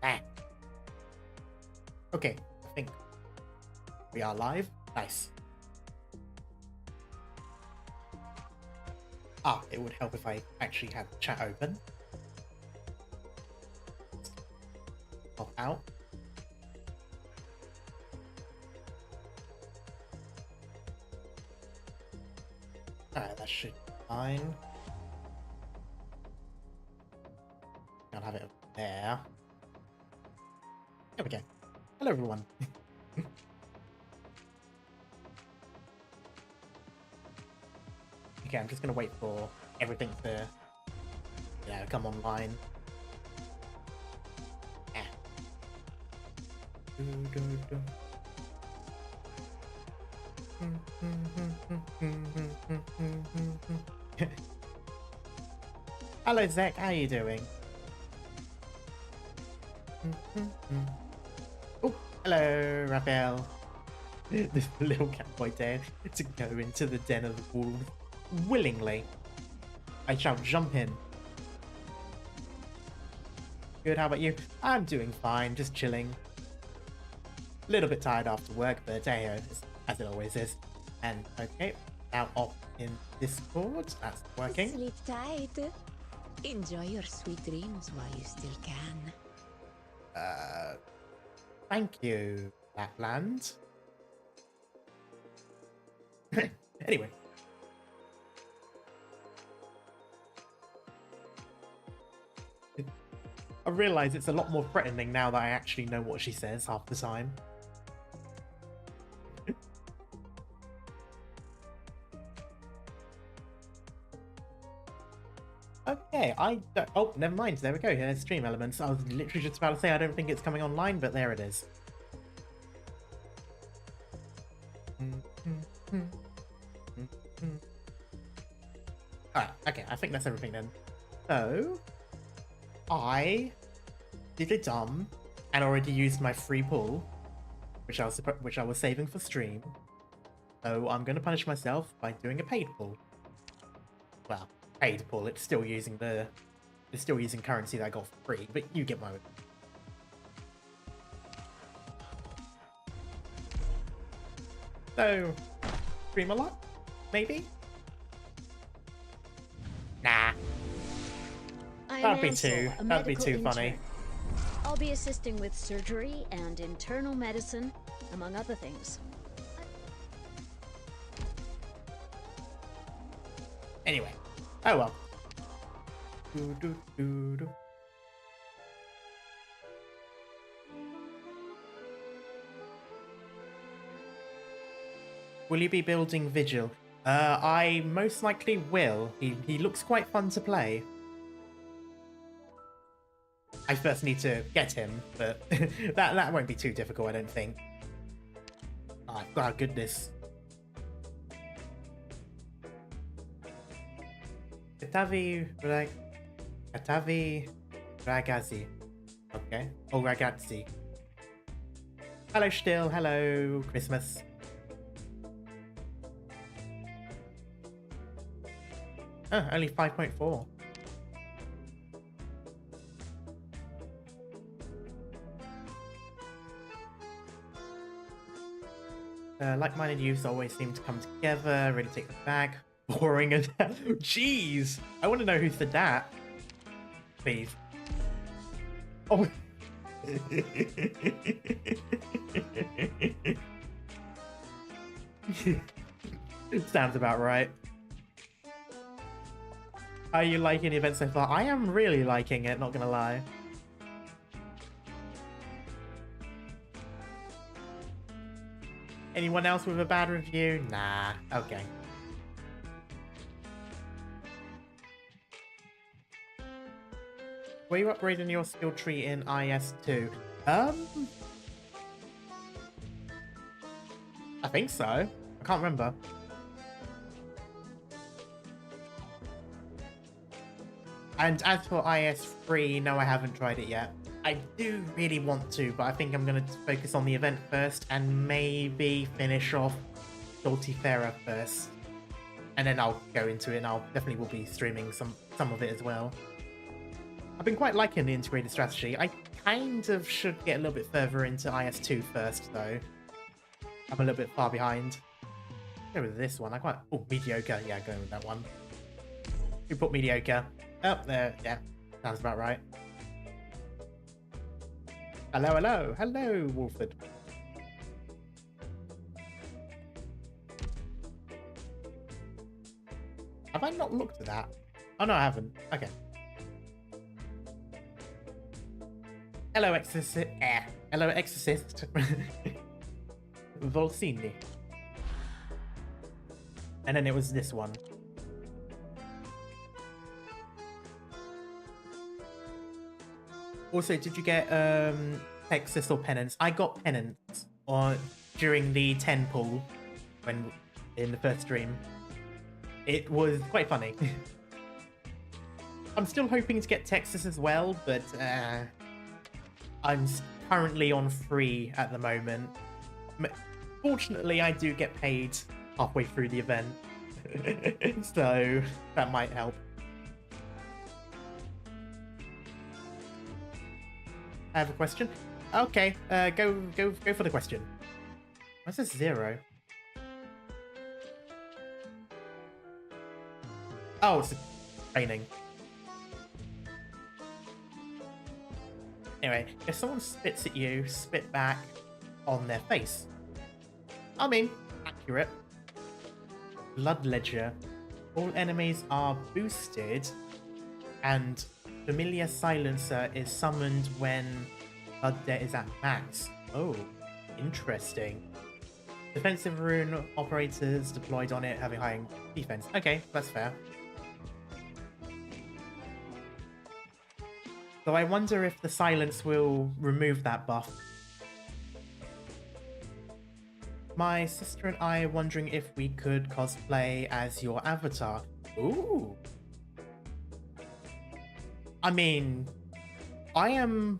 Ah. Okay, I think we are live. Nice. It would help if I actually had the chat open. Pop out. Alright, that should be fine. I'll have it over there. There we go. Hello, everyone. Okay, I'm just gonna wait for everything to, come online. Hello, Zach. How are you doing? Oh, hello, Raphael. This little cowboy dare to go into the den of the wolves willingly. I shall jump in. Good, how about you? I'm doing fine, just chilling. A little bit tired after work, but hey, as it always is. And okay, now off in Discord. That's working. Sleep tight. Enjoy your sweet dreams while you still can. Thank you, Lapland. Anyway. I realise it's a lot more threatening now that I actually know what she says half the time. Okay, I don't... Oh, never mind. There we go. Here's stream elements. I was literally just about to say I don't think it's coming online, but there it is. Alright, okay. I think that's everything then. So... I did it dumb and already used my free pull, which I was saving for stream. So I'm going to punish myself by doing a paid pull. Well, paid pull. It's still using currency that I got for free, but you get my. So, stream a lot, maybe. Nah. That'd be too funny. I'll be assisting with surgery and internal medicine, among other things. Anyway, oh well. Will you be building Vigil? I most likely will. He looks quite fun to play. I first need to get him, but that won't be too difficult, I don't think. Oh, goodness. Katavi Ragazzi. Okay. Oh, Ragazzi. Hello, Still. Hello, Christmas. Oh, only 5.4. Like-minded youths always seem to come together, really take the bag. Boring as hell. Jeez! I want to know who's the dat. Please. Oh. Sounds about right. Are you liking the event so far? I am really liking it, not gonna lie. Anyone else with a bad review? Nah. Okay. Were you upgrading your skill tree in IS2? I think so. I can't remember. And as for IS3, no, I haven't tried it yet. I do really want to, but I think I'm going to focus on the event first and maybe finish off Saltifera first. And then I'll go into it, and I'll definitely will be streaming some of it as well. I've been quite liking the integrated strategy. I kind of should get a little bit further into IS2 first, though. I'm a little bit far behind. Go with this one. I quite... Oh, mediocre. Yeah, going with that one. Who put mediocre? Oh, there. Yeah, sounds about right. Hello, hello. Hello, Wolford. Have I not looked at that? Oh, no, I haven't. Okay. Hello, Exorcist. Hello, Exorcist. Volsini. And then it was this one. Also, did you get Texas or Penance? I got Penance during the 10 pool when in the first stream. It was quite funny. I'm still hoping to get Texas as well, but I'm currently on free at the moment. Fortunately, I do get paid halfway through the event, so that might help. I have a question. Okay, go for the question. What's this 0? Oh, it's a training. Anyway, if someone spits at you, spit back on their face. I mean, accurate. Blood Ledger. All enemies are boosted, and Familiar Silencer is summoned when Blood Debt is at max. Oh, interesting. Defensive rune operators deployed on it having high defense. Okay, that's fair. So I wonder if the silence will remove that buff. My sister and I are wondering if we could cosplay as your avatar. Ooh. I mean, I am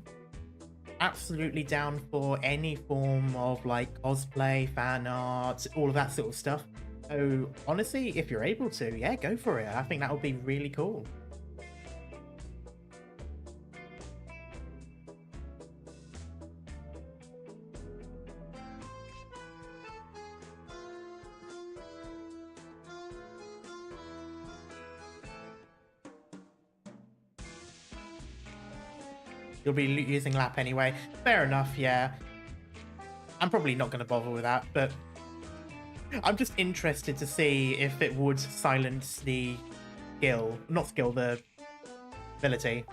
absolutely down for any form of like cosplay, fan art, all of that sort of stuff. So honestly, if you're able to, yeah, go for it. I think that would be really cool. You'll be using lap anyway. Fair enough, yeah. I'm probably not going to bother with that, but I'm just interested to see if it would silence the skill. Not skill, the ability.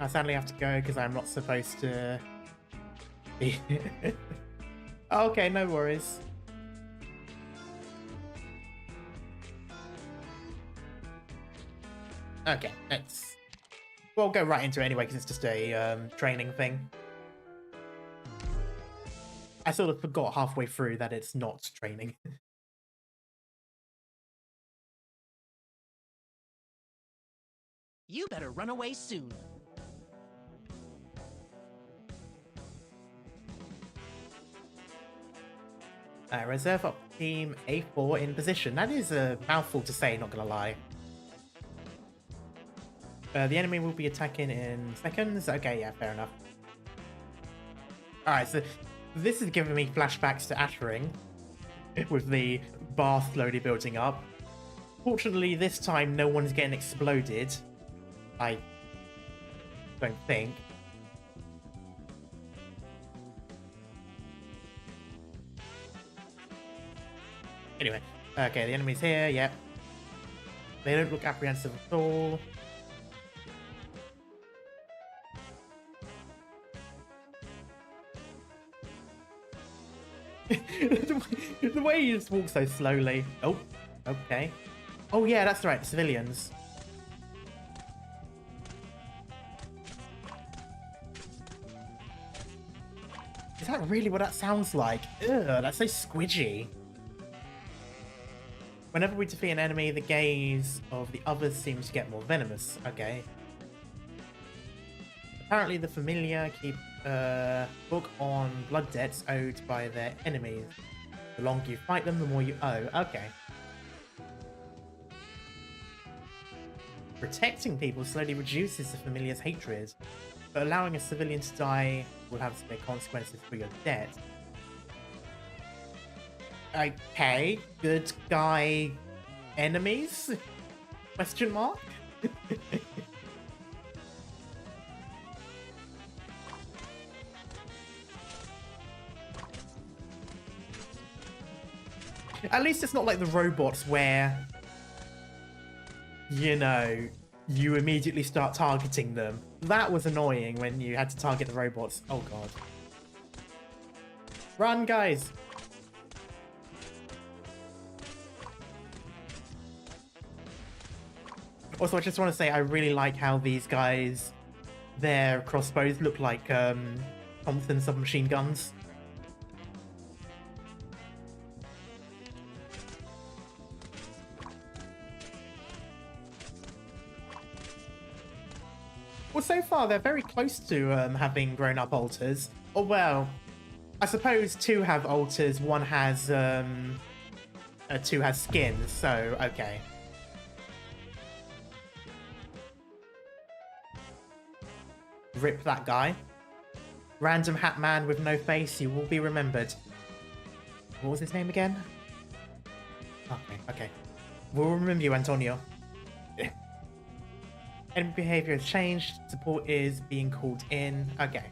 I sadly have to go because I'm not supposed to be... Okay, no worries. Okay, let's... We'll go right into it anyway, because it's just a training thing. I sort of forgot halfway through that it's not training. You better run away soon. Reserve up team A4 in position. That is a mouthful to say, not gonna lie. The enemy will be attacking in seconds. Okay, yeah, fair enough. Alright, so this is giving me flashbacks to Ashering with the bar slowly building up. Fortunately, this time no one's getting exploded. I don't think. Anyway, okay, the enemy's here, yep. They don't look apprehensive at all. The way he just walks so slowly. Oh, okay. Oh yeah, that's right, civilians. Is that really what that sounds like? Ugh, that's so squidgy. Whenever we defeat an enemy, the gaze of the others seems to get more venomous. Okay. Apparently the familiar keep book on blood debts owed by their enemies. The longer you fight them, the more you owe. Okay. Protecting people slowly reduces the familiar's hatred, but allowing a civilian to die will have severe consequences for your debt. Okay, good guy enemies? Question mark? At least it's not like the robots where, you know, you immediately start targeting them. That was annoying when you had to target the robots. Oh god. Run, guys! Also, I just want to say I really like how these guys, their crossbows look like Thompson submachine guns. Well, so far they're very close to having grown-up alters. Or well, I suppose two have alters, one has two has skins. So okay. Rip that guy. Random hat man with no face, you will be remembered. What was his name again? Okay. We'll remember you, Antonio. Enemy behavior has changed. Support is being called in. Okay.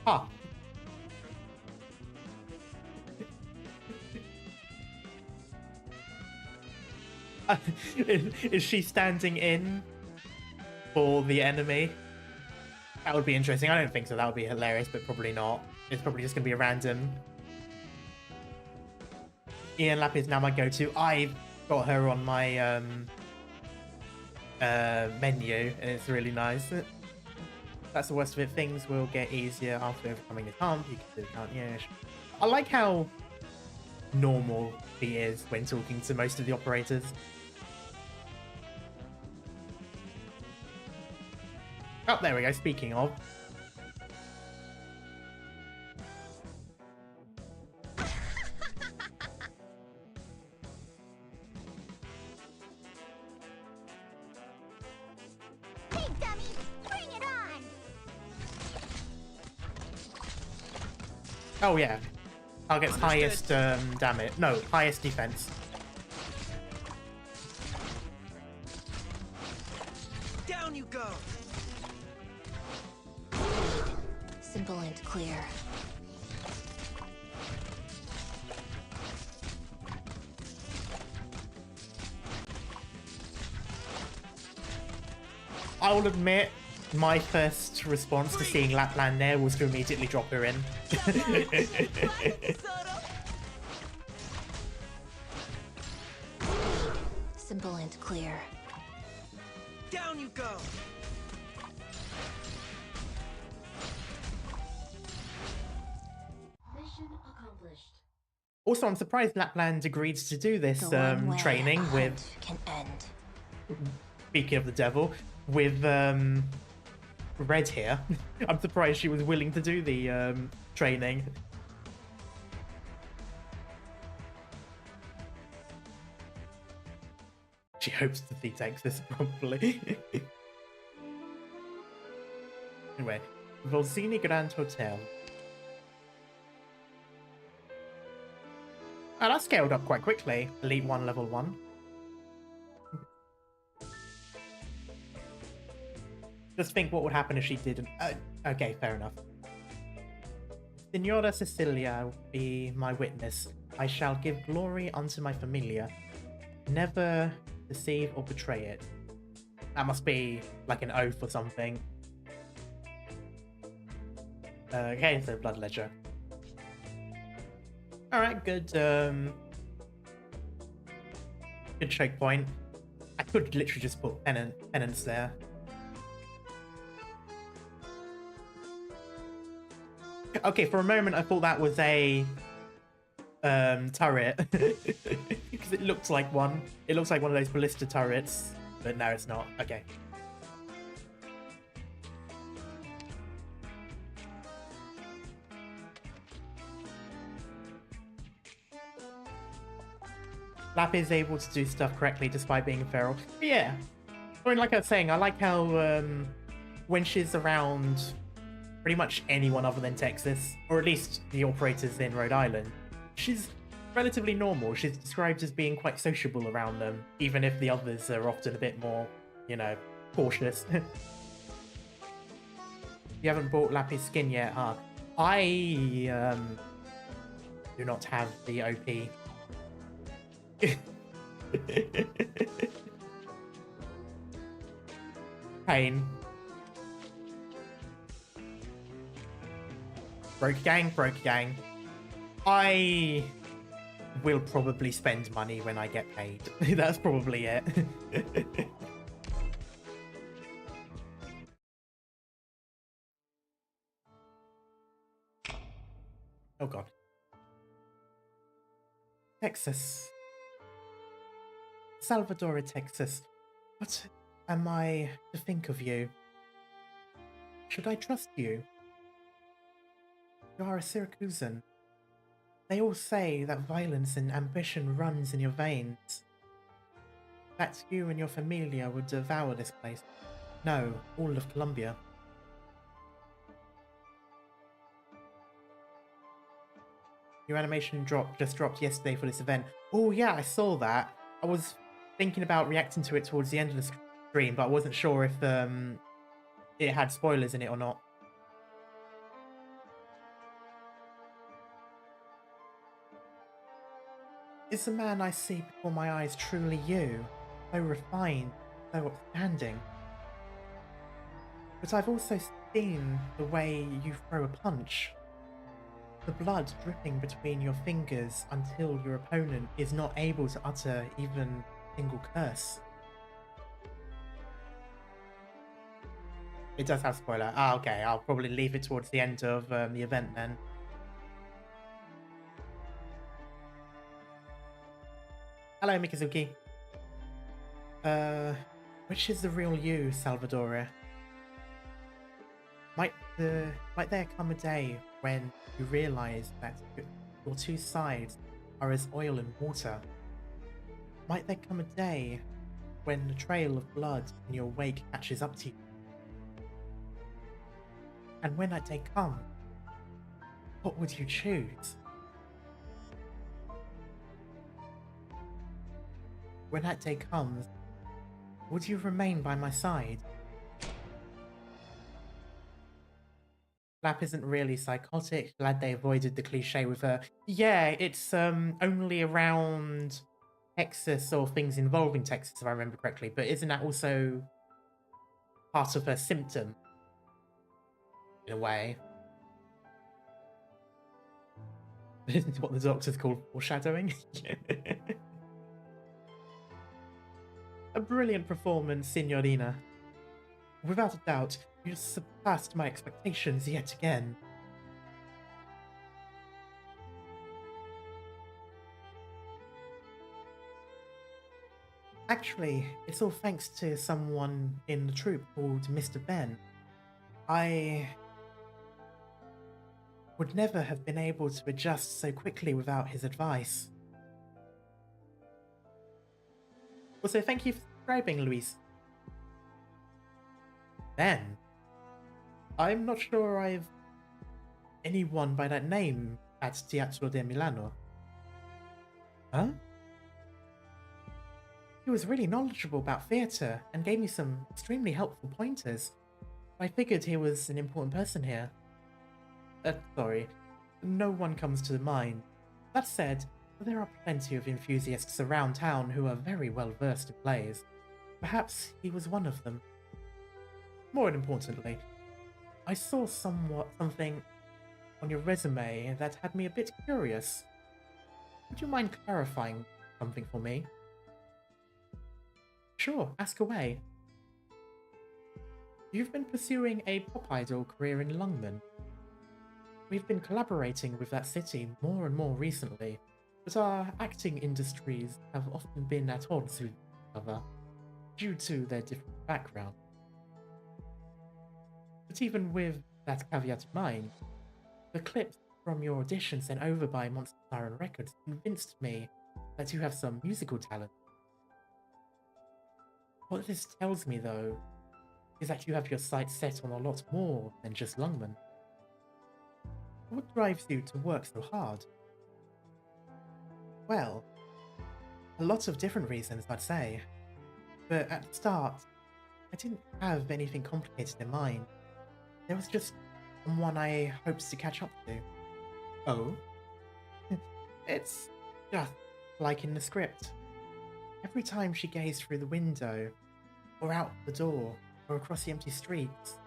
Huh. Is she standing in for the enemy? That would be interesting. I don't think so. That would be hilarious, but probably not. It's probably just going to be a random. Ian Lap is now my go-to. I've got her on my menu, and it's really nice. That's the worst of it. Things will get easier after overcoming this hump. You can do, can't you? I like how normal he is when talking to most of the operators. Oh, there we go. Speaking of. Hey, dummy! Bring it on! Oh, yeah. Target's highest damage. No, highest defense. Down you go! Simple and clear. I will admit, my first response to seeing Lapland there was to immediately drop her in. Simple and clear. Down you go! Mission accomplished. Also, I'm surprised Lapland agreed to do this The one way training a with, hunt can end. speaking of the devil, with Red here. I'm surprised she was willing to do the training. She hopes that he takes this properly. Anyway, Volzini Grand Hotel. Oh, that scaled up quite quickly. Elite 1, level 1. Just think what would happen if she didn't. Okay, fair enough. Signora Cecilia will be my witness. I shall give glory unto my familia. Never deceive or betray it. That must be like an oath or something. Okay, so blood ledger. Alright, good good choke point. I could literally just put penance there. Okay, for a moment I thought that was a turret. Because it looked like one. It looks like one of those ballista turrets. But no, it's not. Okay. Lap is able to do stuff correctly despite being feral. But yeah. I mean, like I was saying, I like how when she's around pretty much anyone other than Texas, or at least the operators in Rhode Island, she's relatively normal. She's described as being quite sociable around them, even if the others are often a bit more, you know, cautious. You haven't bought Lappy's skin yet, huh? I do not have the OP. Pain. Broke gang, broke gang. I will probably spend money when I get paid. That's probably it. Oh god. Texas. Salvador, Texas. What am I to think of you? Should I trust you? You are a Syracusan. They all say that violence and ambition runs in your veins. That you and your familia would devour this place. No, all of Colombia. Your animation just dropped yesterday for this event. Oh yeah, I saw that. I was thinking about reacting to it towards the end of the stream, but I wasn't sure if it had spoilers in it or not. Is the man I see before my eyes truly you? So refined, so upstanding. But I've also seen the way you throw a punch. The blood dripping between your fingers until your opponent is not able to utter even a single curse. It does have spoiler. Ah, okay. I'll probably leave it towards the end of the event then. Hello, Mikazuki. Which is the real you, Salvador? Might there come a day when you realize that your two sides are as oil and water? Might there come a day when the trail of blood in your wake catches up to you? And when that day comes, what would you choose? When that day comes, would you remain by my side? Lap isn't really psychotic. Glad they avoided the cliche with her. Yeah, it's only around Texas or things involving Texas, if I remember correctly. But isn't that also part of her symptom? In a way. This is what the doctors call foreshadowing. A brilliant performance, Signorina. Without a doubt, you surpassed my expectations yet again. Actually, it's all thanks to someone in the troupe called Mr. Ben. I would never have been able to adjust so quickly without his advice. Also, thank you for subscribing, Luis. Ben? I'm not sure I've anyone by that name at Teatro de Milano. Huh? He was really knowledgeable about theatre and gave me some extremely helpful pointers. I figured he was an important person here. Sorry, no one comes to mind. That said, there are plenty of enthusiasts around town who are very well versed in plays. Perhaps he was one of them. More importantly, I saw something on your resume that had me a bit curious. Would you mind clarifying something for me? Sure, ask away. You've been pursuing a pop idol career in London. We've been collaborating with that city more and more recently, but our acting industries have often been at odds with each other due to their different backgrounds. But even with that caveat in mind, the clips from your audition sent over by Monster Siren Records convinced me that you have some musical talent. What this tells me, though, is that you have your sights set on a lot more than just Lungman. What drives you to work so hard? Well, a lot of different reasons, I'd say. But at the start, I didn't have anything complicated in mind. There was just someone I hoped to catch up to. Oh? It's just like in the script. Every time she gazed through the window, or out the door, or across the empty streets,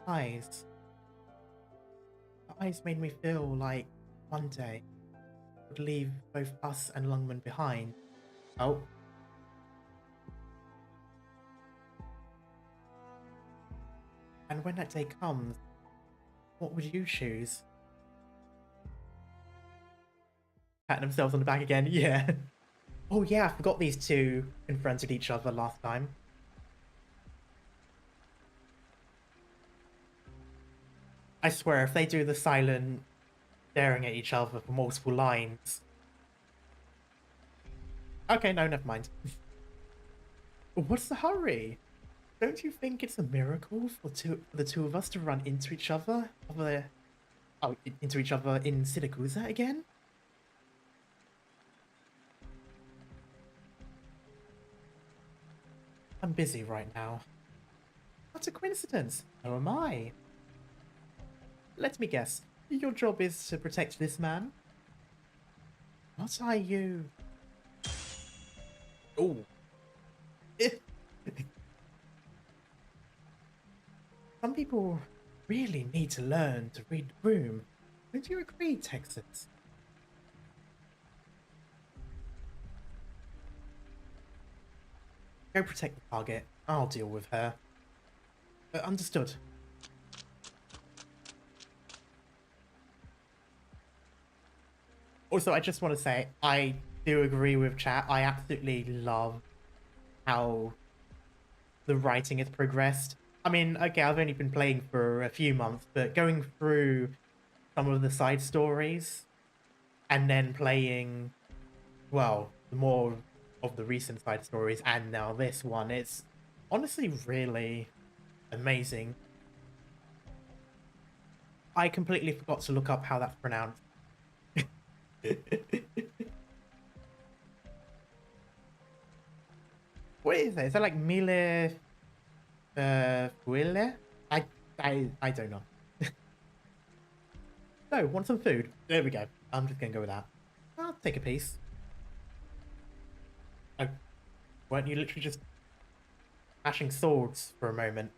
her eyes made me feel like one day would leave both us and Lungman behind. Oh. And when that day comes, what would you choose? Patting themselves on the back again, yeah. Oh yeah, I forgot these two confronted each other last time. I swear, if they do the silent staring at each other for multiple lines... Okay, no, never mind. What's the hurry? Don't you think it's a miracle for the two of us to run into each other? Into each other in Syracusan again? I'm busy right now. What a coincidence. So am I. Let me guess. Your job is to protect this man? What are you? Oh. Some people really need to learn to read the room. Don't you agree, Texas? Go protect the target. I'll deal with her. Understood. Also, I just want to say, I do agree with chat. I absolutely love how the writing has progressed. I mean, okay, I've only been playing for a few months, but going through some of the side stories and then playing, well, the more of the recent side stories and now this one, it's honestly really amazing. I completely forgot to look up how that's pronounced. What is it? Is that like Mille Fuile? I don't know. No, want some food? There we go. I'm just gonna go with that. I'll take a piece. Oh, weren't you literally just smashing swords for a moment?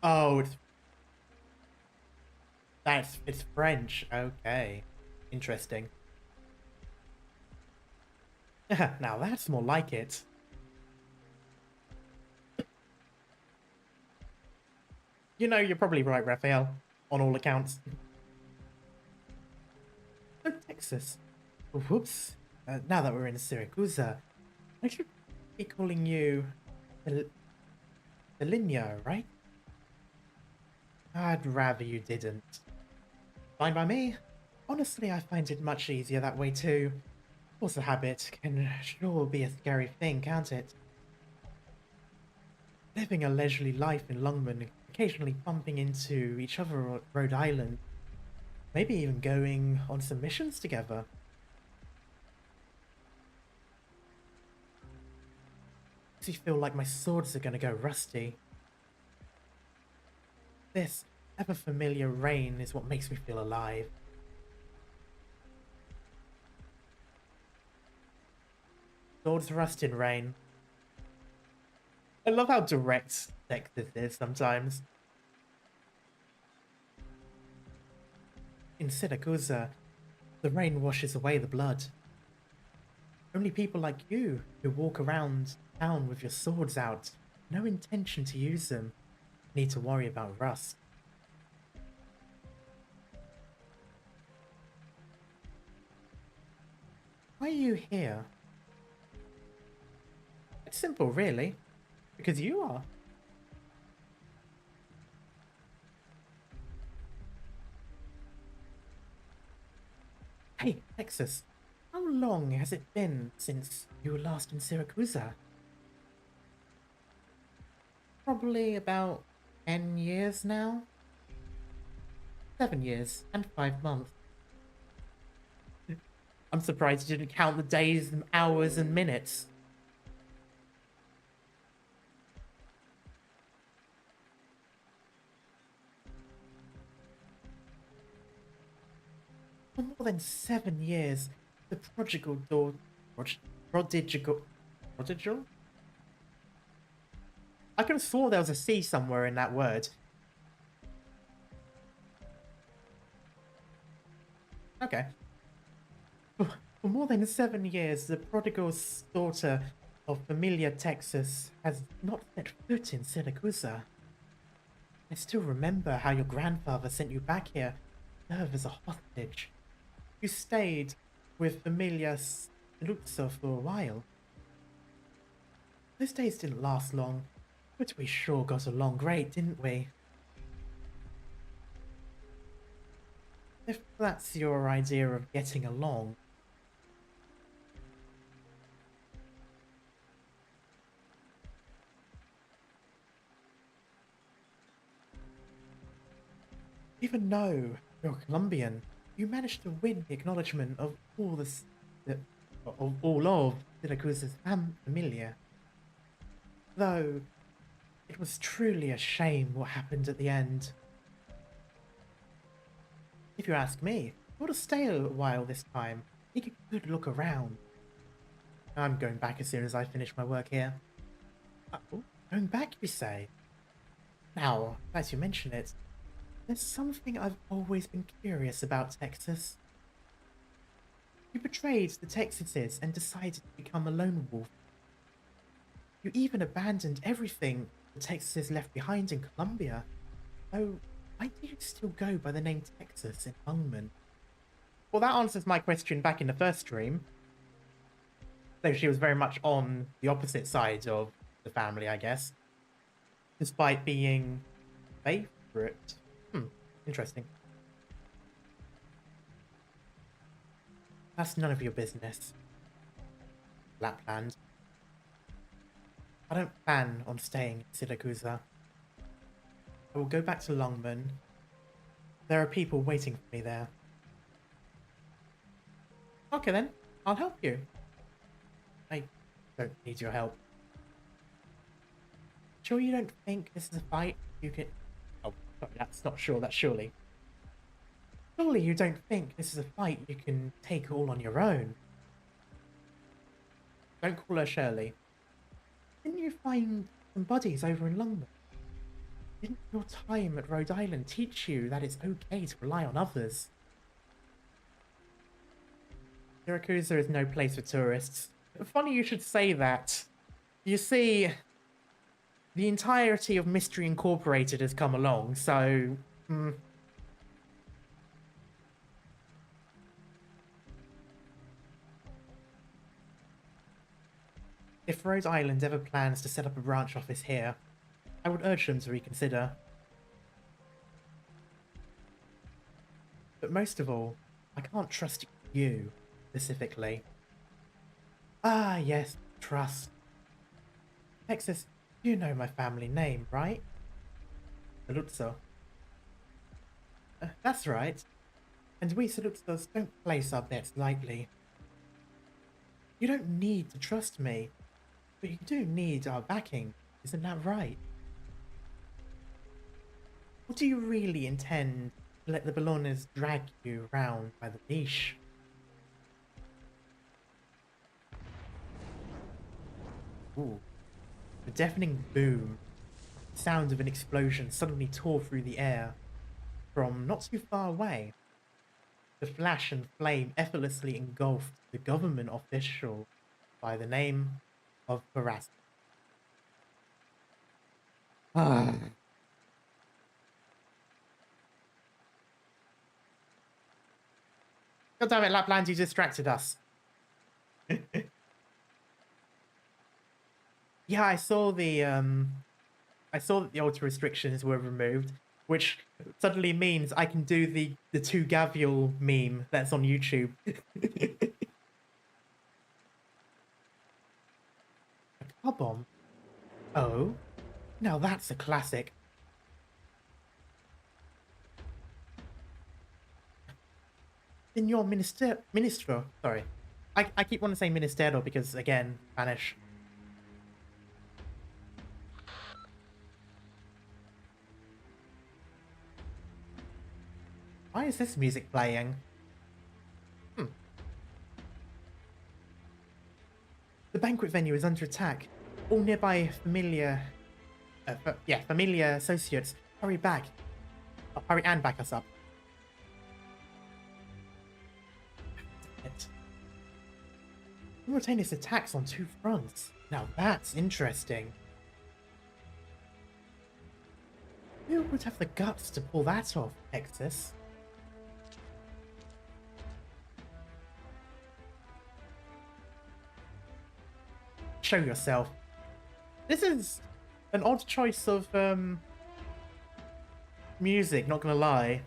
Oh, it's French. Okay, interesting. Now that's more like it. You know, you're probably right, Raphael, on all accounts. So, Texas. Whoops. Now that we're in Siracusa, I should be calling you Delinea, right? I'd rather you didn't. Fine by me. Honestly, I find it much easier that way too. Force of habit can sure be a scary thing, can't it? Living a leisurely life in Lungman, occasionally bumping into each other on Rhode Island. Maybe even going on some missions together. Makes me feel like my swords are gonna go rusty. This ever-familiar rain is what makes me feel alive. Swords rust in rain. I love how direct Texas is sometimes. In Siracusa, the rain washes away the blood. Only people like you who walk around town with your swords out, no intention to use them, need to worry about rust. Why are you here? It's simple, really. Because you are. Hey, Texas, how long has it been since you were last in Syracusa? Probably about 10 years now? 7 years and 5 months. I'm surprised you didn't count the days, and hours, and minutes. For more than 7 years, the prodigal daughter... Prodigal... Prodigal? I could have swore there was a C somewhere in that word. Okay. For more than 7 years, the prodigal's daughter of Familia, Texas, has not set foot in Siracusa. I still remember how your grandfather sent you back here to serve as a hostage. You stayed with Familia Lutzer for a while. Those days didn't last long, but we sure got along great, didn't we? If that's your idea of getting along. Even though you're Colombian, you managed to win the acknowledgement of all of Syracusa's familia. Though, it was truly a shame what happened at the end. If you ask me, I ought to stay a while this time, take a good look around. I'm going back as soon as I finish my work here. Oh, going back, you say? Now, as you mention it, there's something I've always been curious about Texas. You betrayed the Texases and decided to become a lone wolf. You even abandoned everything the Texases left behind in Colombia. Oh, why do you still go by the name Texas in Lungman? Well, that answers my question back in the first stream. So she was very much on the opposite side of the family, I guess. Despite being favorite. Interesting. That's none of your business. Lapland. I don't plan on staying in Siracusa. I will go back to Longman. There are people waiting for me there. Okay then, I'll help you. I don't need your help. Sure you don't think this is a fight you can... Oh, sorry, that's not sure, that's surely. Surely you don't think this is a fight you can take all on your own. Don't call her Shirley. Didn't you find some buddies over in Longman? Didn't your time at Rhode Island teach you that it's okay to rely on others? Syracusa is no place for tourists. Funny you should say that. You see, the entirety of Mystery Incorporated has come along, so... If Rhode Island ever plans to set up a branch office here, I would urge them to reconsider. But most of all, I can't trust you, specifically. Ah, yes, trust. Texas, you know my family name, right? Saluzzo. That's right. And we Saluzzos don't place our bets lightly. You don't need to trust me, but you do need our backing, isn't that right? Or do you really intend to let the Bolognas drag you around by the leash? Ooh. A deafening boom. The sound of an explosion suddenly tore through the air. From not too far away, the flash and flame effortlessly engulfed the government official by the name of Barras. God damn it, Lapland, you distracted us. Yeah, I saw that the auto restrictions were removed. which suddenly means I can do the two Gavial meme that's on YouTube. A car bomb? Oh, now that's a classic. Senor Ministro. Sorry. I keep wanting to say Ministerio because, again, Spanish. Why is this music playing? The banquet venue is under attack. All nearby familiar associates, hurry back. Oh, hurry and back us up. Simultaneous attacks on two fronts. Now that's interesting. Who would have the guts to pull that off, Texas? Show yourself. This is an odd choice of music, not gonna lie.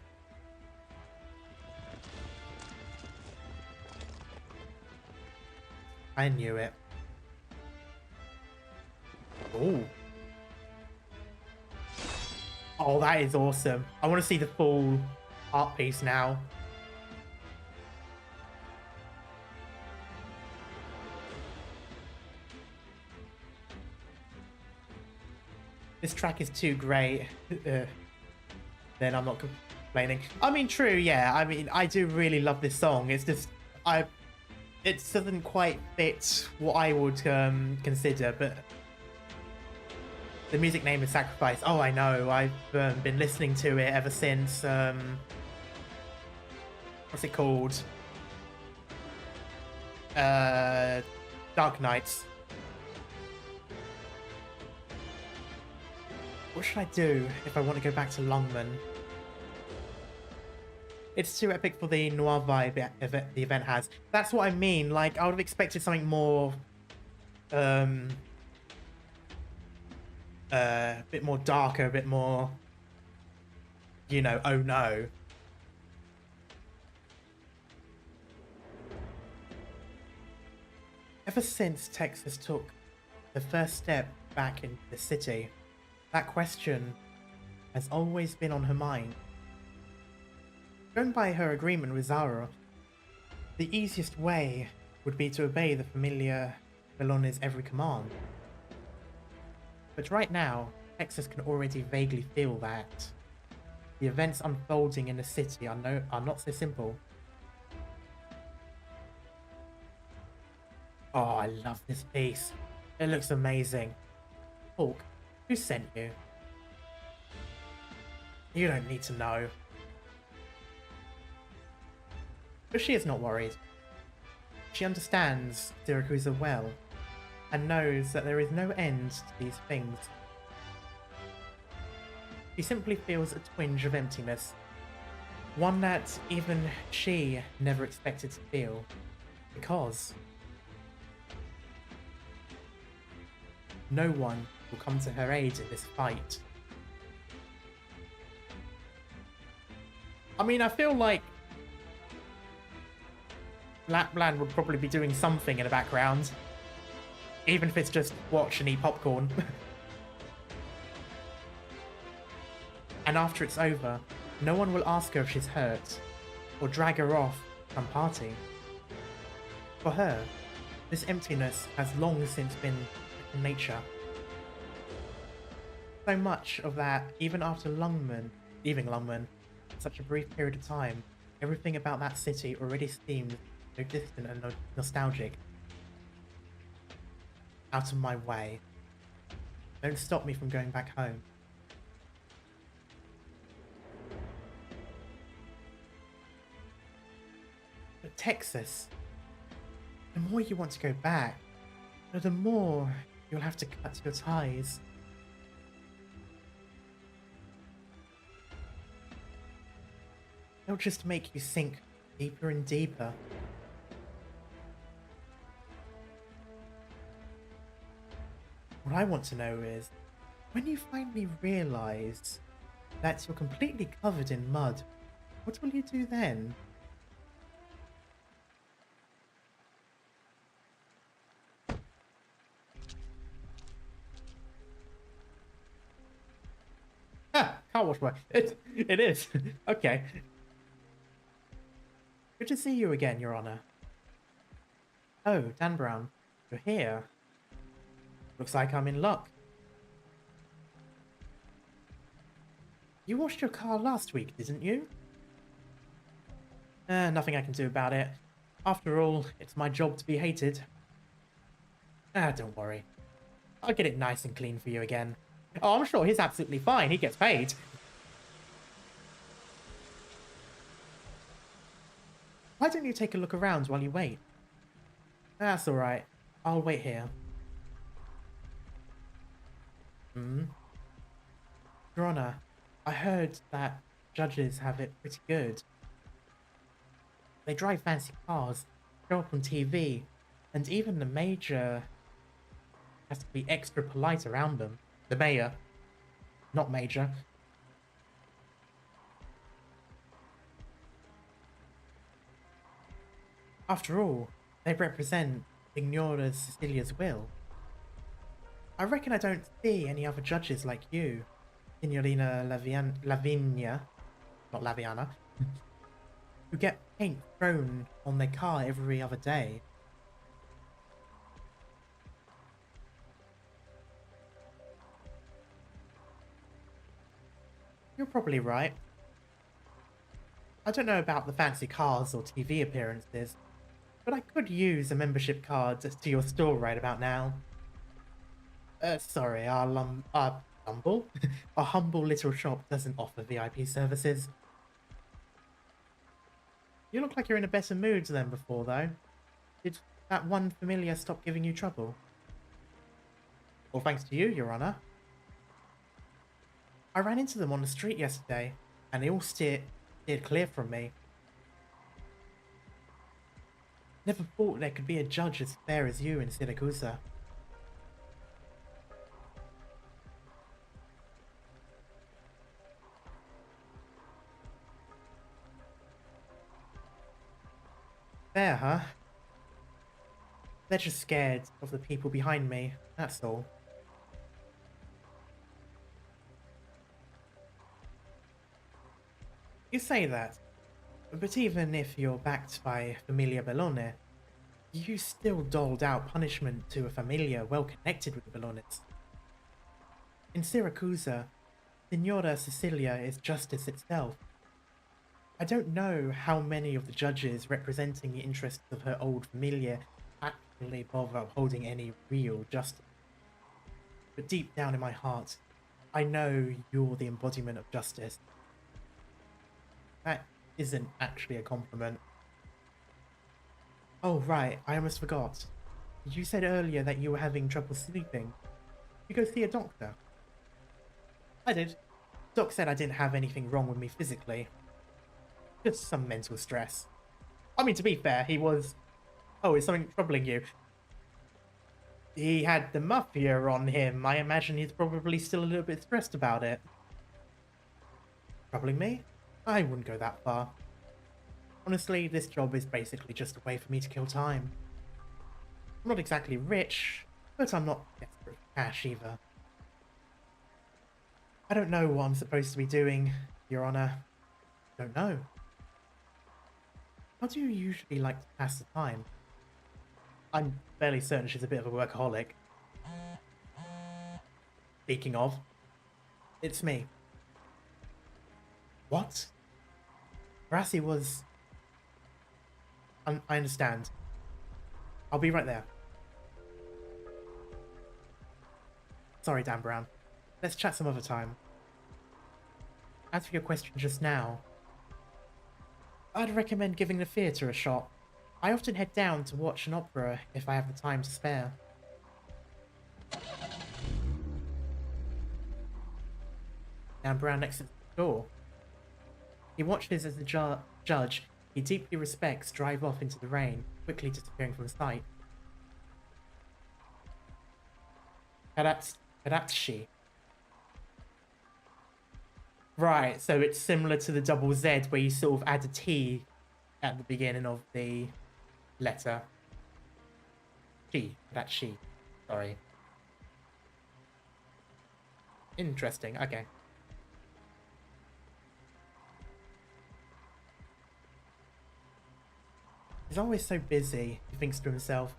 I knew it. Oh. Oh, that is awesome. I want to see the full art piece now. This track is too great. Then I'm not complaining. I mean, true, yeah. I mean, I do really love this song. It's just, it doesn't quite fit what I would consider, but the music name is Sacrifice. Oh, I know. I've been listening to it ever since. What's it called? Arknights. What should I do if I want to go back to Longman? It's too epic for the noir vibe the event has. That's what I mean. Like, I would have expected something more, a bit more darker, a bit more, you know, oh no. Ever since Texas took the first step back into the city, that question has always been on her mind. Going by her agreement with Zara, the easiest way would be to obey the familiar Bellone's every command. But right now, Texas can already vaguely feel that. The events unfolding in the city are not so simple. Oh, I love this piece. It looks amazing. Hulk, who sent you? You don't need to know. But she is not worried. She understands Syracusan well, and knows that there is no end to these things. She simply feels a twinge of emptiness, one that even she never expected to feel, because no one will come to her aid in this fight. I mean, I feel like Lapland would probably be doing something in the background, even if it's just watch and eat popcorn. And after it's over, no one will ask her if she's hurt, or drag her off some party. For her, this emptiness has long since been in nature. So much of that, even after leaving Lungman, such a brief period of time, everything about that city already seemed so distant and nostalgic. Out of my way. Don't stop me from going back home. But Texas, the more you want to go back, the more you'll have to cut your ties. They'll just make you sink deeper and deeper. What I want to know is, when you finally realise that you're completely covered in mud, what will you do then? Ah, car wash work. It is. Okay. Good to see you again, Your Honor. Oh, Dan Brown, you're here. Looks like I'm in luck. You washed your car last week, didn't you? Nothing I can do about it. After all, it's my job to be hated. Don't worry. I'll get it nice and clean for you again. Oh, I'm sure he's absolutely fine. He gets paid. Why don't you take a look around while you wait? That's alright. I'll wait here. Your Honor, I heard that judges have it pretty good. They drive fancy cars, show up on TV, and even the major has to be extra polite around them. The mayor, not major. After all, they represent Signora Cecilia's will. I reckon I don't see any other judges like you, Signorina Lavinia, not Laviana, who get paint thrown on their car every other day. You're probably right. I don't know about the fancy cars or TV appearances, but I could use a membership card to your store right about now. Sorry, our humble little shop doesn't offer VIP services. You look like you're in a better mood than before, though. Did that one familiar stop giving you trouble? Well, thanks to you, Your Honor. I ran into them on the street yesterday, and they all steered clear from me. Never thought there could be a judge as fair as you in Siracusa. Fair, huh? They're just scared of the people behind me, that's all. You say that, but even if you're backed by Familia Bellone, you still doled out punishment to a familia well connected with the Bellones. In Syracusa, Signora Cecilia is justice itself. I don't know how many of the judges representing the interests of her old familia actually bother upholding any real justice. But deep down in my heart, I know you're the embodiment of justice. That isn't actually a compliment. Oh right, I almost forgot. You said earlier that you were having trouble sleeping. You go see a doctor? I did. Doc said I didn't have anything wrong with me physically. Just some mental stress. I mean, to be fair, he was... Oh, is something troubling you? He had the mafia on him. I imagine he's probably still a little bit stressed about it. Troubling me? I wouldn't go that far. Honestly, this job is basically just a way for me to kill time. I'm not exactly rich, but I'm not desperate for cash either. I don't know what I'm supposed to be doing, Your Honor. Don't know. How do you usually like to pass the time? I'm fairly certain she's a bit of a workaholic. Speaking of, it's me. What? Brassie was... I understand. I'll be right there. Sorry, Dan Brown. Let's chat some other time. As for your question just now, I'd recommend giving the theatre a shot. I often head down to watch an opera if I have the time to spare. Dan Brown exits the door. He watches as the judge he deeply respects drive off into the rain, quickly disappearing from sight. Karatshi. Right, so it's similar to the double Z where you sort of add a T at the beginning of the letter. She, that's she. Sorry. Interesting, okay. He's always so busy, he thinks to himself,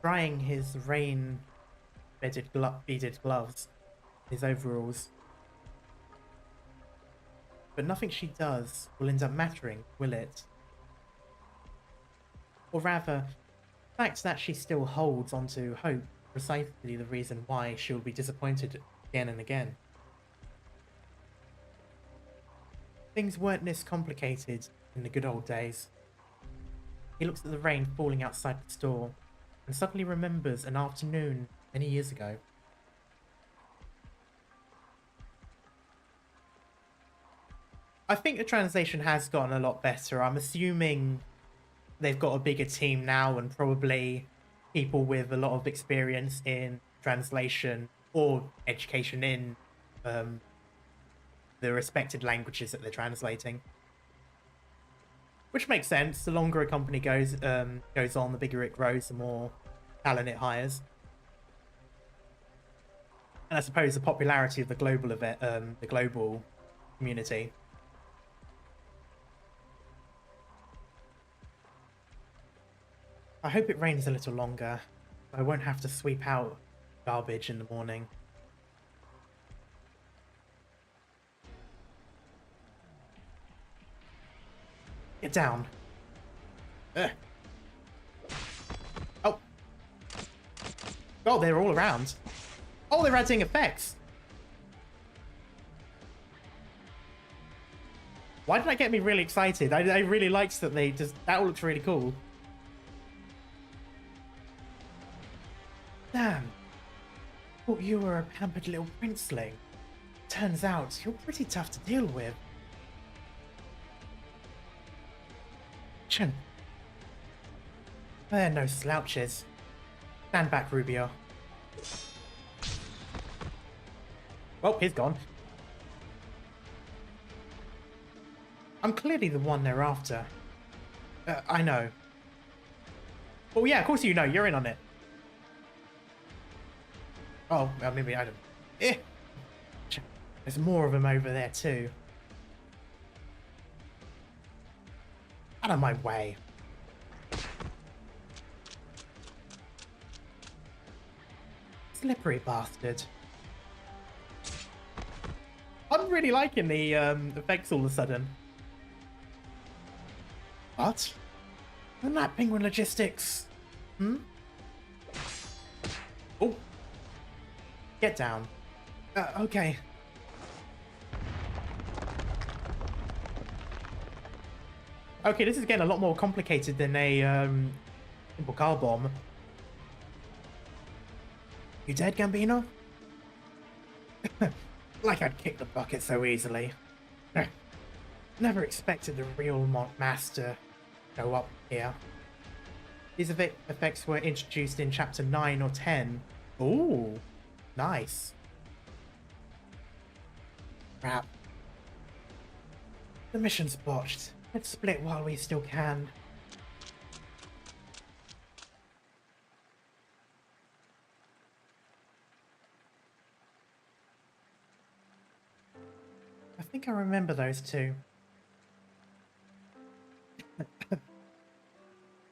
drying his rain-beaded gloves, his overalls. But nothing she does will end up mattering, will it? Or rather, the fact that she still holds onto hope precisely the reason why she'll be disappointed again and again. Things weren't this complicated in the good old days. He looks at the rain falling outside the store and suddenly remembers an afternoon many years ago. I think the translation has gotten a lot better. I'm assuming they've got a bigger team now and probably people with a lot of experience in translation or education in the respected languages that they're translating. Which makes sense. The longer a company goes on, the bigger it grows, the more talent it hires. And I suppose the popularity of the global community. I hope it rains a little longer. I won't have to sweep out garbage in the morning. Get down. Ugh. Oh. Oh, they're all around. Oh, they're adding effects. Why did that get me really excited? I really liked that that all looks really cool. Damn. Thought you were a pampered little princeling. Turns out you're pretty tough to deal with. Chin. They're no slouches. Stand back, Rubio. Well, he's gone. I'm clearly the one they're after. I know. Oh yeah, of course you know. You're in on it. Oh, well, maybe I don't... Eh. There's more of them over there too. Out of my way. Slippery bastard. I'm really liking the effects all of a sudden. What? Isn't that penguin logistics? Hmm? Oh. Get down. Okay. Okay, this is getting a lot more complicated than a simple car bomb. You dead, Gambino? Like I'd kick the bucket so easily. Never expected the real master to go up here. These effects were introduced in chapter 9 or 10. Ooh, nice. Crap. The mission's botched. Let's split while we still can. I think I remember those two.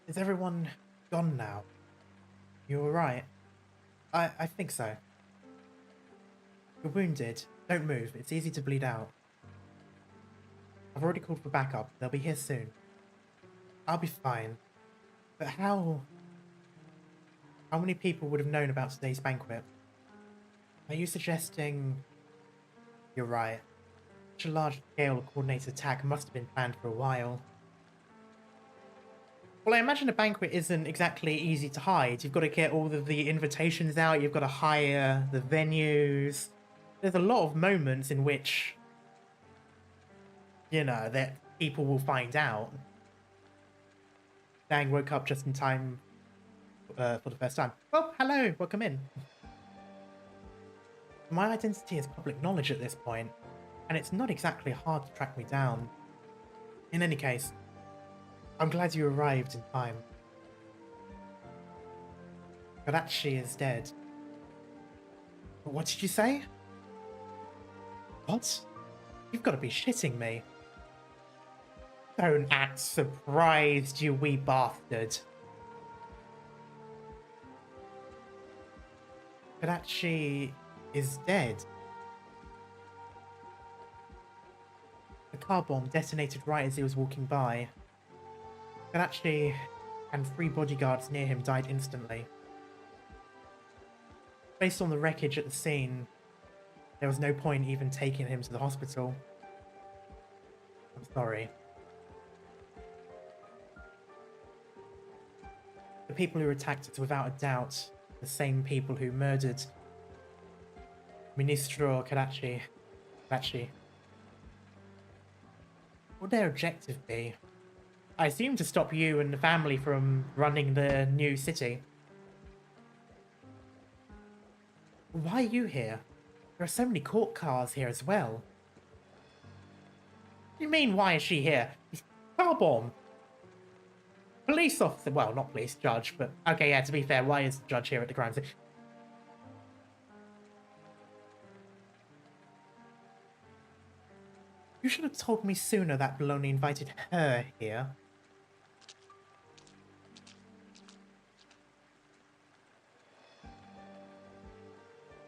Is everyone gone now? You alright? I think so. You're wounded. Don't move. It's easy to bleed out. I've already called for backup. They'll be here soon. I'll be fine. But how many people would have known about today's banquet? Are you suggesting... You're right. Such a large-scale coordinated attack must have been planned for a while. Well, I imagine a banquet isn't exactly easy to hide. You've got to get all of the invitations out. You've got to hire the venues. There's a lot of moments in which, you know, that people will find out. Dang, woke up just in time for the first time. Well, hello, welcome in. My identity is public knowledge at this point. and it's not exactly hard to track me down. In any case, I'm glad you arrived in time. Karachi is dead. What did you say? What? You've got to be shitting me. Don't act surprised, you wee bastard. Karachi is dead. The car bomb detonated right as he was walking by. Karachi and 3 bodyguards near him died instantly. Based on the wreckage at the scene, there was no point even taking him to the hospital. I'm sorry. The people who attacked us, without a doubt, the same people who murdered Ministro Karachi. What would their objective be? I assume to stop you and the family from running the new city. Why are you here? There are so many court cars here as well. What do you mean, why is she here? Car bomb. Police officer, well, not police, judge, but okay, yeah, to be fair, why is the judge here at the crime scene? You should have told me sooner that Bologna invited her here.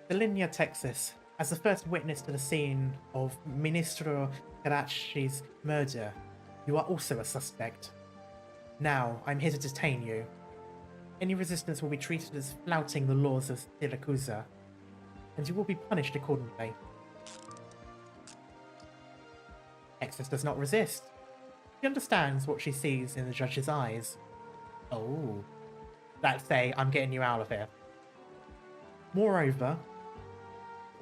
Della, Texas. As the first witness to the scene of Ministro Karachi's murder, you are also a suspect. Now, I'm here to detain you. Any resistance will be treated as flouting the laws of Syracusan, and you will be punished accordingly. Texas does not resist. She understands what she sees in the judge's eyes. Oh. Let's say, I'm getting you out of here. Moreover,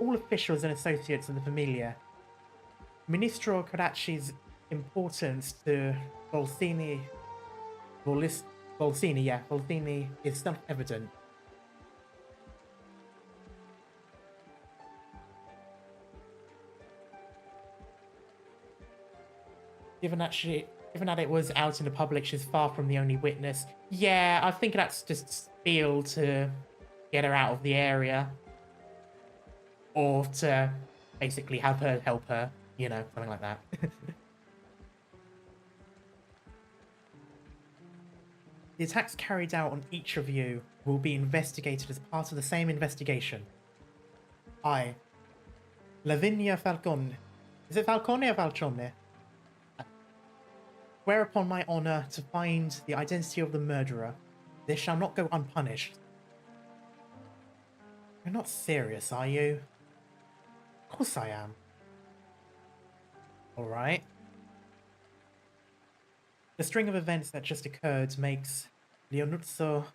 all officials and associates of the Familia, Ministro Karachi's importance to Volsini is self-evident. Given that it was out in the public, she's far from the only witness. Yeah, I think that's just spiel to get her out of the area. Or to basically have her help her, you know, something like that. The attacks carried out on each of you will be investigated as part of the same investigation. I, Lavinia Falcone. Is it Falcone or Falcone? Swear upon my honor to find the identity of the murderer. This shall not go unpunished. You're not serious, are you? Of course I am. Alright. The string of events that just occurred makes Leonuzzo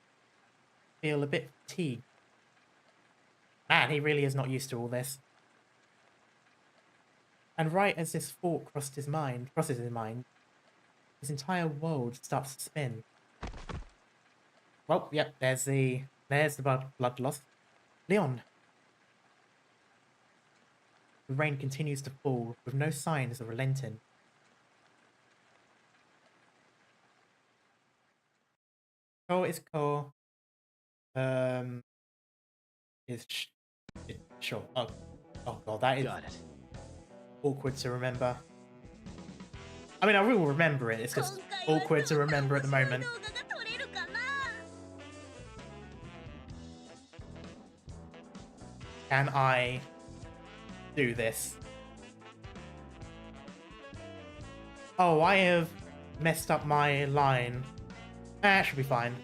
feel a bit fatigued. Man, he really is not used to all this. And right as this thought crosses his mind, his entire world starts to spin. Well, yep, there's the blood loss. Leon. The rain continues to fall with no signs of relenting. Ko is Ko. Is sure. Oh god, that is awkward to remember. I mean, I will remember it. It's just awkward to remember at the moment. Can I do this? Oh, I have messed up my line. That should be fine.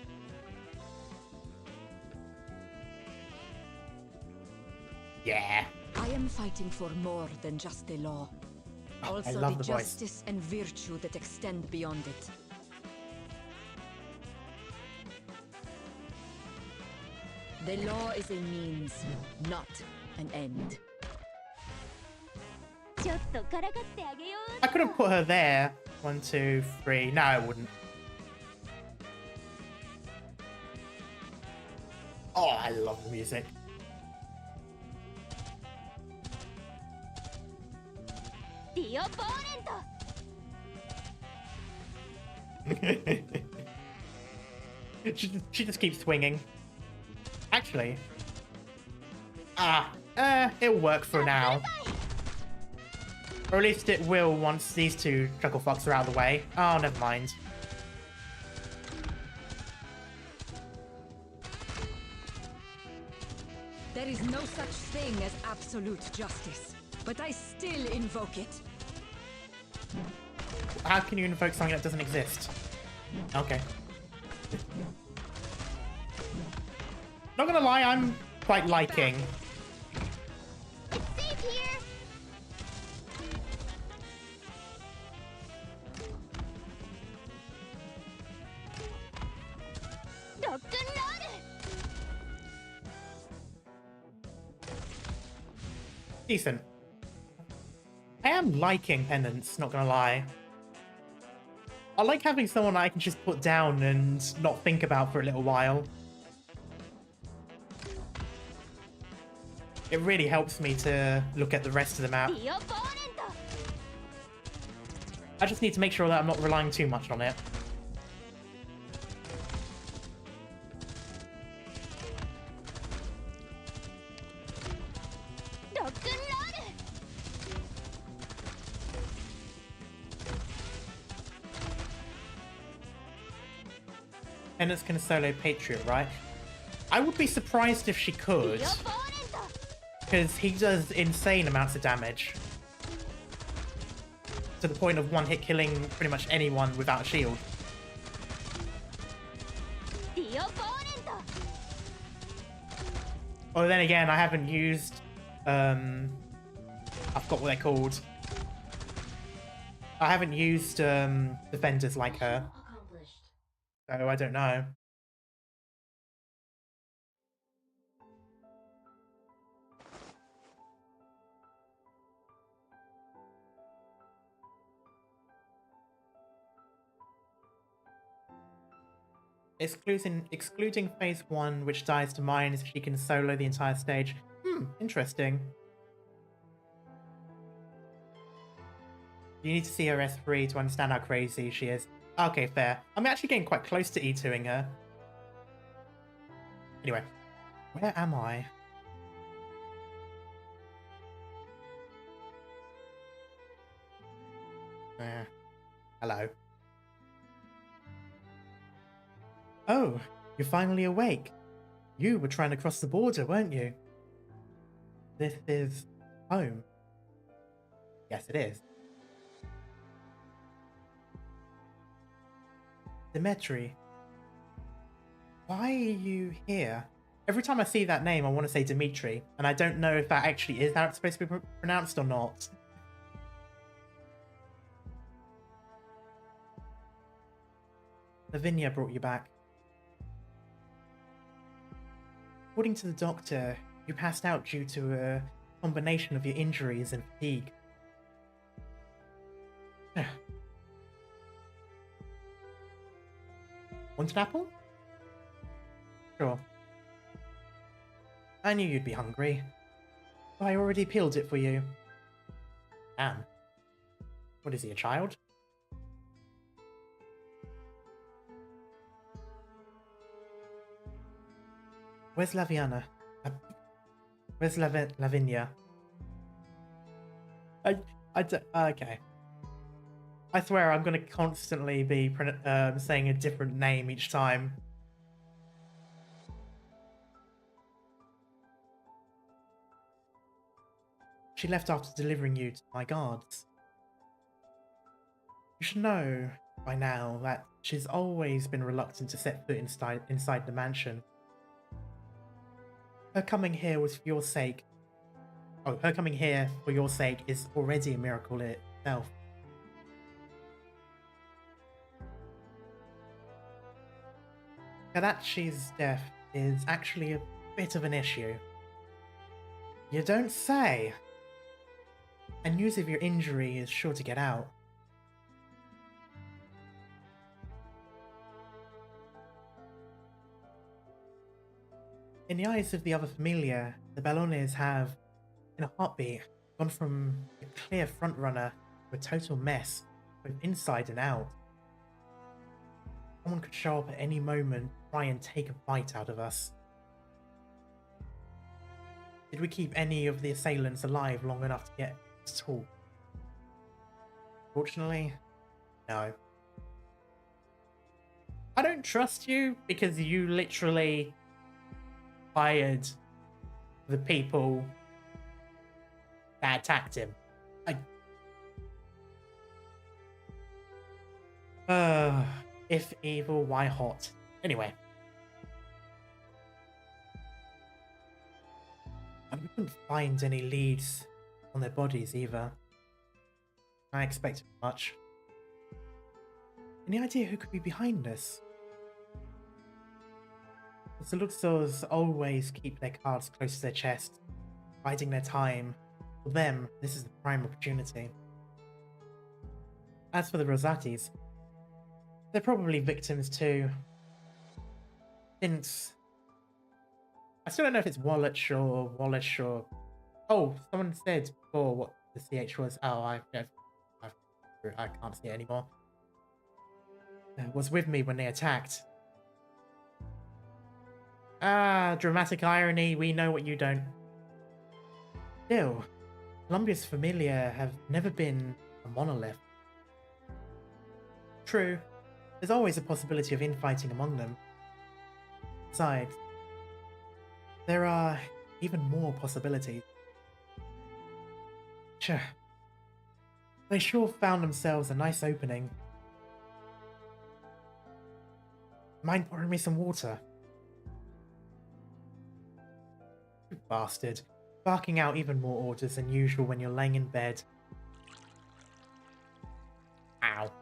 Yeah. I am fighting for more than just the law. Oh, Also I love the the voice. justice and virtue that extend beyond it. The law is a means, not an end. I could have put her there. 1, 2, 3. No, I wouldn't. Oh, I love the music. She just keeps swinging. Actually, it'll work for now. Or at least it will once these two chuckle fucks are out of the way. Oh, never mind. There is no such thing as absolute justice, but I still invoke it. How can you invoke something that doesn't exist? Okay. Not gonna lie, I'm quite liking. It's safe here. Decent. I am liking pendants, not gonna lie. I like having someone I can just put down and not think about for a little while. It really helps me to look at the rest of the map. I just need to make sure that I'm not relying too much on it. Pendants can solo Patriot, right? I would be surprised if she could, because he does insane amounts of damage. To the point of one-hit killing pretty much anyone without a shield. Oh, then again, I haven't used... I forgot what they're called. I haven't used defenders like her. So I don't know. Excluding phase 1, which dies to mines, she can solo the entire stage. Interesting. You need to see her S3 to understand how crazy she is. Okay, fair. I'm actually getting quite close to E2ing her. Anyway, where am I? Hello. Oh, you're finally awake. You were trying to cross the border, weren't you? This is home. Yes, it is. Dimitri. Why are you here? Every time I see that name, I want to say Dimitri, and I don't know if that actually is how it's supposed to be pronounced or not. Lavinia brought you back. According to the doctor, you passed out due to a combination of your injuries and fatigue. Want an apple? Sure. I knew you'd be hungry. So I already peeled it for you. Damn. What is he, a child? Where's Laviana? Where's Lavinia? Okay. I swear I'm going to constantly be saying a different name each time. She left after delivering you to my guards. You should know by now that she's always been reluctant to set foot inside the mansion. Her coming here was for your sake. Oh, her coming here for your sake is already a miracle in itself. Kadachi's death is actually a bit of an issue. You don't say. And news of your injury is sure to get out. In the eyes of the other familia, the Ballones have, in a heartbeat, gone from a clear frontrunner a total mess, both inside and out. Someone could show up at any moment, try and take a bite out of us. Did we keep any of the assailants alive long enough to get to talk? Fortunately, no. I don't trust you because you literally fired the people that attacked him. If evil, why hot? Anyway. And we couldn't find any leads on their bodies either. I expected much. Any idea who could be behind this? The Luxors always keep their cards close to their chest, biding their time. For them, this is the prime opportunity. As for the Rosatis, they're probably victims too. Since I still don't know if it's Wallish or Wallish or... Oh, someone said before what the CH was. Oh, I can't see it anymore. Was with me when they attacked. Ah, dramatic irony, we know what you don't. Still, Columbia's familia have never been a monolith. True, there's always a possibility of infighting among them. Besides, there are even more possibilities. Sure. They sure found themselves a nice opening. Mind pouring me some water? You bastard. Barking out even more orders than usual when you're laying in bed. Ow.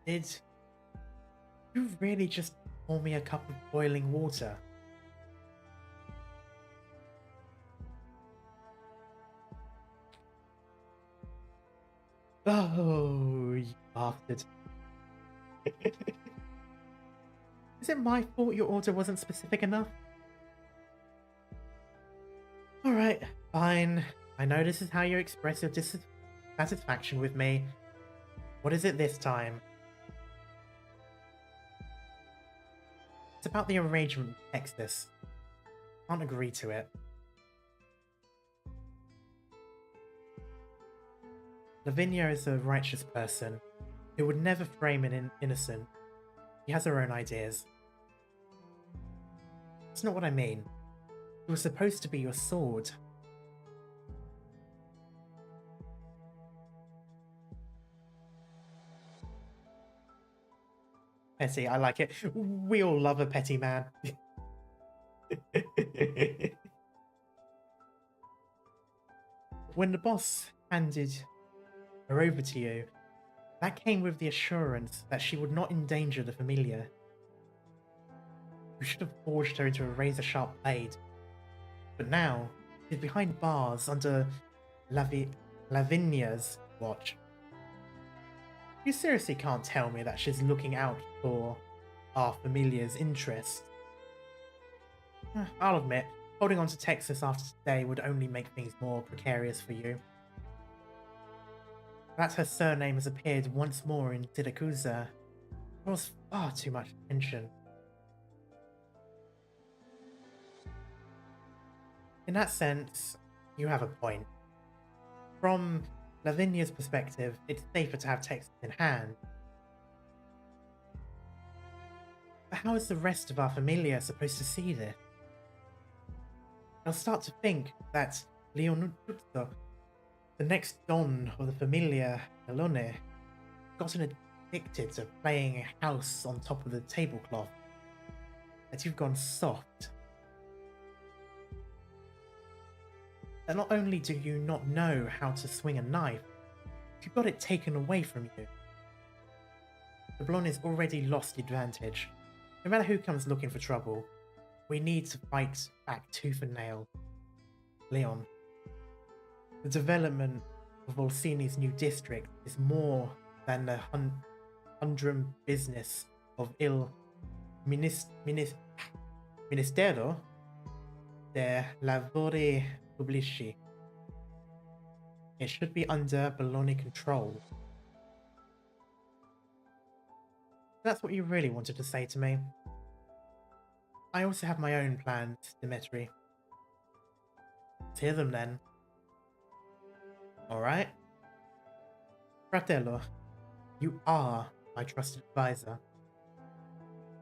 Did you really just pour me a cup of boiling water? Oh, you bastard. Is it my fault your order wasn't specific enough? Alright, fine. I know this is how you express your dissatisfaction with me. What is it this time? It's about the arrangement with Texas. Can't agree to it. Lavinia is a righteous person who would never frame an innocent. She has her own ideas. That's not what I mean. It was supposed to be your sword. Petty, I like it. We all love a petty man. When the boss handed her over to you, that came with the assurance that she would not endanger the familia. You should have forged her into a razor-sharp blade. But now, she's behind bars under Lavinia's watch. You seriously can't tell me that she's looking out for our familia's interest. I'll admit, holding on to Texas after today would only make things more precarious for you. That her surname has appeared once more in Syracusan draws far too much attention. In that sense, you have a point. From Lavinia's perspective, it's safer to have Texas in hand. But how is the rest of our familia supposed to see this? They'll start to think that Leonutso, the next Don of the Familia Alone, gotten addicted to playing a house on top of the tablecloth. That you've gone soft. That not only do you not know how to swing a knife, you got it taken away from you. The blonde has already lost the advantage. No matter who comes looking for trouble, we need to fight back tooth and nail. Leon. The development of Orsini's new district is more than the humdrum business of Il Ministero de Lavori Pubblici. It should be under Bologna control. That's what you really wanted to say to me. I also have my own plans, Dimitri. Let's hear them then. Alright? Fratello, you are my trusted advisor.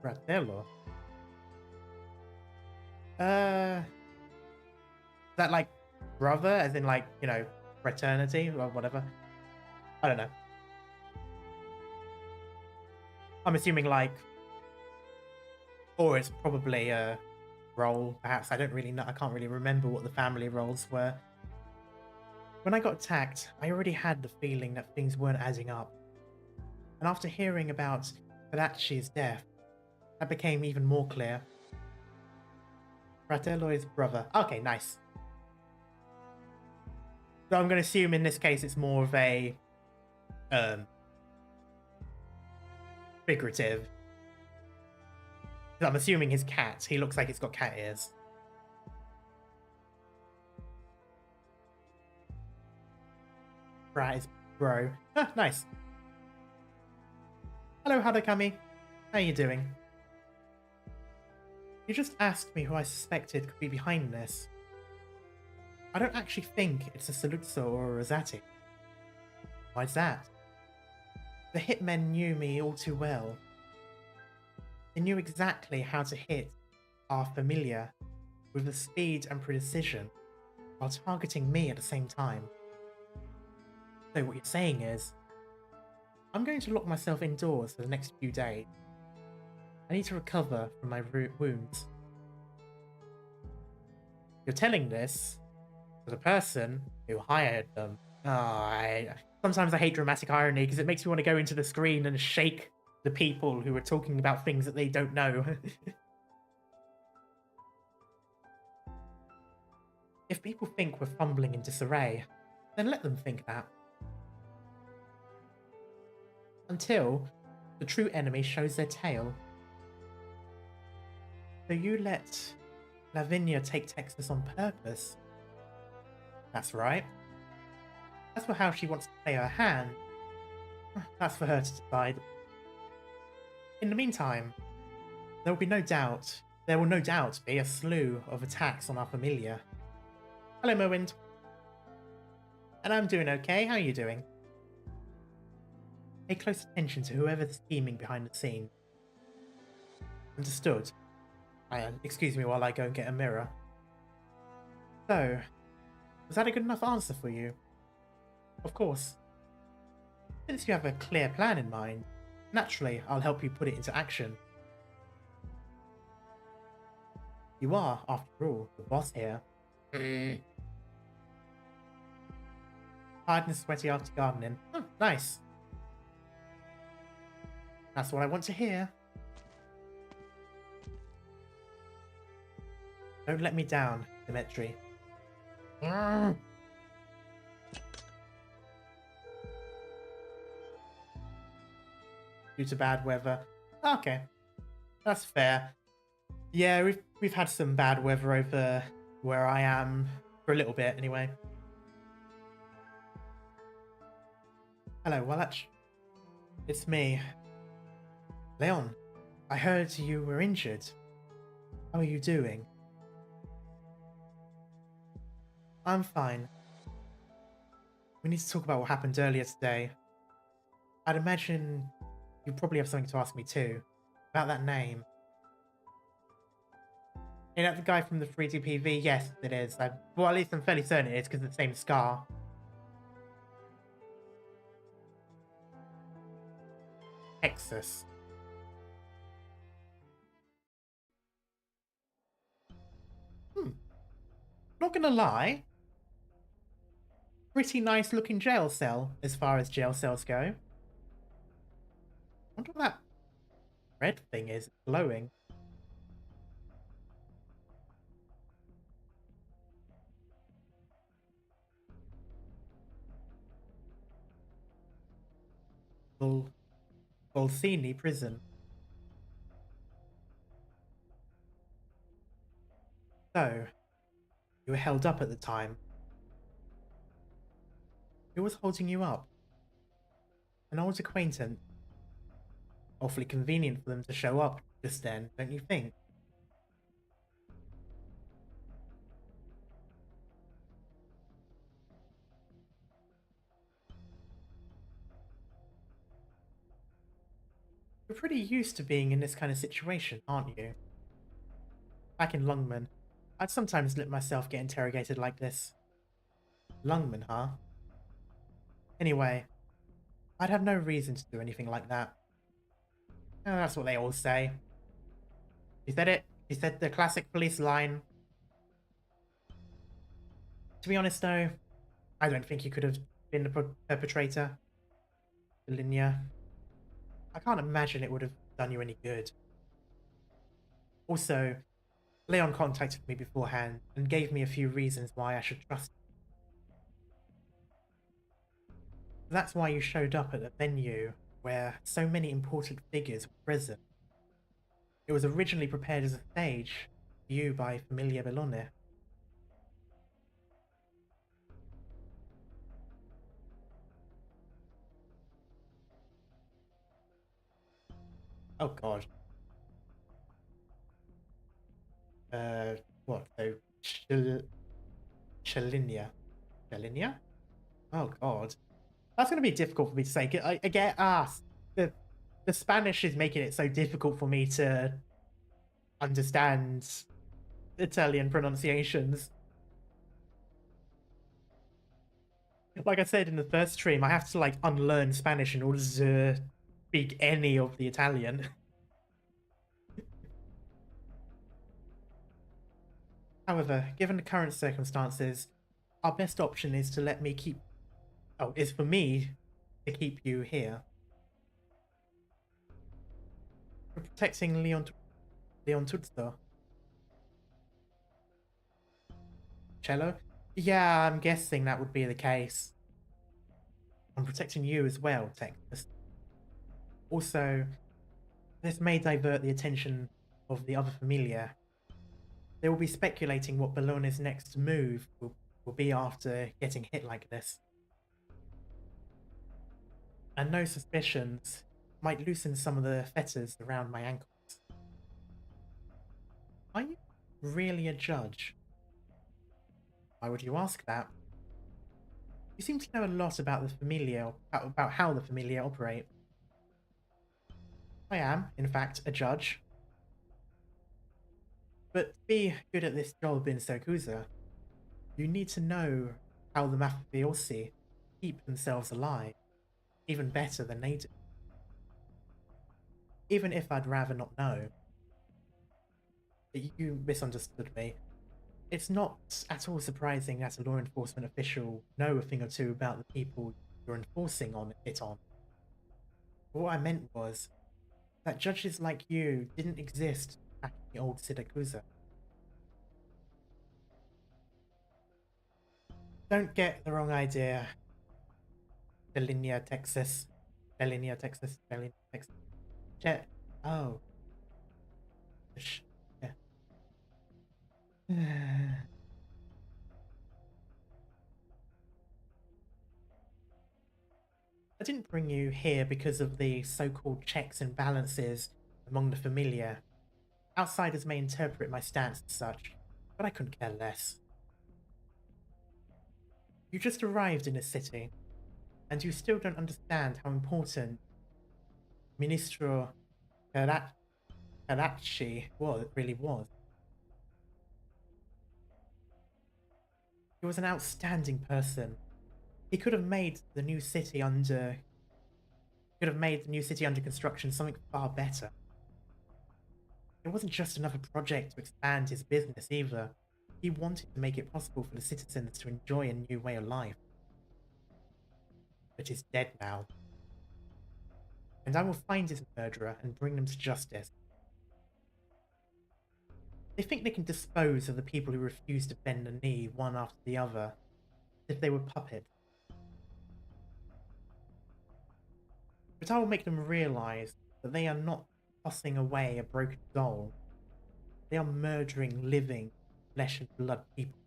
Fratello? Is that like brother, as in like, you know, fraternity or whatever? I don't know. I'm assuming like, or it's probably a role, perhaps. I don't really know. I can't really remember what the family roles were. When I got attacked, I already had the feeling that things weren't adding up. And after hearing about Fedacci's death, that became even more clear. Fratello's brother. Okay, nice. So I'm going to assume in this case it's more of a figurative. I'm assuming his cat. He looks like it's got cat ears. Frat is bro. Ah, nice. Hello, Hadakami. How are you doing? You just asked me who I suspected could be behind this. I don't actually think it's a Saluzzo or a Rosati. Why's that? The hitmen knew me all too well. They knew exactly how to hit our familiar with the speed and precision while targeting me at the same time. So what you're saying is, I'm going to lock myself indoors for the next few days. I need to recover from my wounds. You're telling this to the person who hired them. Sometimes I hate dramatic irony because it makes me want to go into the screen and shake the people who are talking about things that they don't know. If people think we're fumbling in disarray, then let them think that. Until the true enemy shows their tail. So you let Lavinia take Texas on purpose? That's right. As for how she wants to play her hand, that's for her to decide. In the meantime, there will no doubt be a slew of attacks on our familiar. Hello, Merwind. And I'm doing okay. How are you doing? Pay close attention to whoever's scheming behind the scene. Understood. Excuse me while I go and get a mirror. So, was that a good enough answer for you? Of course. Since you have a clear plan in mind, naturally I'll help you put it into action. You are, after all, the boss here. Hard and sweaty after gardening. Oh, nice. That's what I want to hear. Don't let me down, Dimitri. Due to bad weather. Okay. That's fair. Yeah, we've had some bad weather over where I am for a little bit anyway. Hello, Wallach. It's me. Leon, I heard you were injured. How are you doing? I'm fine. We need to talk about what happened earlier today. I'd imagine you probably have something to ask me too. About that name. You know, the guy from the 3D PV? Yes, it is. Well, at least I'm fairly certain it is because of the same scar. Texas. Not gonna lie. Pretty nice looking jail cell as far as jail cells go. I wonder what that red thing is glowing. Bolsini prison. So, you were held up at the time. Who was holding you up? An old acquaintance. Awfully convenient for them to show up just then, don't you think? You're pretty used to being in this kind of situation, aren't you? Back in Lungman, I'd sometimes let myself get interrogated like this. Lungman, huh? Anyway, I'd have no reason to do anything like that. That's what they all say. He said it. He said the classic police line. To be honest though, I don't think you could have been the perpetrator. Linear. I can't imagine it would have done you any good. Also, Leon contacted me beforehand and gave me a few reasons why I should trust him. That's why you showed up at the venue where so many important figures were present. It was originally prepared as a stage for you by Familia Bellone. Oh god. What? So, Chalinia? Chalinia? Oh god. That's going to be difficult for me to say. I get asked. The Spanish is making it so difficult for me to understand Italian pronunciations. Like I said in the first stream, I have to like unlearn Spanish in order to speak any of the Italian. However, given the current circumstances, our best option is to let me keep... Oh, is for me to keep you here. We're protecting Leon Tuzzo. Cello? Yeah, I'm guessing that would be the case. I'm protecting you as well, Texas. Also, this may divert the attention of the other familia. They will be speculating what Bellone's next move will be after getting hit like this. And no suspicions might loosen some of the fetters around my ankles. Are you really a judge? Why would you ask that? You seem to know a lot about the familia, about how the familia operate. I am, in fact, a judge. But to be good at this job in Syracusa, you need to know how the mafiosi keep themselves alive, even better than they do. Even if I'd rather not know. But you misunderstood me. It's not at all surprising that a law enforcement official know a thing or two about the people you're enforcing it on. But what I meant was that judges like you didn't exist back in the old Siracusa. Don't get the wrong idea. Della, Texas. Della, Texas. Della, Texas. Oh. Yeah. I didn't bring you here because of the so-called checks and balances among the familia. Outsiders may interpret my stance as such, but I couldn't care less. You just arrived in a city, and you still don't understand how important Ministro Caracci really was. He was an outstanding person. He could have made the new city under construction something far better. It wasn't just another project to expand his business either. He wanted to make it possible for the citizens to enjoy a new way of life. But he's dead now. And I will find his murderer and bring them to justice. They think they can dispose of the people who refuse to bend the knee one after the other, as if they were puppets. But I will make them realize that they are not tossing away a broken doll. They are murdering living, flesh and blood people.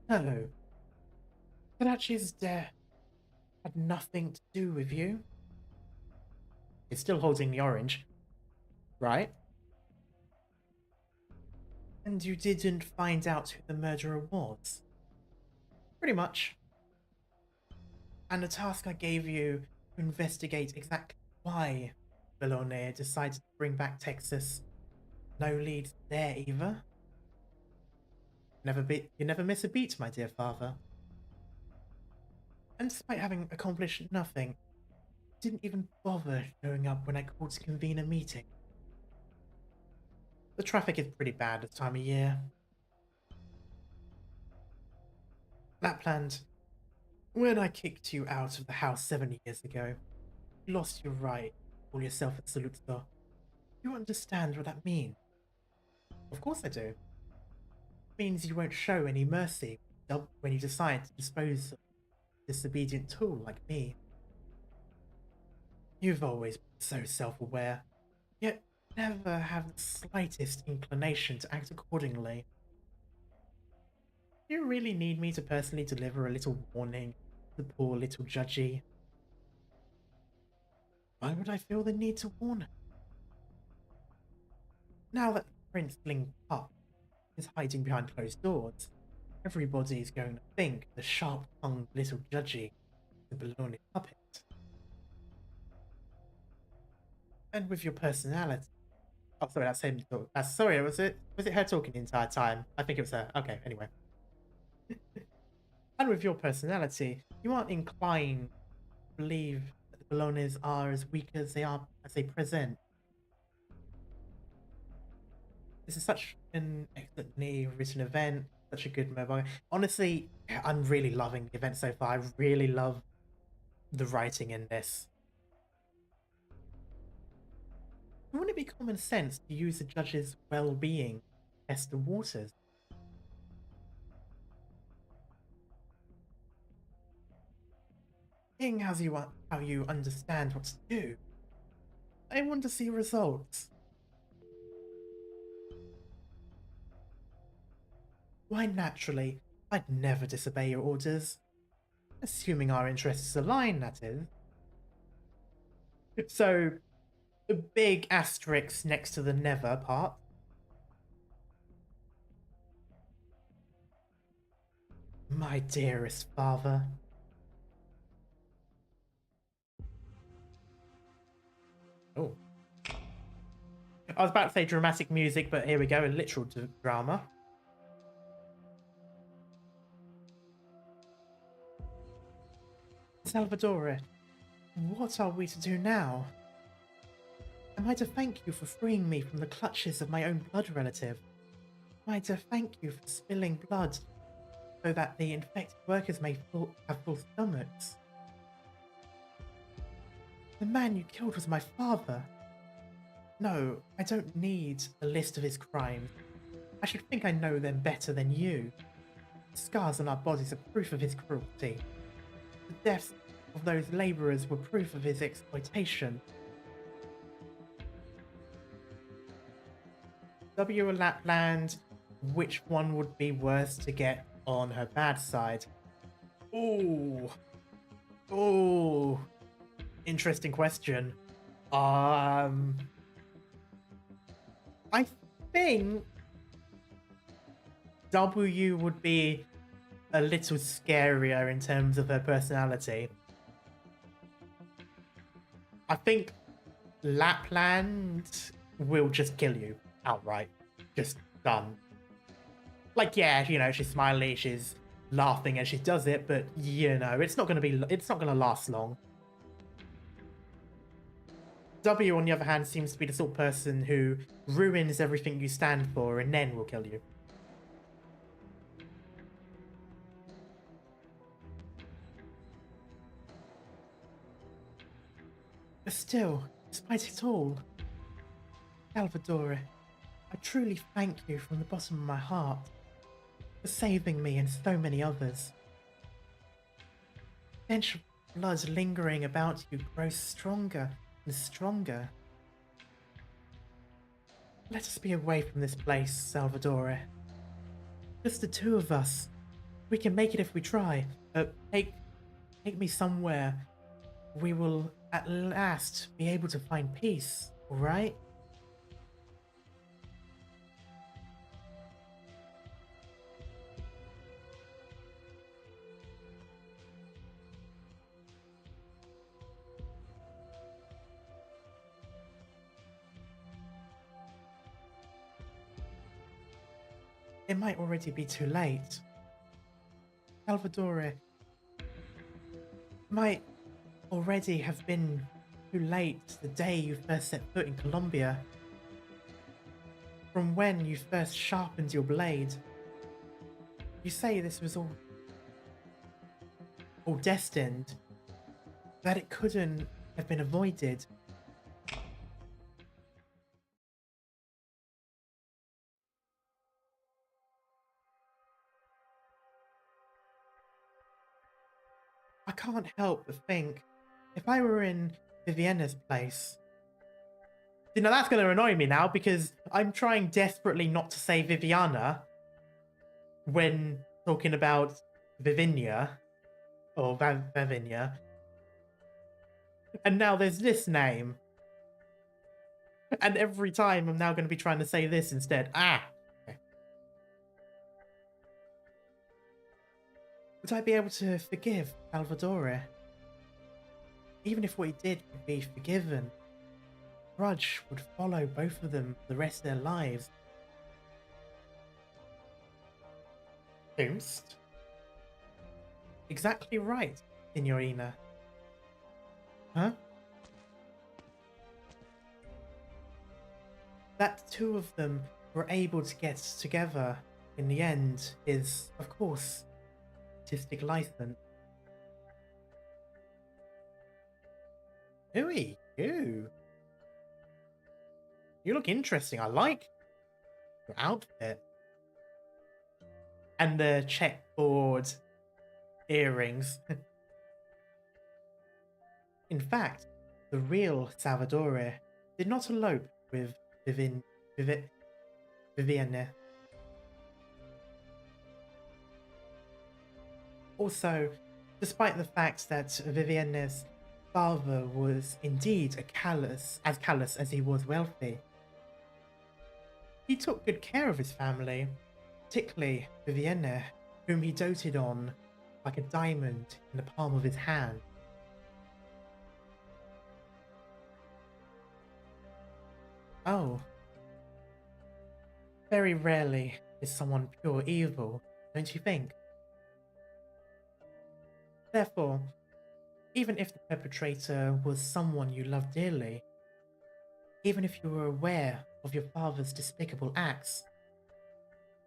No. Karachi's death had nothing to do with you. It's still holding the orange, right? And you didn't find out who the murderer was. Pretty much. And the task I gave you to investigate exactly why Bologna decided to bring back Texas. No leads there either. You never miss a beat, my dear father. And despite having accomplished nothing, you didn't even bother showing up when I called to convene a meeting. The traffic is pretty bad this time of year. Lapland, when I kicked you out of the house 7 years ago, you lost your right to call yourself a Salutador. Do you understand what that means? Of course I do. It means you won't show any mercy when you decide to dispose of a disobedient tool like me. You've always been so self-aware, yet never have the slightest inclination to act accordingly. Do you really need me to personally deliver a little warning to the poor little judgy? Why would I feel the need to warn her? Now that the princeling pup is hiding behind closed doors, everybody is going to think the sharp-tongued little judgy is the Bologna puppet. And with your personality... Oh, sorry, that's him. Sorry, was it her talking the entire time? I think it was her. Okay, anyway. And with your personality, you aren't inclined to believe that the Bolognas are as weak as they present. This is such an excellently written event, such a good mobile. Honestly, I'm really loving the event so far. I really love the writing in this. Wouldn't it be common sense to use the judge's well-being to test the waters? Seeing how you understand what to do, I want to see results. Why, naturally, I'd never disobey your orders. Assuming our interests align, that is. So, a big asterisk next to the never part. My dearest father. Oh. I was about to say dramatic music, but here we go, a literal drama. Salvatore, what are we to do now? Am I to thank you for freeing me from the clutches of my own blood relative? Am I to thank you for spilling blood so that the infected workers may have full stomachs? The man you killed was my father. No, I don't need a list of his crimes. I should think I know them better than you. The scars on our bodies are proof of his cruelty. The deaths of those labourers were proof of his exploitation. W. Lapland, which one would be worse to get on her bad side? Ooh. Ooh. Interesting question. I think W would be a little scarier in terms of her personality. I think Lapland will just kill you outright. Just done. Like, yeah, you know, she's smiley, she's laughing as she does it, but you know, it's not gonna last long. W, on the other hand, seems to be the sort of person who ruins everything you stand for and then will kill you. But still, despite it all, Salvatore, I truly thank you from the bottom of my heart for saving me and so many others. The stench of blood lingering about you grows stronger and stronger. Let us be away from this place, Salvatore. Just the two of us. We can make it if we try. Take me somewhere. We will at last be able to find peace, alright? It might already be too late. Salvatore might already have been too late the day you first set foot in Colombia. From when you first sharpened your blade. You say this was all destined, that it couldn't have been avoided. I can't help but think, if I were in Vivienna's place... You know, that's going to annoy me now, because I'm trying desperately not to say Viviana when talking about Vivinia, or Vavinia. And now there's this name. And every time I'm now going to be trying to say this instead. Would I be able to forgive Salvatore? Even if what he did could be forgiven, grudge would follow both of them the rest of their lives. Tombst? Exactly right, Signorina. Huh? That two of them were able to get together in the end is, of course, artistic license. Ooh, you look interesting. I like your outfit. And the checkboard earrings. In fact, the real Salvatore did not elope with Vivienne. Also, despite the fact that Vivienne's father was indeed as callous as he was wealthy, he took good care of his family, particularly Vivienne, whom he doted on like a diamond in the palm of his hand. Oh. Very rarely is someone pure evil, don't you think? Therefore, even if the perpetrator was someone you loved dearly, even if you were aware of your father's despicable acts,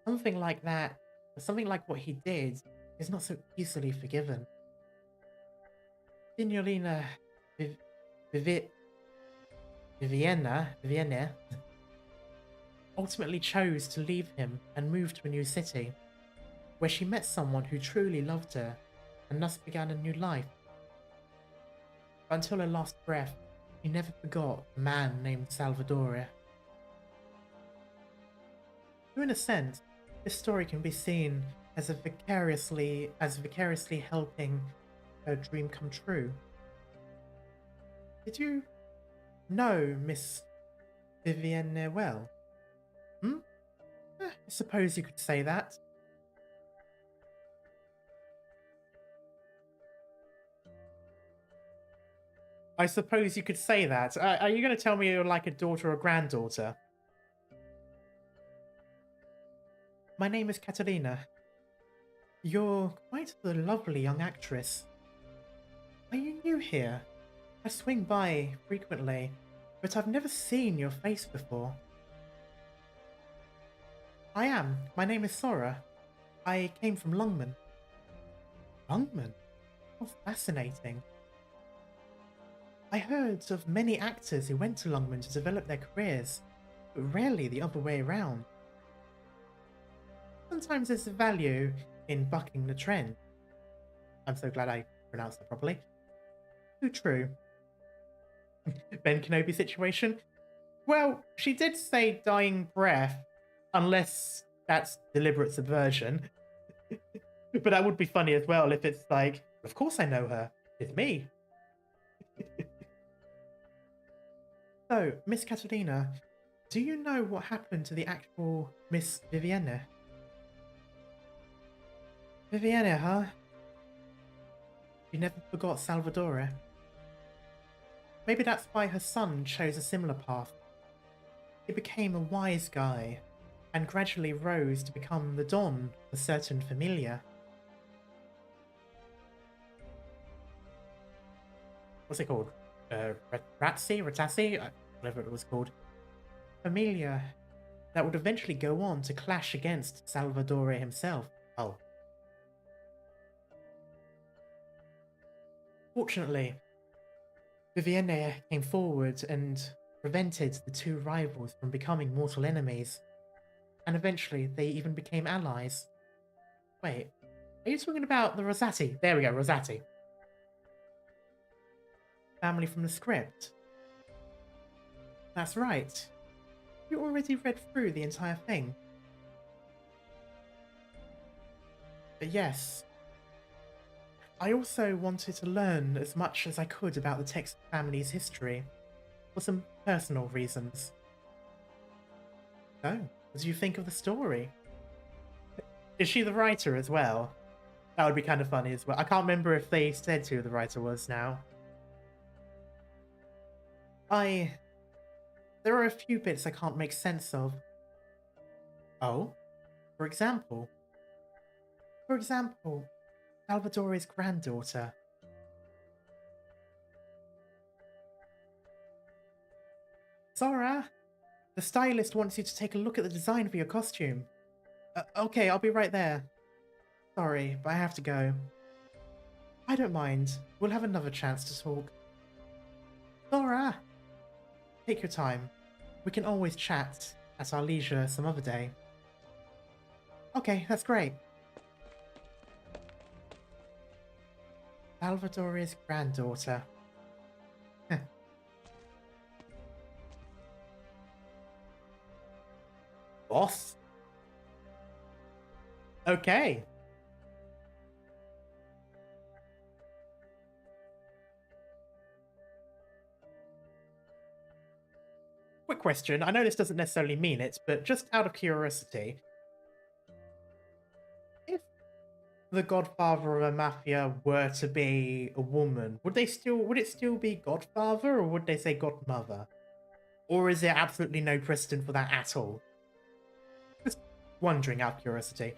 something like what he did is not so easily forgiven. Signorina Vivienne ultimately chose to leave him and move to a new city, where she met someone who truly loved her and thus began a new life. But until her last breath, she never forgot a man named Salvatore. So in a sense, this story can be seen as vicariously helping her dream come true. Did you know Miss Vivienne well? I suppose you could say that. I suppose you could say that. Are you going to tell me you're like a daughter or granddaughter? My name is Catalina. You're quite the lovely young actress. Are you new here? I swing by frequently, but I've never seen your face before. I am. My name is Sora. I came from Longman. Longman? How fascinating. I heard of many actors who went to Longman to develop their careers, but rarely the other way around. Sometimes there's a value in bucking the trend. I'm so glad I pronounced that properly. Too true. Ben Kenobi situation? Well, she did say dying breath, unless that's deliberate subversion. But that would be funny as well if it's like, of course I know her. It's me. So, Miss Catalina, do you know what happened to the actual Miss Vivienne? Vivienne, huh? You never forgot Salvadore. Maybe that's why her son chose a similar path. He became a wise guy, and gradually rose to become the Don of a certain familia. What's it called? Ratasi? Whatever it was called. Familia that would eventually go on to clash against Salvadore himself. Oh. Fortunately, Vivienne came forward and prevented the two rivals from becoming mortal enemies. And eventually, they even became allies. Wait, are you talking about the Rosati? There we go, Rosati. Family from the script. That's right. You already read through the entire thing. But yes, I also wanted to learn as much as I could about the Tex family's history, for some personal reasons. So, what do you think of the story? Is she the writer as well? That would be kind of funny as well. I can't remember if they said who the writer was now. There are a few bits I can't make sense of. Oh? For example, Salvadore's granddaughter. Zora, the stylist wants you to take a look at the design for your costume. Okay, I'll be right there. Sorry, but I have to go. I don't mind. We'll have another chance to talk. Zora! Take your time. We can always chat at our leisure some other day. Okay, that's great. Salvadore's granddaughter. Boss? Okay. Quick question. I know this doesn't necessarily mean it, but just out of curiosity, if the godfather of a mafia were to be a woman, would it still be godfather, or would they say godmother? Or is there absolutely no precedent for that at all? Just wondering out of curiosity.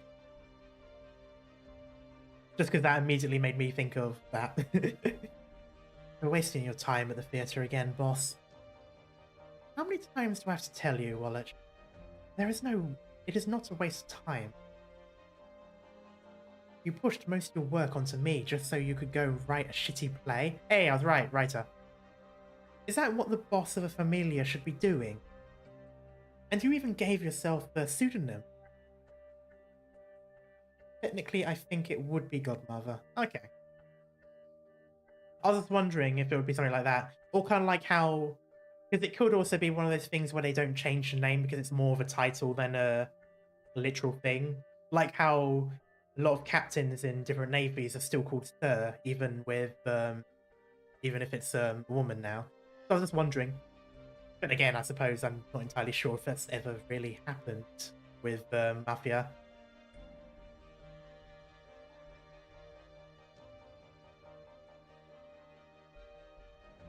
Just because that immediately made me think of that. You're wasting your time at the theatre again, boss. How many times do I have to tell you, Wallet? It is not a waste of time. You pushed most of your work onto me just so you could go write a shitty play. Hey, I was right, writer. Is that what the boss of a familia should be doing? And you even gave yourself a pseudonym. Technically, I think it would be Godmother. Okay. I was just wondering if it would be something like that. Or kind of like how... Because it could also be one of those things where they don't change the name because it's more of a title than a literal thing. Like how a lot of captains in different navies are still called Sir, even if it's a woman now. So I was just wondering. But again, I suppose I'm not entirely sure if that's ever really happened with Mafia.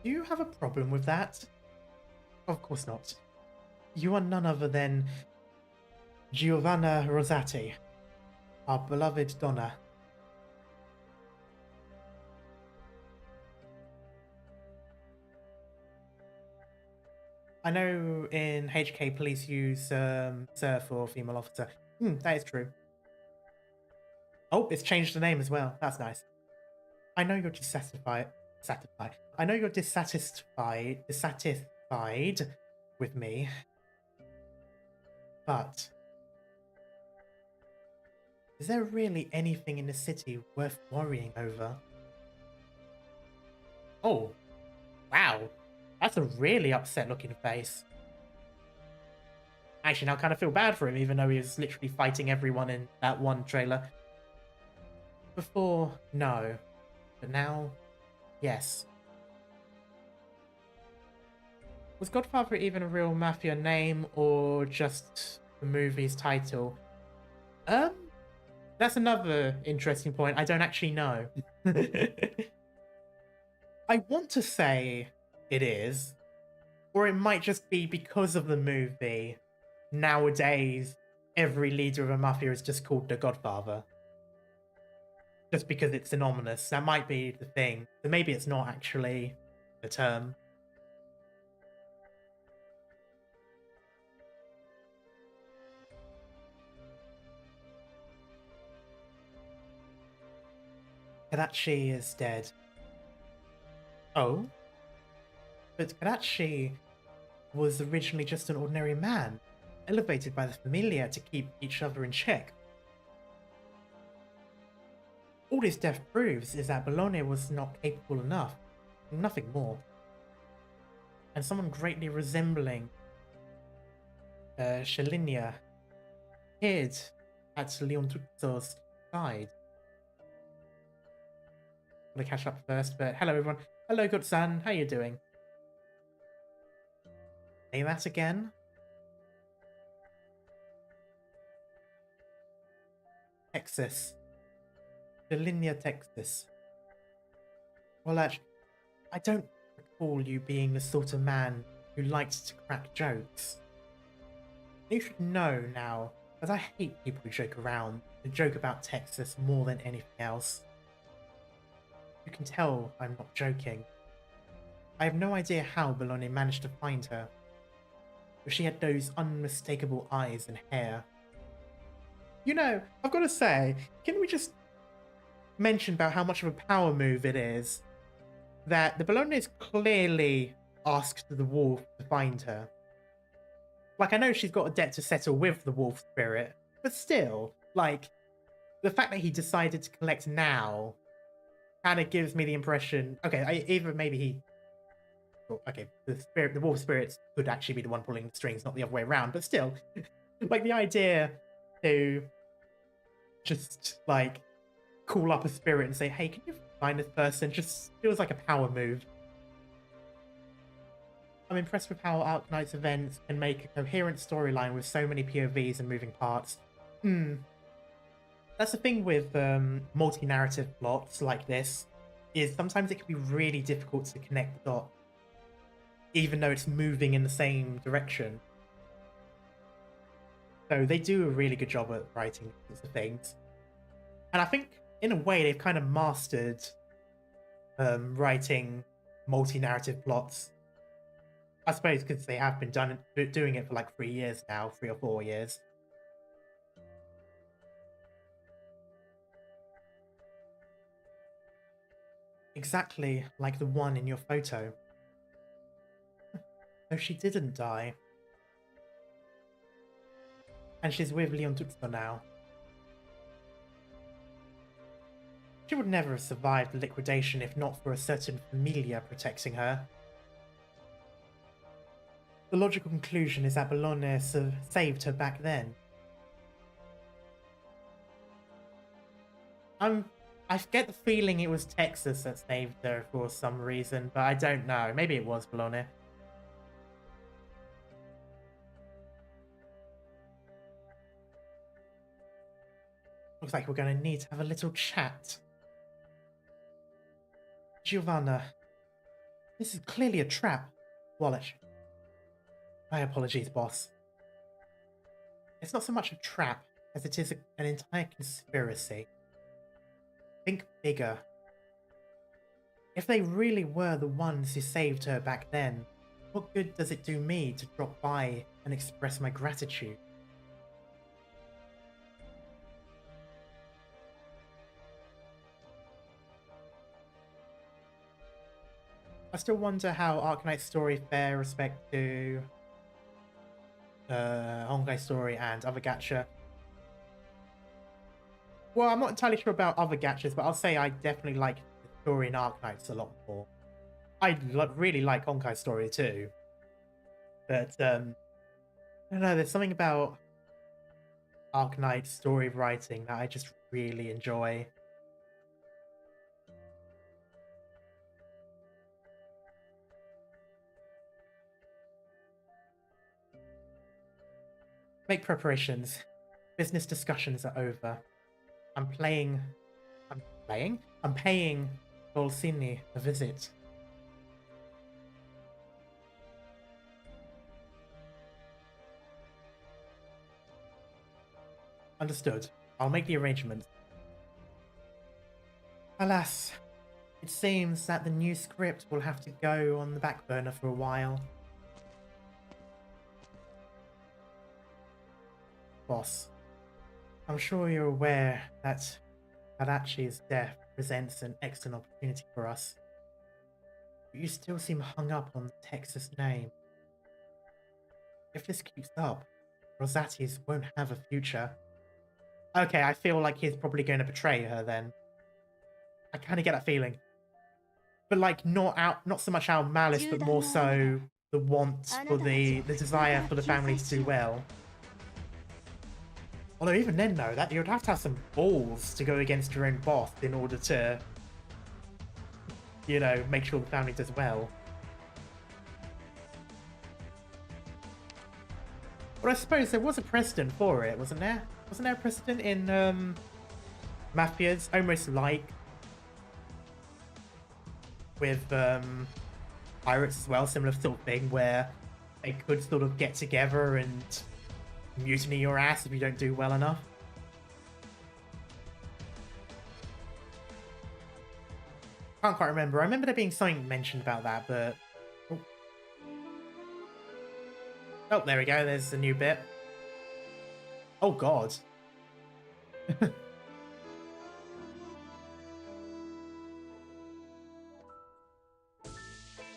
Do you have a problem with that? Of course not. You are none other than Giovanna Rosati, our beloved Donna. I know in HK police use Sir for female officer. That is true. Oh, it's changed the name as well. That's nice. I know you're dissatisfied. I know you're dissatisfied with me, but is there really anything in the city worth worrying over? Oh, wow. That's a really upset looking face. Actually, now I kind of feel bad for him, even though he was literally fighting everyone in that one trailer. Before, no. But now, yes. Was Godfather even a real mafia name or just the movie's title? That's another interesting point. I don't actually know. I want to say it is, or it might just be because of the movie. Nowadays, every leader of a mafia is just called the Godfather. Just because it's synonymous. That might be the thing. So maybe it's not actually the term. Kadachi is dead. Oh? But Kadachi was originally just an ordinary man, elevated by the Familia to keep each other in check. All his death proves is that Bologna was not capable enough, nothing more. And someone greatly resembling Shalinia appeared at Leontuzzo's side. I'm gonna catch up first, but hello everyone. Hello, good son. How you doing? Say that again. Texas. Shalinia, Texas. Well, actually, I don't recall you being the sort of man who liked to crack jokes. You should know now, as I hate people who joke around and joke about Texas more than anything else. You can tell I'm not joking. I have no idea how Bologna managed to find her, but she had those unmistakable eyes and hair. You know, I've got to say, can we just mention about how much of a power move it is that the Bologna's clearly asked the wolf to find her. Like, I know she's got a debt to settle with the wolf spirit, but still, like, the fact that he decided to collect now kind of gives me the impression, okay, either maybe he, okay, the wolf spirits could actually be the one pulling the strings, not the other way around, but still, like, the idea to just, like, call up a spirit and say, hey, can you find this person, just feels like a power move. I'm impressed with how Arknights events can make a coherent storyline with so many POVs and moving parts. That's the thing with multi-narrative plots like this, is sometimes it can be really difficult to connect the dots, even though it's moving in the same direction. So they do a really good job at writing these sorts of things. And I think, in a way, they've kind of mastered writing multi-narrative plots. I suppose because they have been doing it for like 3 years now, 3 or 4 years. Exactly like the one in your photo. No, she didn't die. And she's with Leontuzzo now. She would never have survived the liquidation if not for a certain familia protecting her. The logical conclusion is that Bologna saved her back then. I get the feeling it was Texas that saved her for some reason, but I don't know. Maybe it was Bologna. Looks like we're going to need to have a little chat. Giovanna, this is clearly a trap. Wallace. My apologies, boss. It's not so much a trap as it is an entire conspiracy. Think bigger. If they really were the ones who saved her back then, what good does it do me to drop by and express my gratitude? I still wonder how Arknight's story fare respect to Honkai story and other gacha. Well, I'm not entirely sure about other gachas, but I'll say I definitely like the story in Arknights a lot more. I really like Honkai story too. But, I don't know, there's something about Arknight's story writing that I just really enjoy. Make preparations. Business discussions are over. I'm paying Bolsini a visit. Understood. I'll make the arrangements. Alas, it seems that the new script will have to go on the back burner for a while. Boss, I'm sure you're aware that Adachi's death presents an excellent opportunity for us. But you still seem hung up on the Texas name. If this keeps up, Rosati's won't have a future. Okay, I feel like he's probably going to betray her then. I kind of get that feeling. But like not so much out of malice, but more so the want for the desire for the family to do well. Although even then, though, that you'd have to have some balls to go against your own boss in order to, you know, make sure the family does well. But I suppose there was a precedent for it, wasn't there? Wasn't there a precedent in Mafias, almost like with pirates as well, similar sort of thing, where they could sort of get together and mutiny your ass if you don't do well enough. Can't quite remember. I remember there being something mentioned about that, but... Oh, there we go. There's a new bit. Oh, God.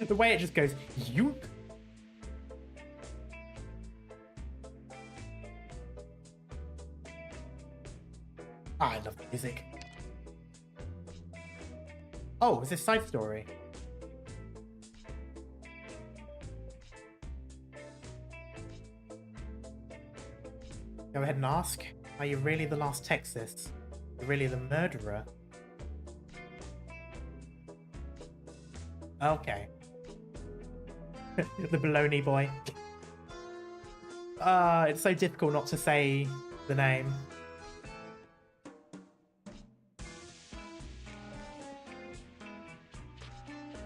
The way it just goes, yoop. I love the music. Oh, is this side story? Go ahead and ask. Are you really the last Texas? Are you really the murderer? Okay. The baloney boy. It's so difficult not to say the name.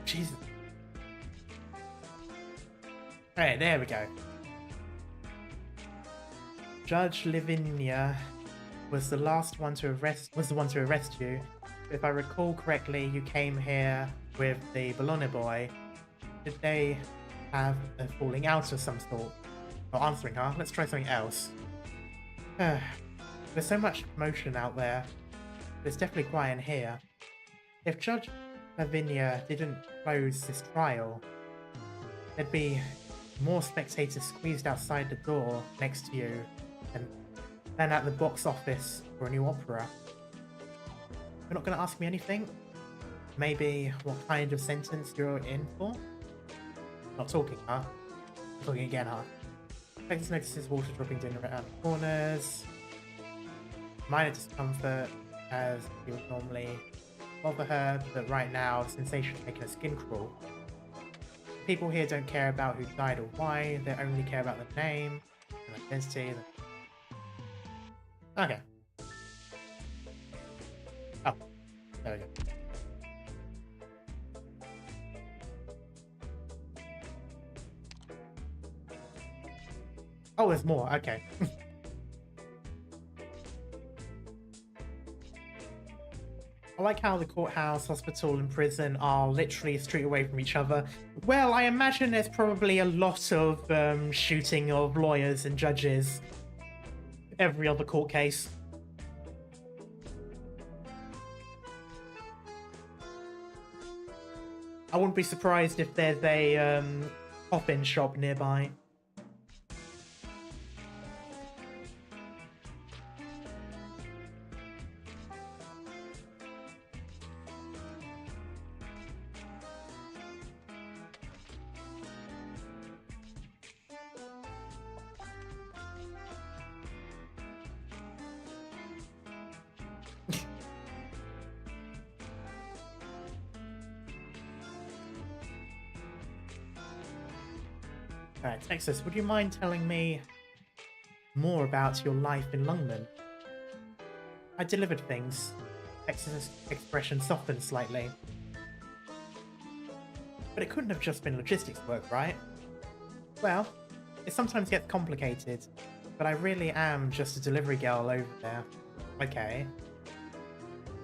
Jesus. Alright, there we go. Judge Lavinia was the one to arrest you. If I recall correctly, you came here with the baloney boy. Did they have a falling out of some sort? Not answering her. Let's try something else. There's so much commotion out there. It's definitely quiet in here. If Judge Lavinia didn't close this trial, there'd be more spectators squeezed outside the door next to you than at the box office for a new opera. You're not going to ask me anything? Maybe what kind of sentence you're in for? Not talking, huh? Talking again, huh? Texas notices water dropping down around the corners. Minor discomfort, as you would normally bother her, but right now, sensation's making her skin crawl. People here don't care about who died or why, they only care about the name and identity. Okay. Oh, there we go. Oh, there's more. Okay. I like how the courthouse, hospital, and prison are literally a street away from each other. Well, I imagine there's probably a lot of shooting of lawyers and judges. Every other court case. I wouldn't be surprised if there's a coffin shop nearby. Alright, Texas, would you mind telling me more about your life in Lungmen. I delivered things. X's expression softened slightly. But it couldn't have just been logistics work, right? Well, it sometimes gets complicated, but I really am just a delivery girl over there. Okay.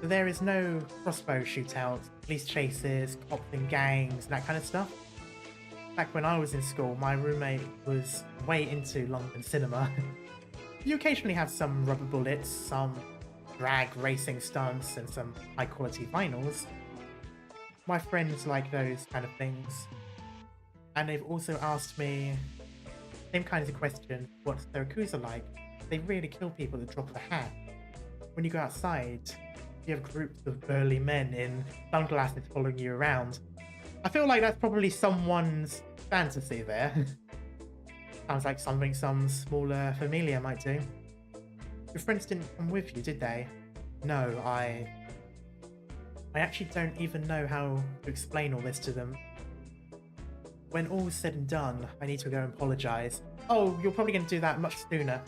So there is no crossbow shootouts, police chases, cops and gangs, and that kind of stuff. Back when I was in school, my roommate was way into London cinema. You occasionally have some rubber bullets, some drag racing stunts, and some high quality vinyls. My friends like those kind of things. And they've also asked me same kinds of questions. What's Syracusan like? They really kill people at the drop of a hat. When you go outside, you have groups of burly men in sunglasses following you around. I feel like that's probably someone's fantasy there. Sounds like something some smaller familia might do. Your friends didn't come with you, did they? No, I actually don't even know how to explain all this to them. When all's said and done, I need to go and apologize. Oh, you're probably going to do that much sooner.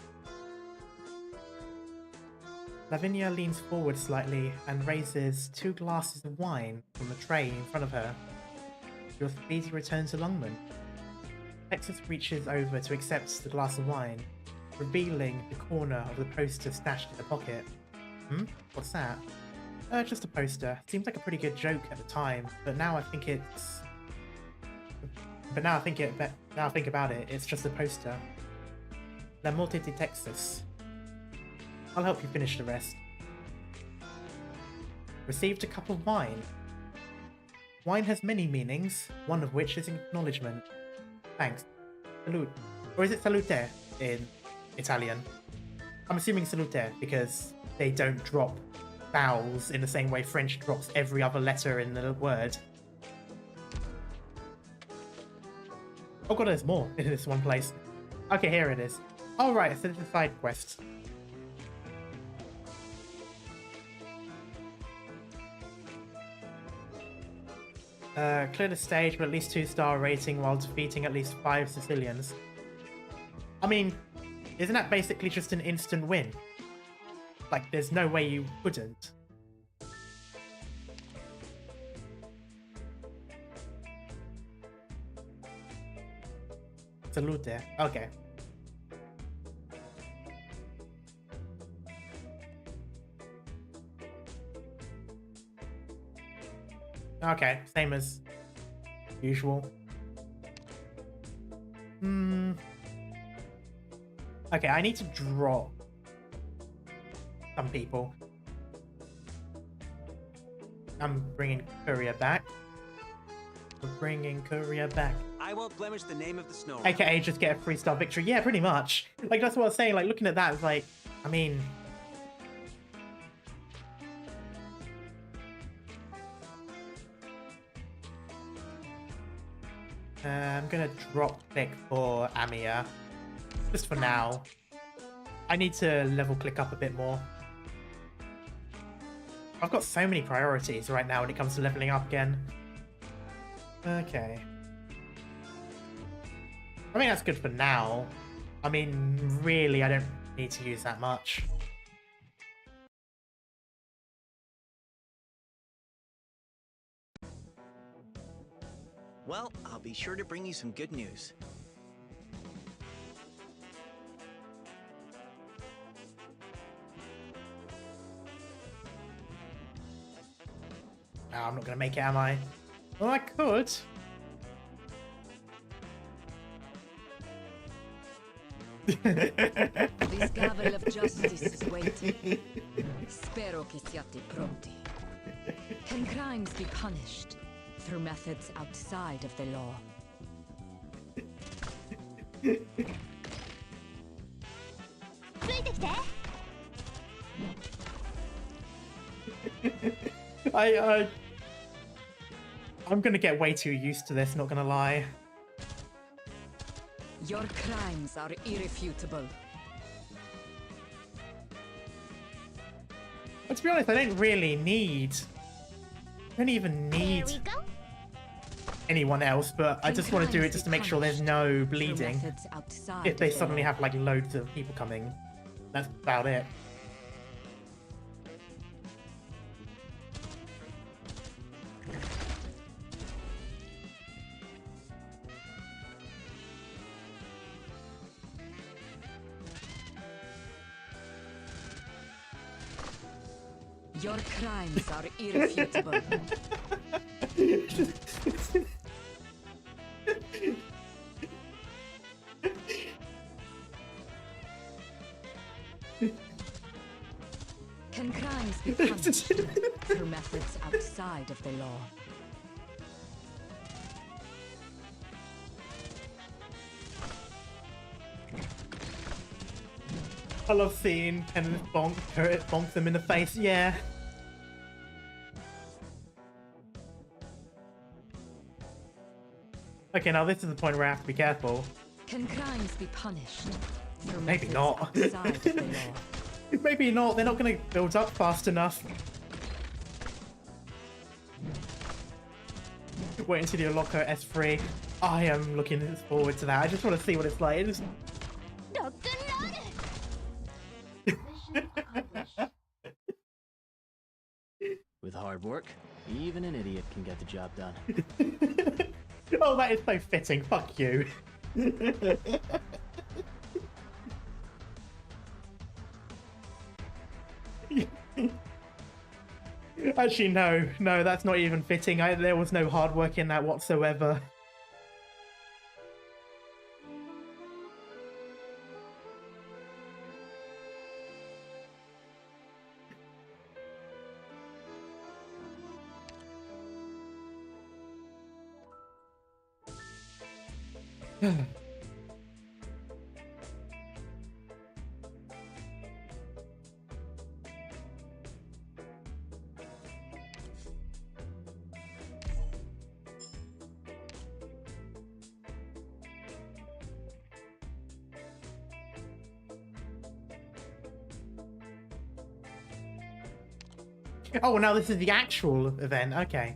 Lavinia leans forward slightly and raises 2 glasses of wine from the tray in front of her. Your speedy return to Lungmen. Texas reaches over to accept the glass of wine, revealing the corner of the poster stashed in the pocket. What's that? Just a poster. Seems like a pretty good joke at the time, but now I think it's... now I think about it, it's just a poster. La morte de Texas. I'll help you finish the rest. Received a cup of wine. Wine has many meanings, one of which is acknowledgement. Thanks. Salute. Or is it salute in Italian? I'm assuming salute because they don't drop vowels in the same way French drops every other letter in the word. Oh god, there's more in this one place. Okay, here it is. Oh right, so it's a side quest. Clear the stage with at least 2-star rating while defeating at least 5 Sicilians. I mean, isn't that basically just an instant win? Like, there's no way you couldn't. Salute. Okay. Okay, same as usual. Okay, I need to drop some people. I'm bringing Courier back. We're bringing Courier back. I won't blemish the name of the snow. AKA just get a 3-star victory. Yeah, pretty much. Like, that's what I was saying. Like, looking at that, it's like, I mean... I'm gonna drop click for Amia. Just for now. I need to level click up a bit more. I've got so many priorities right now when it comes to leveling up again. Okay. I mean, that's good for now. I mean, really, I don't need to use that much. Well, I'll be sure to bring you some good news. Oh, I'm not gonna make it, am I? Well, I could. This gavel of justice is waiting. Spero che siate pronti. Can crimes be punished through methods outside of the law? I'm gonna get way too used to this, not gonna lie. Your crimes are irrefutable. But to be honest, I don't really need... I don't even need... Here we go. anyone else, but I just want to do it just to make sure there's no For bleeding. methods outside If they of the suddenly law. have like loads of people coming, that's about it. Your crimes are irrefutable. Can crimes be punished through methods outside of the law? I love seeing Penance bonk them in the face, yeah. Okay, now this is the point where I have to be careful. Can crimes be punished through Maybe methods not. outside of the law? Maybe not, they're not going to build up fast enough. Wait until you unlock her S3. I am looking forward to that. I just want to see what it's like. It's... Dr. Nugget! Mission accomplished. With hard work, even an idiot can get the job done. Oh, that is so fitting. Fuck you. Actually, no, that's not even fitting. There was no hard work in that whatsoever. Oh, now this is the actual event. Okay.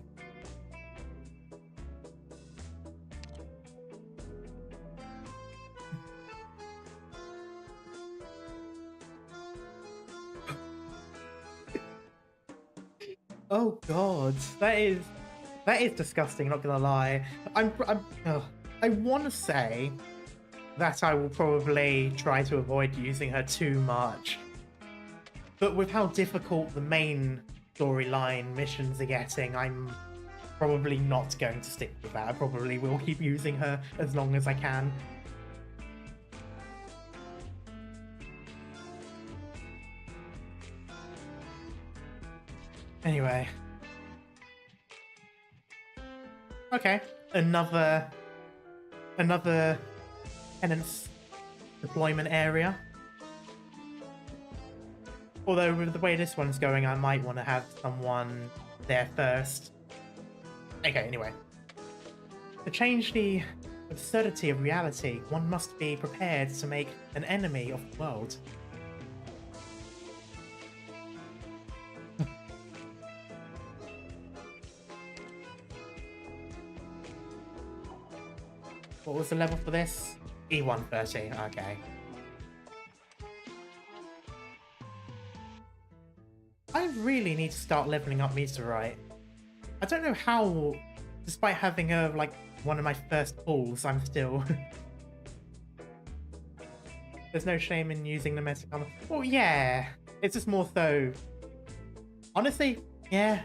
Oh God, that is disgusting. Not gonna lie. I want to say that I will probably try to avoid using her too much, but with how difficult the main storyline missions are getting, I'm probably not going to stick with that. I probably will keep using her as long as I can. Anyway. Okay, another penance deployment area. Although with the way this one's going, I might want to have someone there first. Okay, anyway. To change the absurdity of reality, one must be prepared to make an enemy of the world. What was the level for this? E130, okay. I really need to start leveling up Meteorite. I don't know how, despite having her like one of my first pulls, I'm still... There's no shame in using the Metacon. Well, yeah, it's just more so... Honestly, yeah.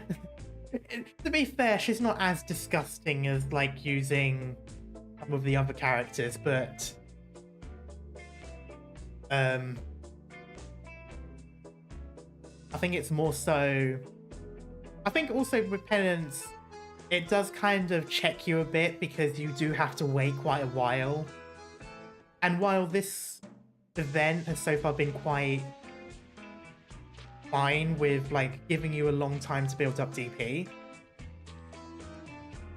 To be fair, she's not as disgusting as like using some of the other characters, but... I think it's more so... I think also with Penance, it does kind of check you a bit because you do have to wait quite a while. And while this event has so far been quite fine with like giving you a long time to build up DP,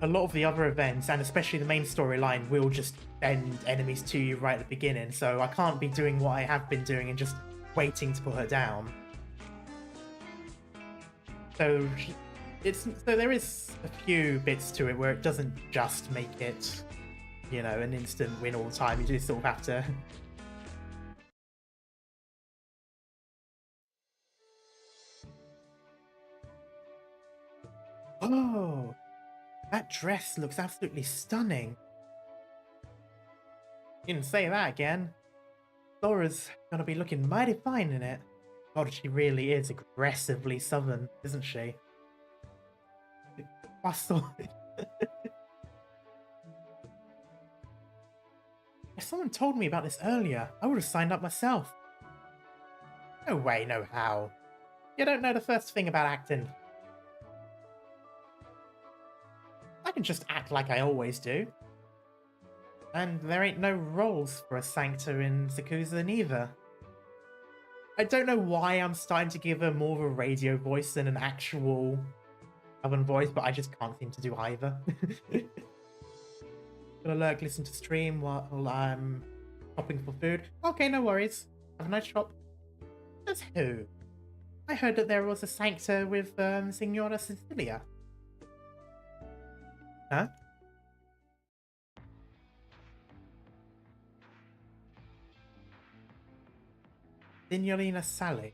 a lot of the other events, and especially the main storyline, will just send enemies to you right at the beginning. So I can't be doing what I have been doing and just waiting to put her down. So it's so there is a few bits to it where it doesn't just make it, you know, an instant win all the time. You just sort of have to. Oh, that dress looks absolutely stunning. You didn't say that again. Laura's gonna be looking mighty fine in it. God, she really is aggressively southern, isn't she? Bustle. If someone told me about this earlier, I would have signed up myself. No way, no how. You don't know the first thing about acting. I can just act like I always do. And there ain't no roles for a Sancta in Syracusan either. I don't know why I'm starting to give her more of a radio voice than an actual oven voice, but I just can't seem to do either. Gonna lurk, listen to stream while I'm shopping for food. Okay, no worries. Have a nice shop. That's who? I heard that there was a Sancta with Signora Cecilia. Huh? Signorina Sally,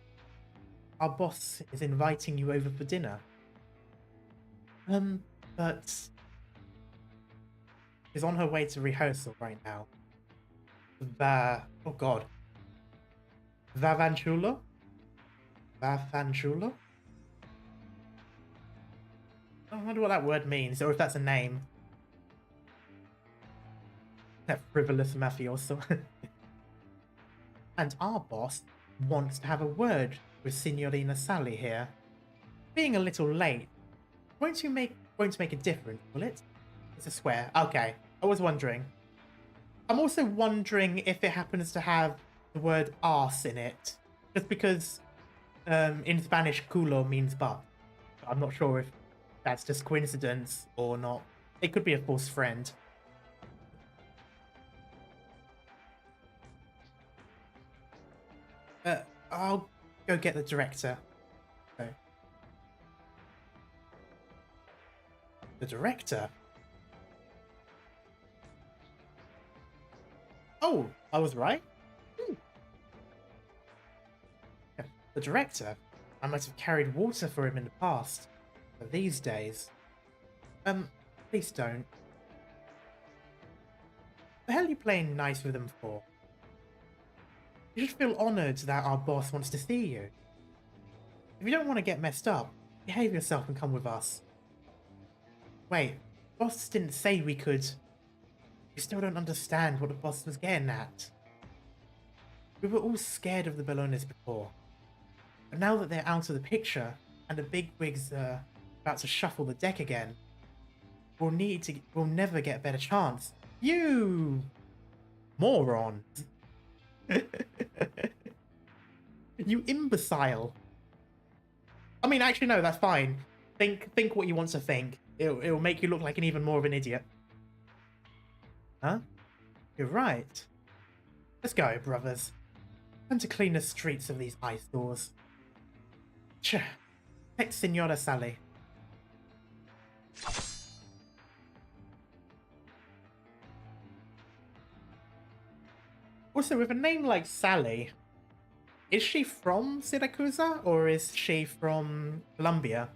our boss is inviting you over for dinner. But she's on her way to rehearsal right now. Oh god. Vavanchulo? Vavanchulo? I wonder what that word means, or if that's a name. That frivolous mafioso. And our boss wants to have a word with Signorina Sally here. Being a little late won't make a difference, will it? It's a swear. Okay, I was wondering. I'm also wondering if it happens to have the word arse in it, just because in Spanish culo means butt. I'm not sure if that's just coincidence or not. It could be a false friend. I'll go get the director. Okay. The director? Oh, I was right? Yeah, the director? I might have carried water for him in the past. But these days... please don't. The hell are you playing nice with them for? You should feel honoured that our boss wants to see you. If you don't want to get messed up, behave yourself and come with us. Wait, boss didn't say we could... You still don't understand what the boss was getting at. We were all scared of the Ballones before. But now that they're out of the picture, and the bigwigs are about to shuffle the deck again, we'll never get a better chance. You... moron. You imbecile. I mean, actually, no, that's fine. Think what you want to think. It'll make you look like an even more of an idiot. Huh? You're right. Let's go, brothers. Time to clean the streets of these eyesores. Tch. Take Signora Sally. Also, with a name like Sally, is she from Siracusa or is she from Colombia?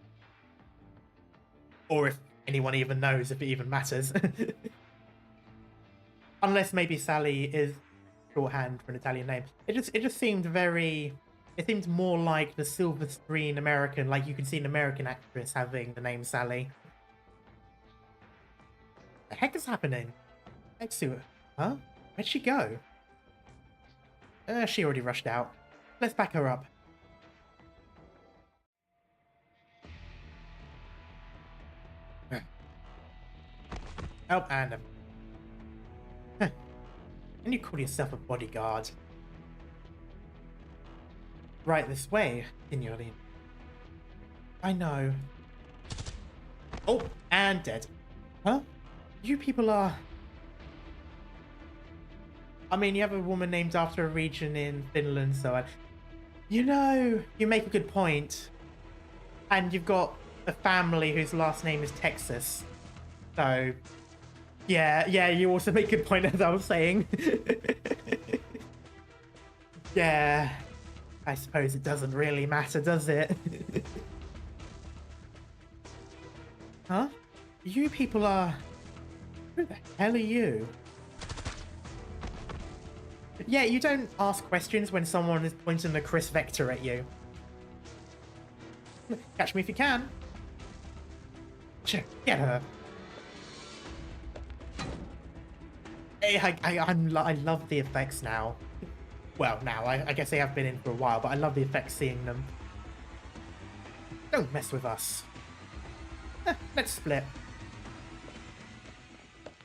Or if anyone even knows, if it even matters. Unless maybe Sally is shorthand for an Italian name. It just seemed very... It seemed more like the silver screen American, like you can see an American actress having the name Sally. The heck is happening? Exu, huh? Where'd she go? She already rushed out. Let's back her up. Oh, and and you call yourself a bodyguard? Right this way, Signorine. I know. Oh, and dead. Huh? You people are... I mean, you have a woman named after a region in Finland, so you know, you make a good point. And you've got a family whose last name is Texas. So, yeah, you also make a good point, as I was saying. Yeah, I suppose it doesn't really matter, does it? Huh? You people are... Who the hell are you? Yeah, you don't ask questions when someone is pointing the Chris Vector at you. Catch me if you can. Get her. Hey, I love the effects now. Well, now, I guess they have been in for a while, but I love the effects seeing them. Don't mess with us. Let's split.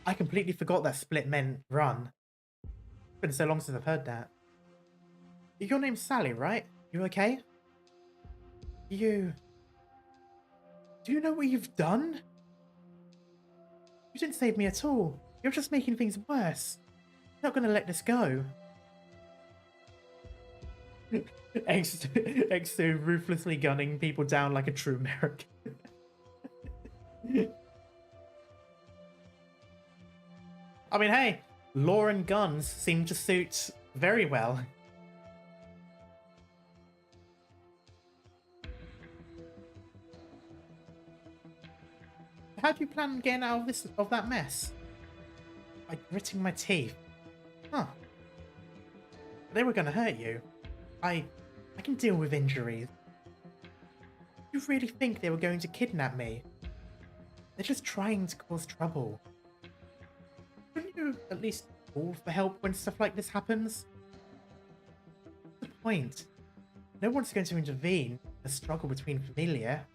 I completely forgot that split meant run. It's been so long since I've heard that. Your name's Sally, right? You okay? Do you know what you've done? You didn't save me at all. You're just making things worse. You're not gonna let this go. Exo ruthlessly gunning people down like a true American. I mean, hey, law and guns seem to suit very well. How do you plan on getting out of that mess? By gritting my teeth. Huh. They were gonna hurt you. I can deal with injuries. You really think they were going to kidnap me? They're just trying to cause trouble. Shouldn't you at least call for help when stuff like this happens? What's the point? No one's going to intervene in the struggle between familia.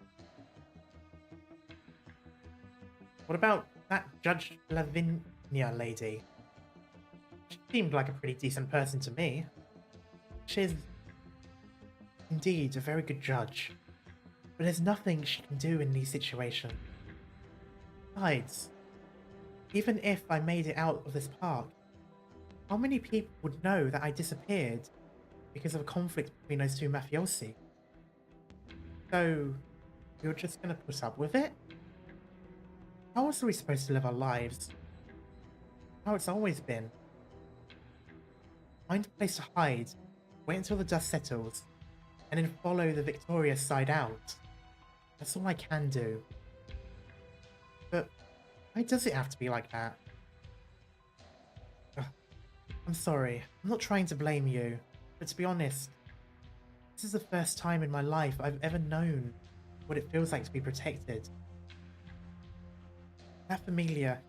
What about that Judge Lavinia lady? She seemed like a pretty decent person to me. She's indeed a very good judge, but there's nothing she can do in these situations. Besides, even if I made it out of this park, how many people would know that I disappeared because of a conflict between those two mafiosi? So, you're just gonna put up with it? How else are we supposed to live our lives? How it's always been. Find a place to hide, wait until the dust settles, and then follow the victorious side out. That's all I can do. But why does it have to be like that? Ugh. I'm sorry, I'm not trying to blame you, but to be honest, this is the first time in my life I've ever known what it feels like to be protected. That familia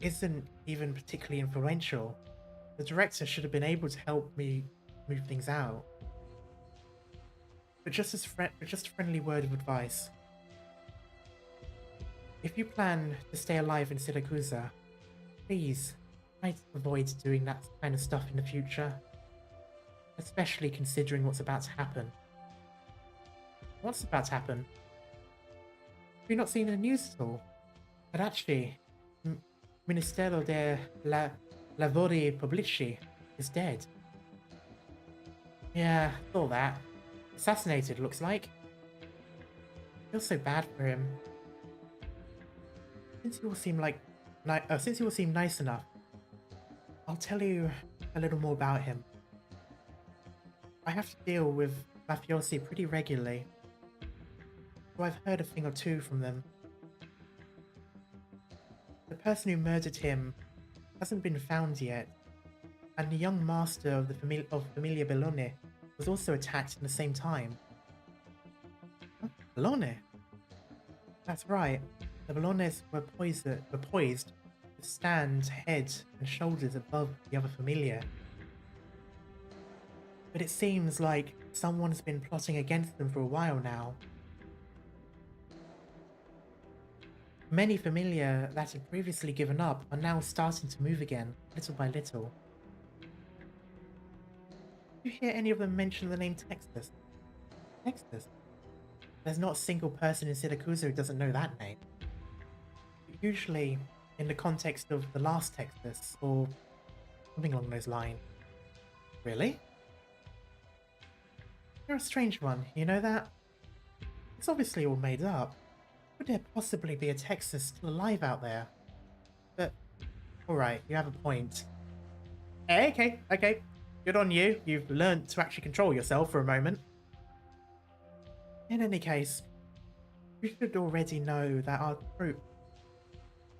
isn't even particularly influential. The director should have been able to help me move things out. But just a friendly word of advice. If you plan to stay alive in Syracusan, please try to avoid doing that kind of stuff in the future. Especially considering what's about to happen. What's about to happen? Have you not seen the news at all? But actually, Ministero della Lavori Pubblici is dead. Yeah, thought that. Assassinated, looks like. Feel so bad for him. Since you all seem nice enough, I'll tell you a little more about him. I have to deal with mafiosi pretty regularly, so I've heard a thing or two from them. The person who murdered him hasn't been found yet, and the young master of the Familia Bellone was also attacked at the same time. Huh? Bellone? That's right. The Bellones were poised to stand head and shoulders above the other Familia. But it seems like someone's been plotting against them for a while now. Many Familia that had previously given up are now starting to move again, little by little. Did you hear any of them mention the name Texas? Texas? There's not a single person in Siracusa who doesn't know that name. Usually in the context of the last Texas, or something along those lines. Really? You're a strange one, you know that? It's obviously all made up. could there possibly be a Texas still alive out there? But, alright, you have a point. Okay, okay. Good on you. You've learned to actually control yourself for a moment. In any case, you should already know that our group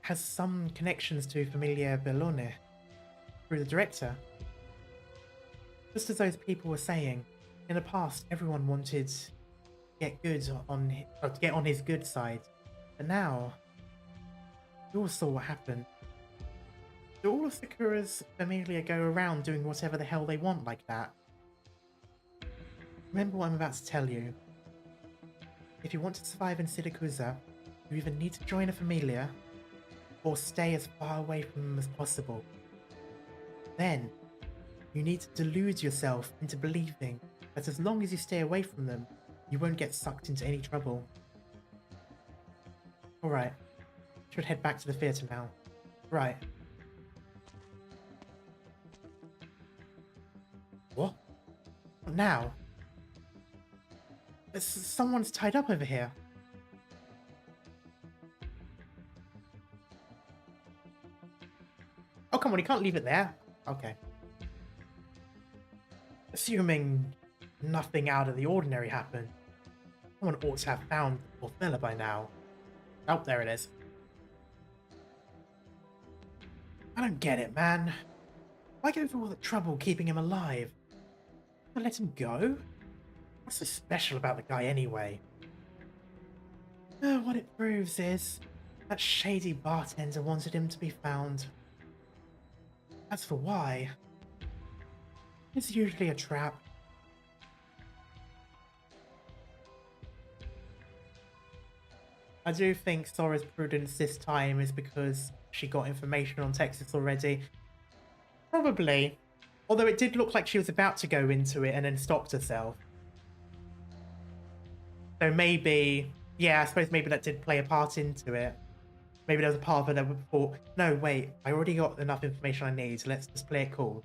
has some connections to Familia Bellone through the director. Just as those people were saying, in the past everyone wanted to get on his good side, but now you all saw what happened. Do all of Sakura's Familia go around doing whatever the hell they want like that? Remember what I'm about to tell you. If you want to survive in Syracusan, you either need to join a Familia or stay as far away from them as possible. Then, you need to delude yourself into believing that as long as you stay away from them, you won't get sucked into any trouble. Alright, should head back to the theatre now. Right. What? What now? Someone's tied up over here. Oh, come on, you can't leave it there. Okay. Assuming nothing out of the ordinary happened, someone ought to have found Othello by now. Oh, there it is. I don't get it, man. Why go through all the trouble keeping him alive? Let him go? What's so special about the guy anyway? What it proves is that shady bartender wanted him to be found. As for why, it's usually a trap. I do think Sora's prudence this time is because she got information on Texas already. Probably. Although it did look like she was about to go into it and then stopped herself. So maybe, yeah, I suppose maybe that did play a part into it. Maybe there was a part of it that thought, no, wait, I already got enough information I need, so let's just play it cool.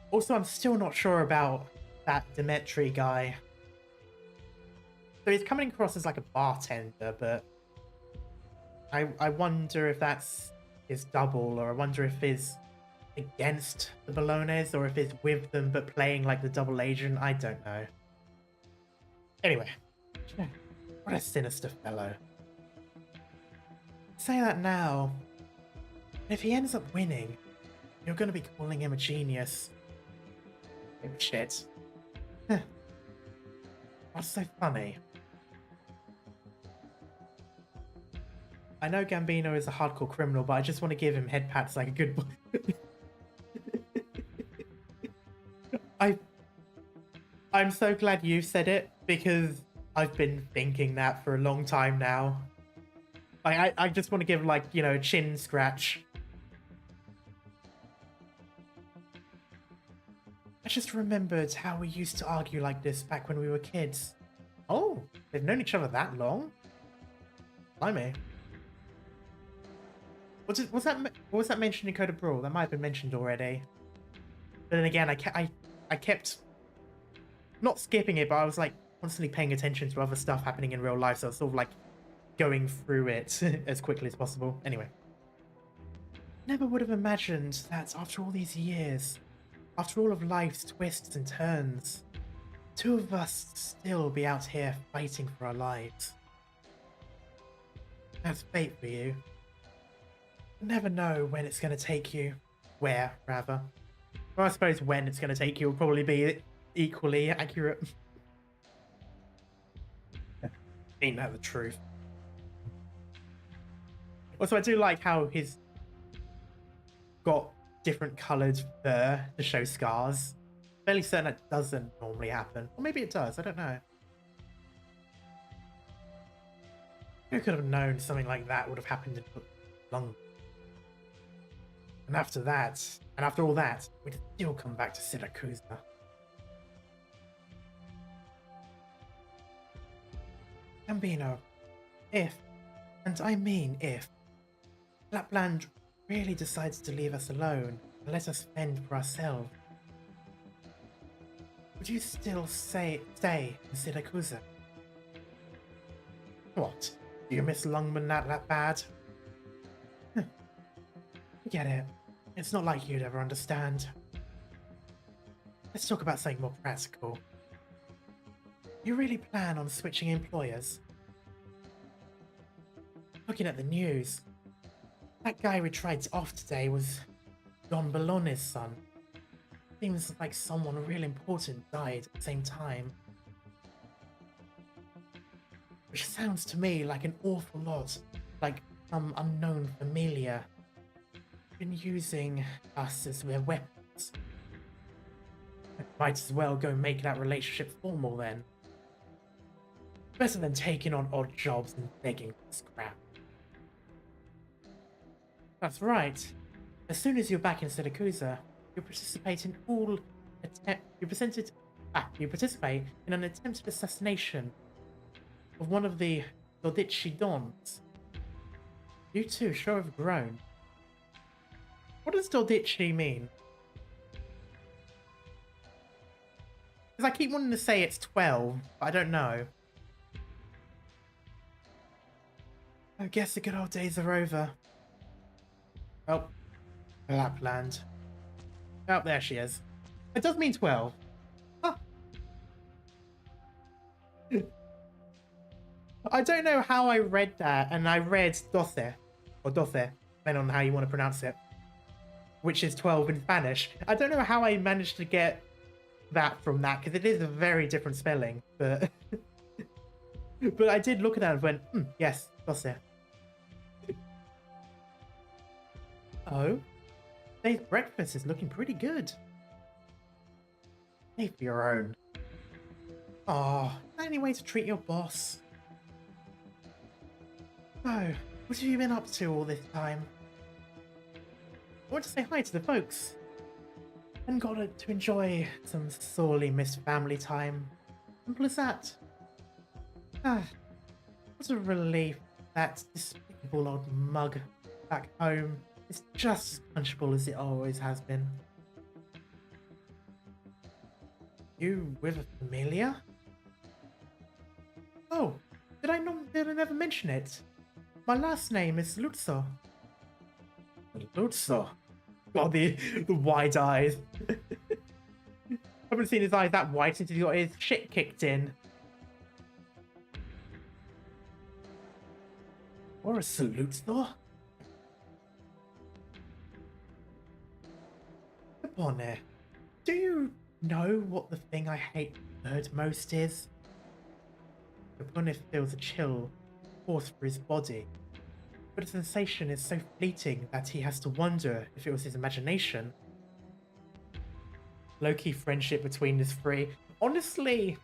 Also, I'm still not sure about that Dimitri guy. So he's coming across as like a bartender, but I wonder if that's his double, or I wonder if he's against the Bolognes, or if he's with them but playing like the double agent. I don't know. Anyway, what a sinister fellow. Say that now. If he ends up winning, you're going to be calling him a genius. Oh, shit. What's so funny? I know Gambino is a hardcore criminal, but I just want to give him head pats like a good boy. I'm so glad you said it, because I've been thinking that for a long time now. I just want to give, like, you know, a chin scratch. I just remembered how we used to argue like this back when we were kids. Oh, they've known each other that long? Blimey. Was that mentioned in Code of Brawl? That might have been mentioned already. But then again, I kept not skipping it, but I was like constantly paying attention to other stuff happening in real life, so I was sort of like going through it as quickly as possible. Anyway. Never would have imagined that after all these years, after all of life's twists and turns, two of us still be out here fighting for our lives. That's fate for you. You never know when it's going to take you. Where, rather. Well, I suppose when it's going to take you will probably be equally accurate. Ain't that the truth? Also, I do like how he's got different coloured fur to show scars. Fairly certain that doesn't normally happen. Or maybe it does, I don't know. Who could have known something like that would have happened in London? And after that, and after all that, we'd still come back to Siracusan. Gambino, if, and I mean if, Lapland really decides to leave us alone and let us fend for ourselves, would would you still stay in Syracusan? What? Do you miss Longman that bad? I get it. It's not like you'd ever understand. Let's talk about something more practical. You really plan on switching employers? Looking at the news, that guy we tried off today was Don Bologna's son. Seems like someone real important died at the same time. Which sounds to me like an awful lot like some unknown familiar been using us as their weapons. Might as well go make that relationship formal then. Better than taking on odd jobs and begging for scrap. That's right. As soon as you're back in Syracusa, you participate in you participate in an attempted assassination of one of the Dodici Dons. You two sure have grown. What does Dodici mean? Because I keep wanting to say it's 12, but I don't know. I guess the good old days are over. Oh, Lapland. Oh, there she is. It does mean 12. Huh. I don't know how I read that, and I read doce, or doce, depending on how you want to pronounce it, which is 12 in Spanish. I don't know how I managed to get that from that, because it is a very different spelling, but but I did look at that and went, yes, doce. Oh, today's breakfast is looking pretty good. Pay for your own. Oh, any way to treat your boss? So, what have you been up to all this time? I want to say hi to the folks. And got to enjoy some sorely missed family time. Simple as that. Ah, what a relief that despicable old mug back home is just as punchable as it always has been. You with a familiar? Oh, did I never mention it? My last name is Lutzo. Lutzo? God, the wide eyes. I haven't seen his eyes that white since he got his shit kicked in. Or a salute, though? Bonnet, do you know what the thing I hate third most is? Bonnet feels a chill course through his body, but the sensation is so fleeting that he has to wonder if it was his imagination. Low-key friendship between the three. Honestly,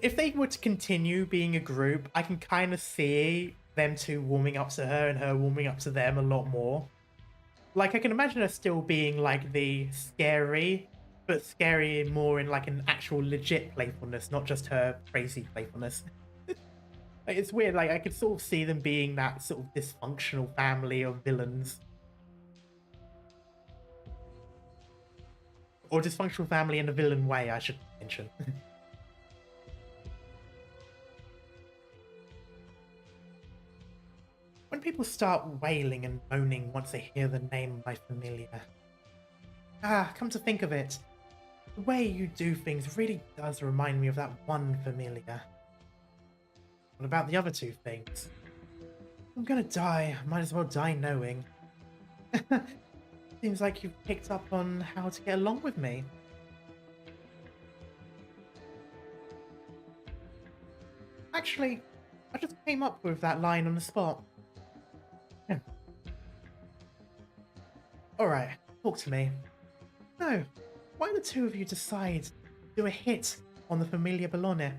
if they were to continue being a group, I can kind of see them two warming up to her and her warming up to them a lot more. Like, I can imagine her still being, like, the scary, but scary more in, like, an actual legit playfulness, not just her crazy playfulness. Like, it's weird, like, I could sort of see them being that sort of dysfunctional family of villains. Or dysfunctional family in a villain way, I should mention. When people start wailing and moaning once they hear the name of my familiar. Come to think of it, the way you do things really does remind me of that one familiar. What about the other two things? I'm gonna die, might as well die knowing. Seems like you've picked up on how to get along with me. Actually, I just came up with that line on the spot. Alright, talk to me. No, why the two of you decide to do a hit on the familiar Bologna?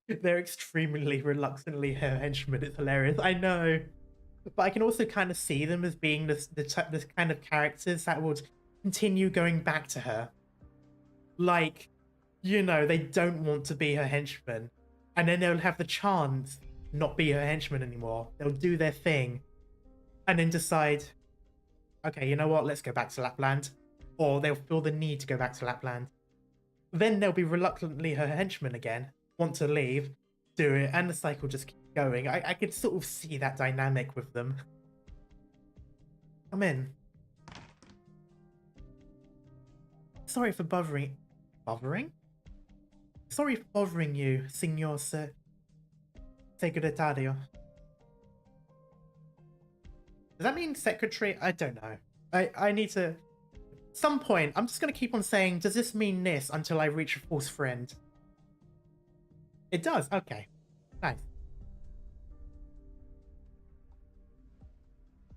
They're extremely reluctantly her henchmen. It's hilarious. I know. But I can also kind of see them as being this kind of characters that would continue going back to her. Like, you know, they don't want to be her henchmen. And then they'll have the chance not be her henchmen anymore. They'll do their thing. And then decide, okay, you know what? Let's go back to Lapland. Or they'll feel the need to go back to Lapland. Then they'll be reluctantly her henchmen again, want to leave, do it, and the cycle just keeps going. I can sort of see that dynamic with them. Come in. Sorry for bothering... Bothering? Sorry for bothering you, Signor Segretario. Does that mean secretary? I don't know. I need to... Some point, I'm just going to keep on saying, does this mean this until I reach a false friend? It does? Okay. Nice.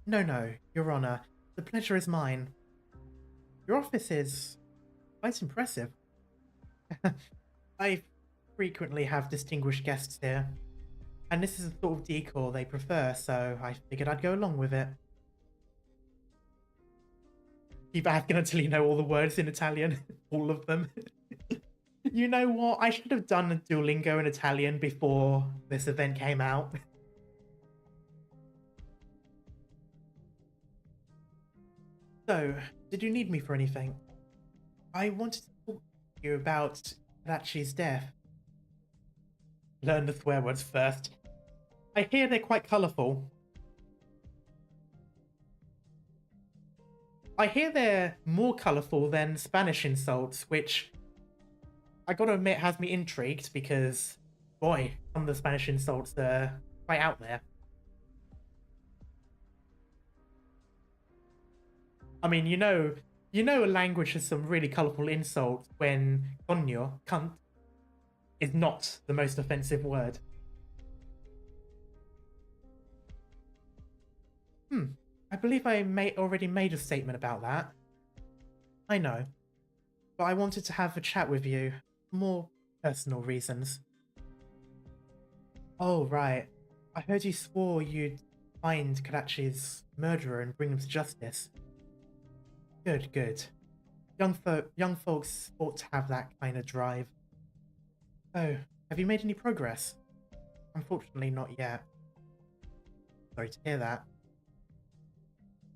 No, Your Honor. The pleasure is mine. Your office is quite impressive. I frequently have distinguished guests here, and this is the sort of decor they prefer, so I figured I'd go along with it. Keep asking until you know all the words in Italian. All of them. You know what? I should have done a Duolingo in Italian before this event came out. So, did you need me for anything? I wanted to talk to you about Kadachi's death. Learn the swear words first. I hear they're quite colourful. I hear they're more colourful than Spanish insults, which I gotta admit has me intrigued because, boy, some of the Spanish insults are quite out there. I mean, you know a language has some really colourful insults when coño, cunt, is not the most offensive word. I believe I already made a statement about that. I know. But I wanted to have a chat with you. For more personal reasons. Oh, right. I heard you swore you'd find Kadachi's murderer and bring him to justice. Good. Young folks ought to have that kind of drive. Oh, have you made any progress? Unfortunately, not yet. Sorry to hear that.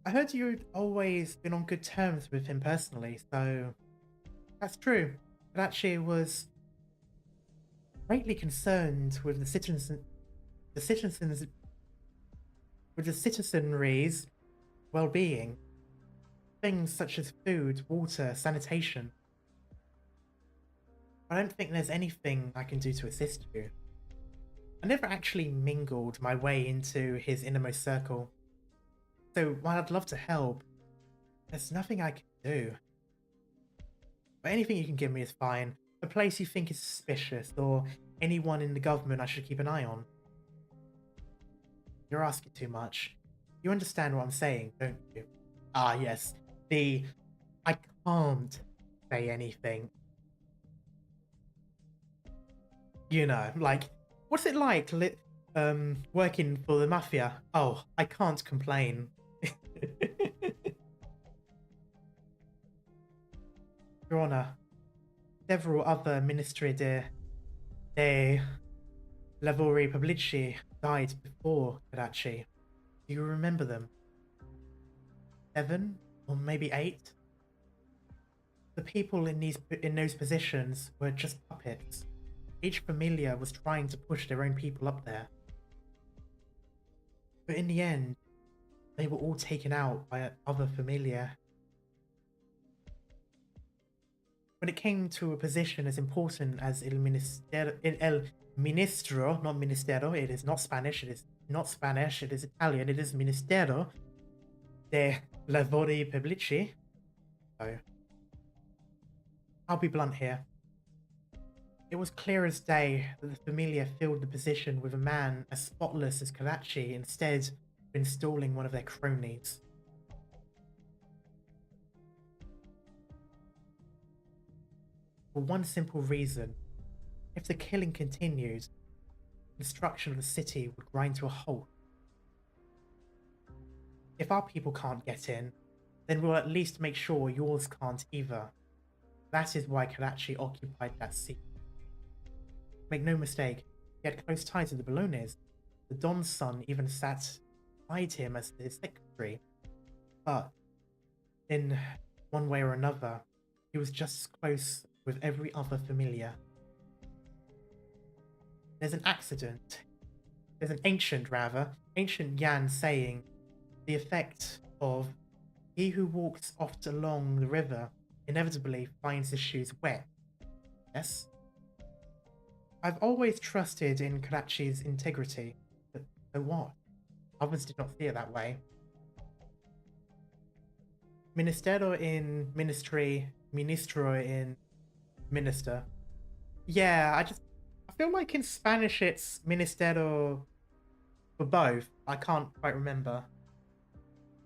I heard you'd always been on good terms with him personally, so that's true. Kadachi was greatly concerned with the citizenry's well-being. Things such as food, water, sanitation. I don't think there's anything I can do to assist you. I never actually mingled my way into his innermost circle. So while I'd love to help, there's nothing I can do. But anything you can give me is fine. A place you think is suspicious, or anyone in the government I should keep an eye on. You're asking too much. You understand what I'm saying, don't you? Ah, yes. I can't say anything. You know, like, what's it like working for the mafia? Oh, I can't complain. Your Honor, several other Ministri dei Lavori Pubblici died before Kadachi. Do you remember them? 7 or maybe 8? The people in those positions were just puppets. Each familia was trying to push their own people up there. But in the end, they were all taken out by other familia. When it came to a position as important as el ministro, not ministero, it is not Spanish, it is Italian, it is Ministero dei Lavori Pubblici. So, I'll be blunt here. It was clear as day that the familia filled the position with a man as spotless as Kadachi instead of installing one of their cronies. For one simple reason, if the killing continued, the destruction of the city would grind to a halt. If our people can't get in, then we'll at least make sure yours can't either. That is why Kadachi occupied that seat. Make no mistake, he had close ties to the Bolognes. The Don's son even sat beside him as his secretary. But in one way or another, he was just as close with every other familiar. There's an ancient Yan saying, the effect of he who walks oft along the river inevitably finds his shoes wet. Yes? I've always trusted in Karachi's integrity, but so what? Others did not see it that way. Ministero in ministry, ministro in minister. Yeah, I feel like in Spanish it's ministero for both. I can't quite remember.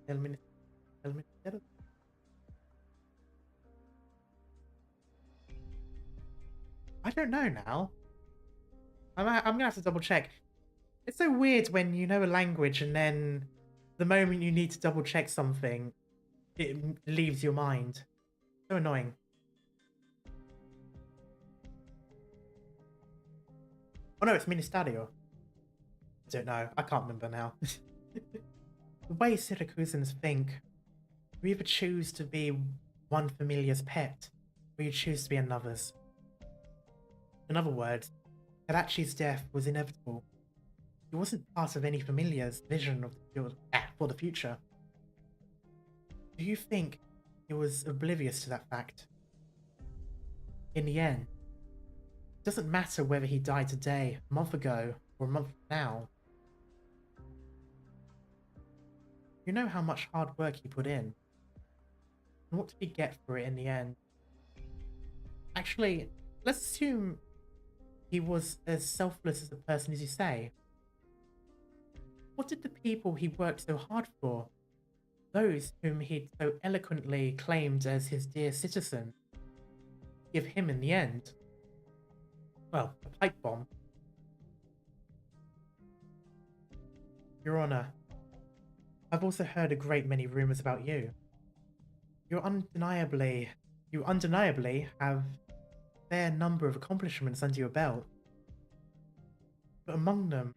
El ministero? I don't know now. I'm gonna have to double check. It's so weird when you know a language and then the moment you need to double check something, it leaves your mind. So annoying. Oh no, it's Ministerio. I don't know. I can't remember now. The way Siracusans think, you either choose to be one familiar's pet, or you choose to be another's. In other words, Karachi's death was inevitable. He wasn't part of any familiar's vision of for the future. Do you think he was oblivious to that fact? In the end, it doesn't matter whether he died today, a month ago, or a month from now. You know how much hard work he put in. And what did he get for it in the end? Actually, let's assume he was as selfless as a person as you say. What did the people he worked so hard for, those whom he'd so eloquently claimed as his dear citizen, give him in the end? Well, a pipe bomb. Your Honor, I've also heard a great many rumors about you. You undeniably have a fair number of accomplishments under your belt. But among them,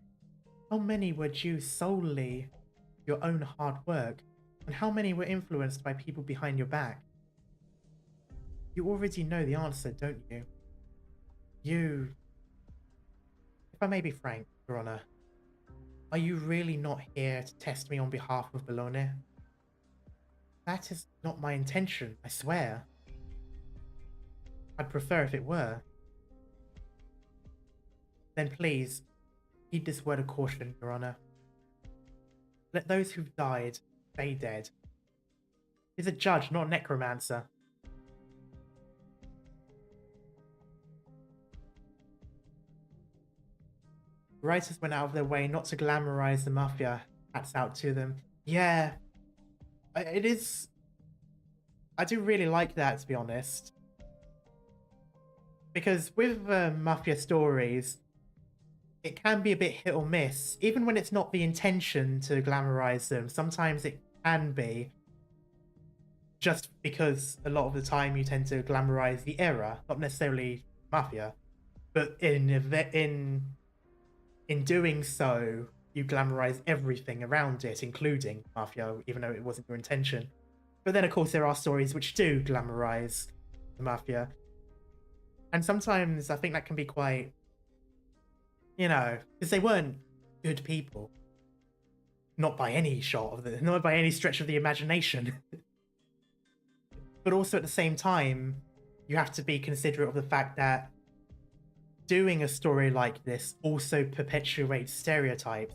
how many were due solely to your own hard work, and how many were influenced by people behind your back? You already know the answer, don't you? If I may be frank, Your Honor, are you really not here to test me on behalf of Bologna? That is not my intention, I swear. I'd prefer if it were. Then please, heed this word of caution, Your Honor. Let those who've died stay dead. He's a judge, not a necromancer. Writers went out of their way not to glamorize the mafia. Hats out to them. Yeah, it is. I do really like that, to be honest. Because with mafia stories, it can be a bit hit or miss. Even when it's not the intention to glamorize them, sometimes it can be. Just because a lot of the time you tend to glamorize the era, not necessarily mafia. But in doing so, you glamorize everything around it, including mafia, even though it wasn't your intention. But then, of course, there are stories which do glamorize the mafia. And sometimes I think that can be quite, because they weren't good people. Not by any not by any stretch of the imagination. But also at the same time, you have to be considerate of the fact that doing a story like this also perpetuates stereotypes.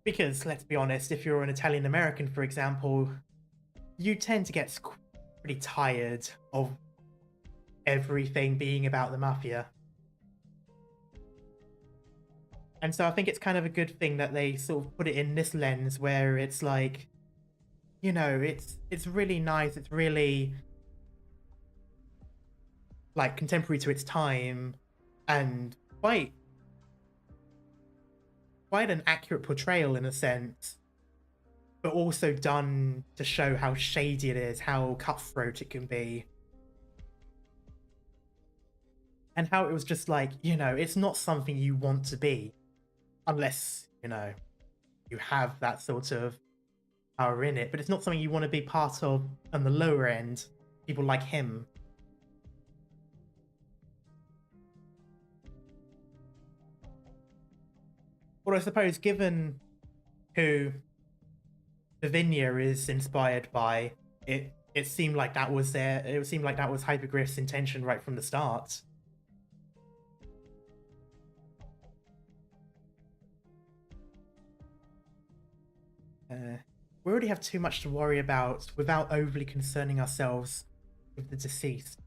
Because, let's be honest, if you're an Italian American, for example, you tend to get pretty tired of everything being about the mafia. And so I think it's kind of a good thing that they sort of put it in this lens where it's like, it's really nice, it's really like contemporary to its time and quite an accurate portrayal in a sense, but also done to show how shady it is, how cutthroat it can be. And how it was just like, it's not something you want to be unless, you have that sort of are in it, but it's not something you want to be part of on the lower end. People like him. Well, I suppose given who Lavinia is inspired by, it seemed like that was it seemed like that was Hypergriff's intention right from the start. We already have too much to worry about without overly concerning ourselves with the deceased.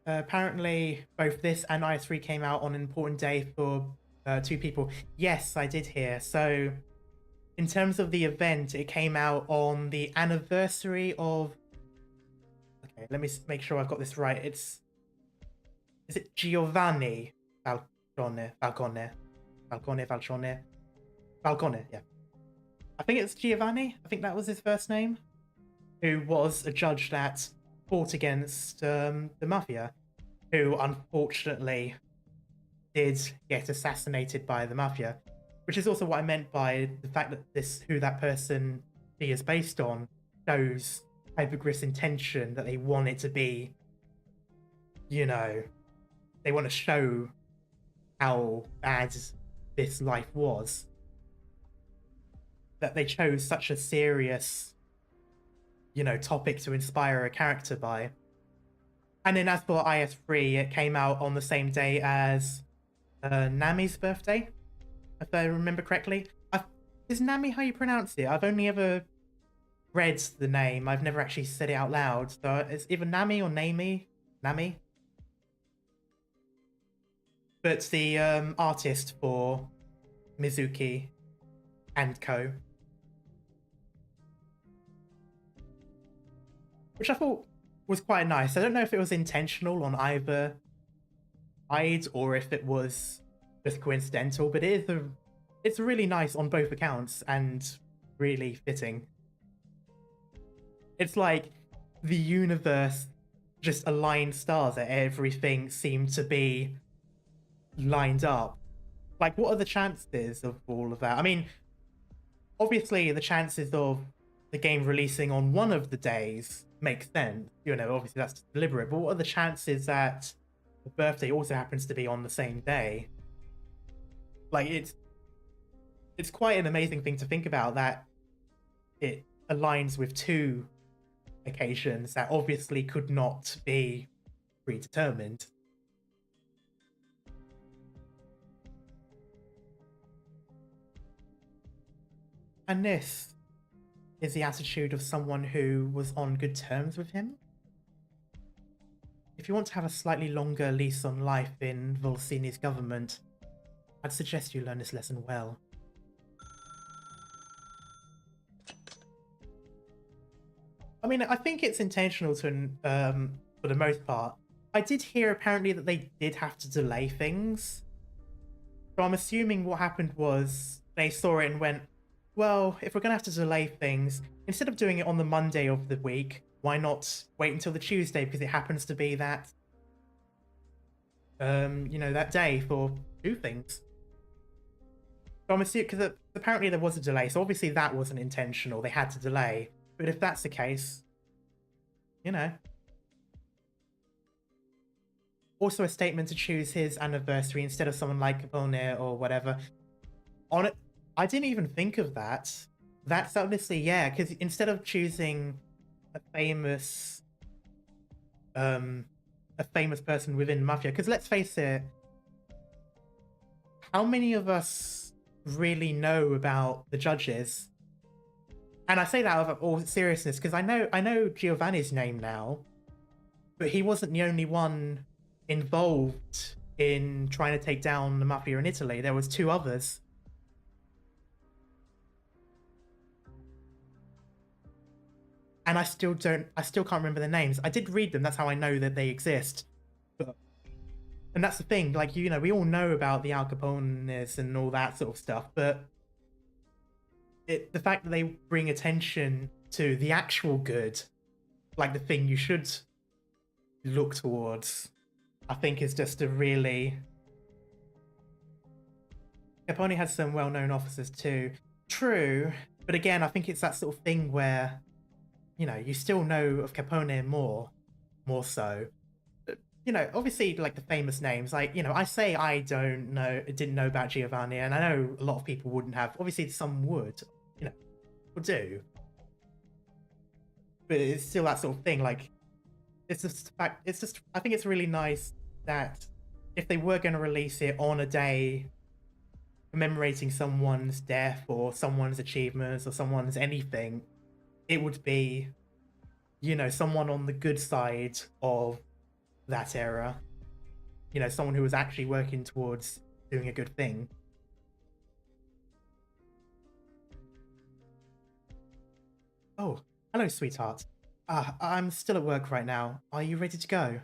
Apparently, both this and I3 came out on an important day for two people. Yes, I did hear. So, in terms of the event, it came out on the anniversary of... Okay, let me make sure I've got this right. Is it Giovanni Falcone, yeah. I think it's Giovanni. I think that was his first name. Who was a judge that fought against the mafia, who unfortunately did get assassinated by the mafia, which is also what I meant by the fact that who that person he is based on shows Hypergriff's intention that they want it to be, you know, they want to show how bad this life was. That they chose such a serious, you know, topic to inspire a character by. And then as for IS3, it came out on the same day as Nami's birthday, if I remember correctly. Is Nami how you pronounce it? I've only ever read the name. I've never actually said it out loud. So it's either Nami or Nami. Nami. But the artist for Mizuki and Co. Which I thought was quite nice. I don't know if it was intentional on either side or if it was just coincidental, but it's really nice on both accounts and really fitting. It's like the universe just aligned stars that everything seemed to be lined up. Like, what are the chances of all of that? I mean, obviously the chances of the game releasing on one of the days makes sense. You know, obviously that's deliberate, but what are the chances that the birthday also happens to be on the same day? Like, it's quite an amazing thing to think about, that it aligns with two occasions that obviously could not be predetermined. And this is the attitude of someone who was on good terms with him. If you want to have a slightly longer lease on life in Volsini's government, I'd suggest you learn this lesson well. I mean, I think it's intentional to, for the most part. I did hear apparently that they did have to delay things. So I'm assuming what happened was they saw it and went, well, if we're going to have to delay things, instead of doing it on the Monday of the week, why not wait until the Tuesday, because it happens to be that, you know, that day for two things. So I'm assuming, because apparently there was a delay, so obviously that wasn't intentional, they had to delay. But if that's the case, you know. Also a statement to choose his anniversary instead of someone like Capone or whatever. On it, I didn't even think of that. That's obviously, yeah, because instead of choosing a famous person within Mafia, because let's face it, how many of us really know about the judges? And I say that out of all seriousness, because I know Giovanni's name now, but he wasn't the only one involved in trying to take down the Mafia in Italy. There was two others. And I still can't remember their names. I did read them, that's how I know that they exist. And that's the thing, like, you know, we all know about the Al Capones and all that sort of stuff, but the fact that they bring attention to the actual good, like the thing you should look towards, I think is just a really Capone has some well-known officers too. True, but again, I think it's that sort of thing where, you know, you still know of Capone more so. You know, obviously, like the famous names, like, you know, I say I didn't know about Giovanni, and I know a lot of people wouldn't have. Obviously, some would, you know, would do. But it's still that sort of thing, like, it's just fact. It's just, I think it's really nice that if they were going to release it on a day commemorating someone's death or someone's achievements or someone's anything, it would be, you know, someone on the good side of that era. You know, someone who was actually working towards doing a good thing. Oh, hello, sweetheart. I'm still at work right now. Are you ready to go?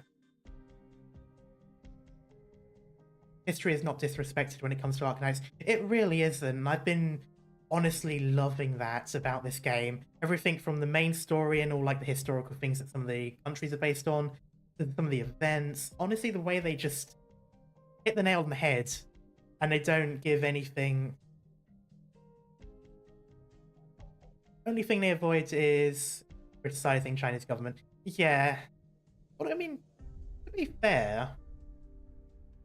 History is not disrespected when it comes to Arknights. It really isn't. I've been honestly loving that about this game. Everything from the main story and all like the historical things that some of the countries are based on, to some of the events. Honestly, the way they just hit the nail on the head and they don't give anything. Only thing they avoid is criticizing China's government. Yeah. But I mean, to be fair,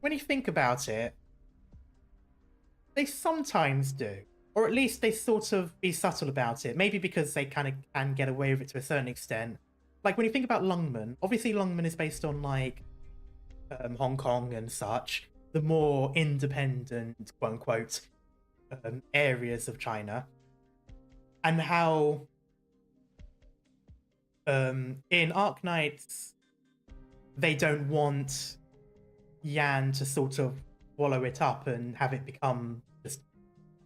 when you think about it, they sometimes do. Or at least they sort of be subtle about it. Maybe because they kind of can get away with it to a certain extent. Like when you think about Lungmen, obviously Lungmen is based on like Hong Kong and such, the more independent, quote unquote, areas of China. And how in Arknights, they don't want Yan to sort of swallow it up and have it become just,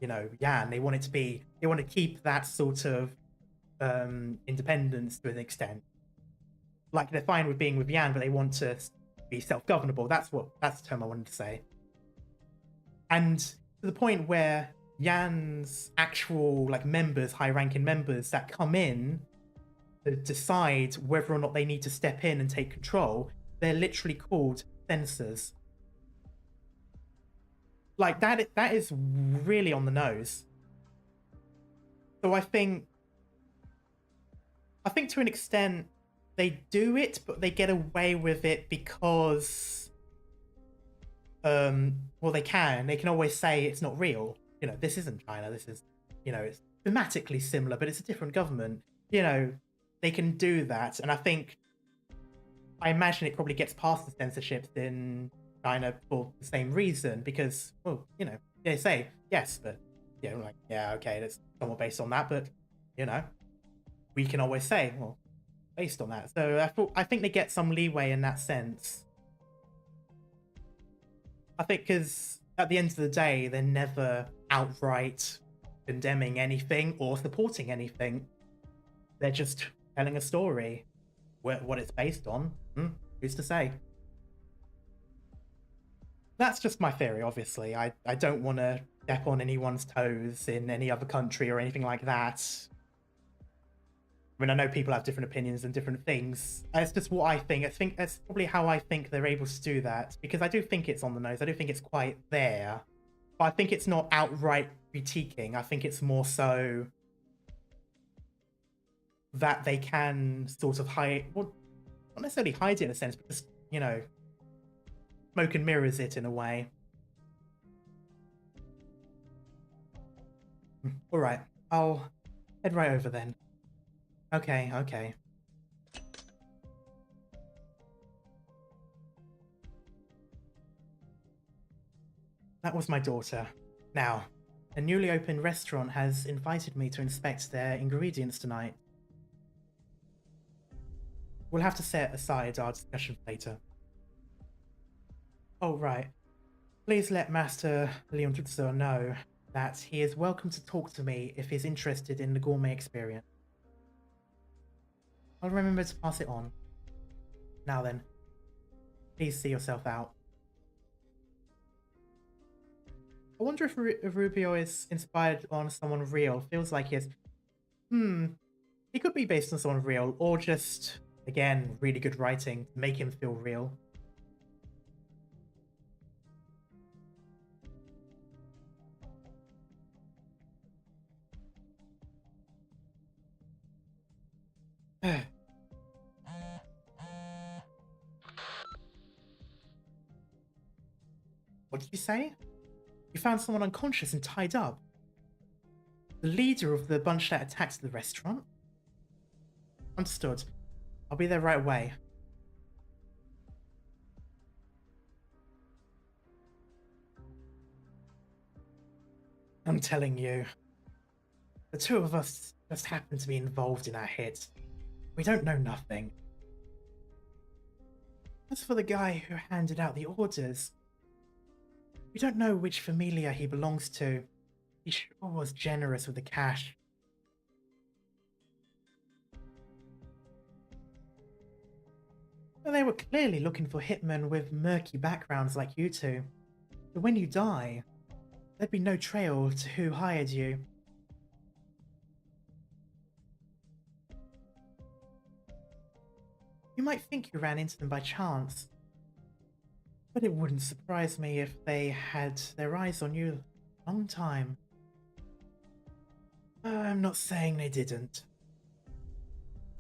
you know, Yan. They want it to be, they want to keep that sort of independence to an extent. Like they're fine with being with Yan, but they want to be self-governable. That's the term I wanted to say. And to the point where Yan's actual like members, high-ranking members that come in to decide whether or not they need to step in and take control, they're literally called censors. Like that is really on the nose. So I think to an extent they do it, but they get away with it because well, they can always say it's not real. You know, this isn't China, this is, you know, it's thematically similar, but it's a different government. You know, they can do that, and I imagine it probably gets past the censorships in China for the same reason, because, well, you know, they say yes, but, you know, like, yeah, okay, that's somewhat based on that, but, you know, we can always say, well, based on that. So I think they get some leeway in that sense. I think because at the end of the day, they're never outright condemning anything or supporting anything. They're just telling a story. What it's based on, who's to say? That's just my theory, obviously. I don't want to step on anyone's toes in any other country or anything like that. I mean, I know people have different opinions and different things. It's just what I think. I think that's probably how I think they're able to do that, because I do think it's on the nose. I do think it's quite there. But I think it's not outright critiquing. I think it's more so that they can sort of hide, well, not necessarily hide it in a sense, but just, you know, smoke and mirrors it in a way. All right, I'll head right over then. Okay. That was my daughter. Now, a newly opened restaurant has invited me to inspect their ingredients tonight. We'll have to set aside our discussion later. Oh, right. Please let Master Leonardo know that he is welcome to talk to me if he's interested in the gourmet experience. I'll remember to pass it on. Now then, please see yourself out. I wonder if Rubio is inspired on someone real. Feels like he is. He could be based on someone real, or just, again, really good writing to make him feel real. What did you say? You found someone unconscious and tied up? The leader of the bunch that attacked the restaurant? Understood. I'll be there right away. I'm telling you, the two of us just happen to be involved in our hit. We don't know nothing. As for the guy who handed out the orders, we don't know which familia he belongs to. He sure was generous with the cash. But they were clearly looking for hitmen with murky backgrounds like you two. But when you die, there'd be no trail to who hired you. You might think you ran into them by chance, but it wouldn't surprise me if they had their eyes on you a long time. I'm not saying they didn't.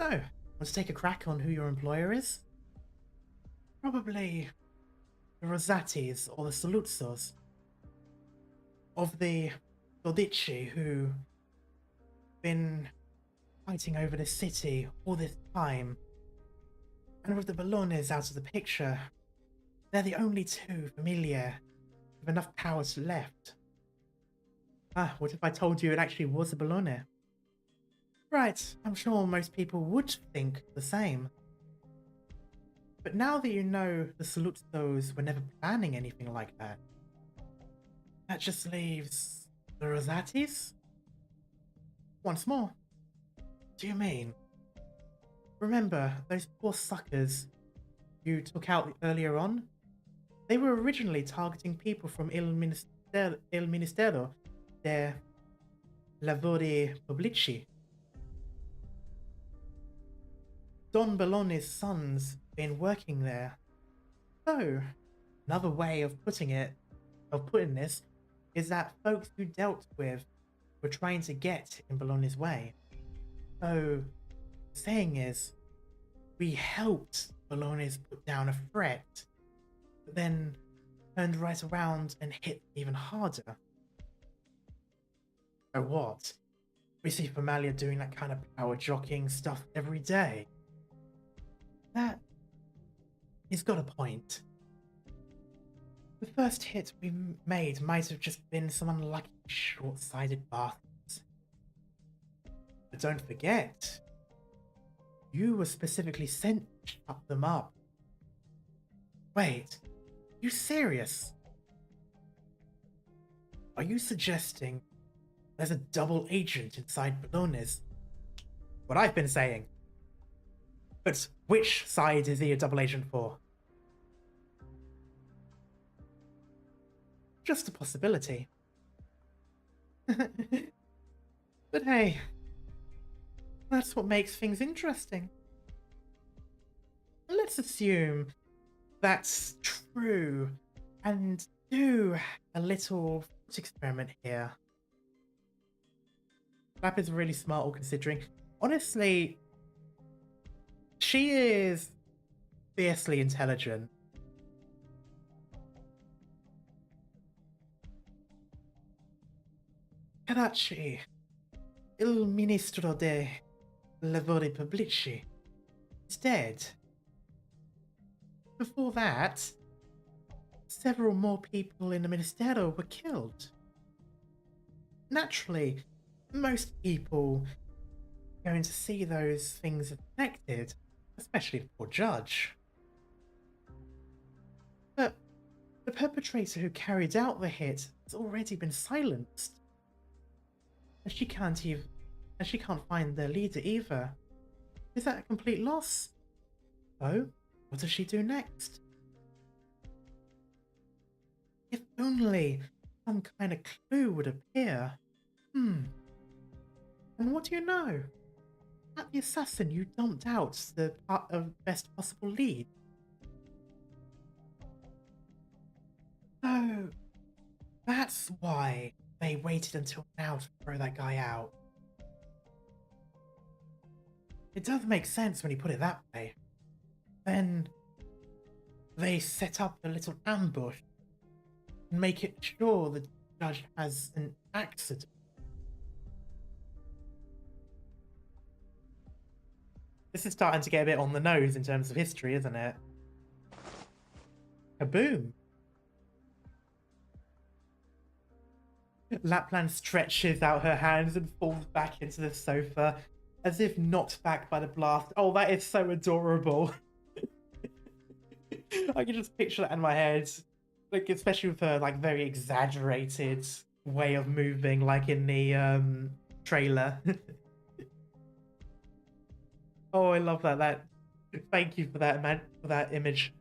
So, want to take a crack on who your employer is? Probably the Rosatis or the Saluzos. Of the Dodici who been fighting over the city all this time. And with the Bolognas out of the picture, they're the only two familiar with enough powers left. Ah, what if I told you it actually was a Bologna? Right, I'm sure most people would think the same. But now that you know the Saluzos were never planning anything like that, that just leaves the Rosatis? Once more. What do you mean? Remember, those poor suckers you took out earlier on? They were originally targeting people from Il Ministero de Lavori Pubblici. Don Bologna's son's been working there. So, another way of putting this, is that folks you dealt with were trying to get in Bologna's way. So, the saying is, we helped Bologna's put down a threat, but then turned right around and hit even harder. So what? We see Familia doing that kind of power jockeying stuff every day. That... he's got a point. The first hit we made might have just been some unlucky short-sighted bastards. But don't forget, you were specifically sent to shut them up. Wait, you serious? Are you suggesting there's a double agent inside Bologna's? What I've been saying. But which side is he a double agent for? Just a possibility. But hey, that's what makes things interesting. Let's assume that's true and do a little thought experiment here. Flap is really smart, all considering. Honestly, she is fiercely intelligent. Karachi, il ministro de lavori pubblici, is dead. Before that, several more people in the Ministero were killed. Naturally, most people going to see those things affected, especially the poor judge. But the perpetrator who carried out the hit has already been silenced. And she can't find the leader either. Is that a complete loss? So, what does she do next? If only some kind of clue would appear. And what do you know? At the assassin you dumped out the best possible lead. So, that's why they waited until now to throw that guy out. It does make sense when you put it that way. Then they set up a little ambush make it sure the judge has an accident. This is starting to get a bit on the nose in terms of history, isn't it? Kaboom! Lapland stretches out her hands and falls back into the sofa, as if knocked back by the blast. Oh, that is so adorable. I can just picture that in my head. Like, especially with her, like, very exaggerated way of moving, like in the trailer. Oh, I love that. Thank you for that, man, for that image.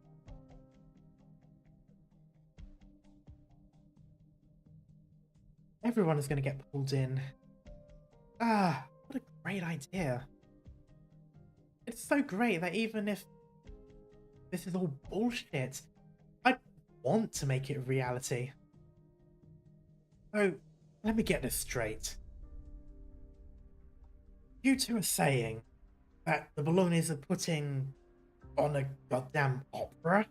Everyone is going to get pulled in. Ah, what a great idea. It's so great that even if this is all bullshit, I want to make it a reality. So, let me get this straight. You two are saying that the Bolognas are putting on a goddamn opera?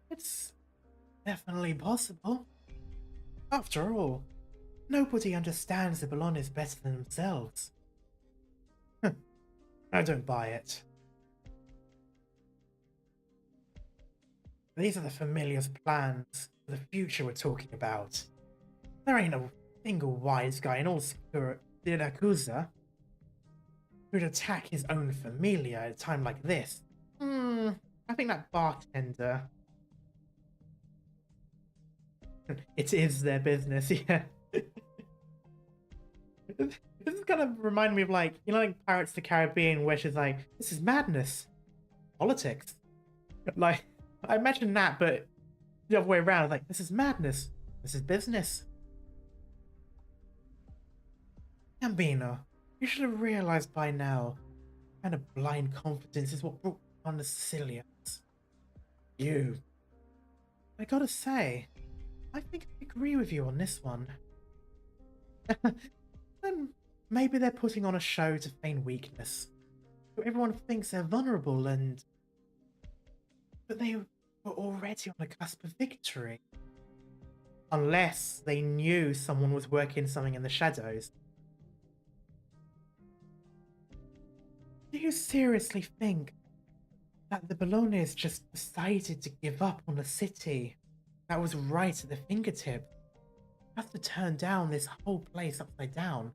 It's definitely possible. After all, nobody understands the Bolognas better than themselves. I don't buy it. These are the familiar's plans for the future we're talking about. There ain't a single wise guy in all Syracusan who'd attack his own familia at a time like this. I think that bartender... It is their business, yeah. This is kind of remind me of, like, you know, like Pirates of the Caribbean, where she's like, this is madness. Politics. Like, I imagine that, but the other way around, like, this is madness. This is business. Gambino, you should have realized by now, kind of blind confidence is what brought on the Sicilians. You. I gotta say, I think I agree with you on this one. Then maybe they're putting on a show to feign weakness. So everyone thinks they're vulnerable and... But they were already on the cusp of victory. Unless they knew someone was working something in the shadows. Do you seriously think that the Bolognas just decided to give up on the city that was right at the fingertip? Have to turn down this whole place upside down.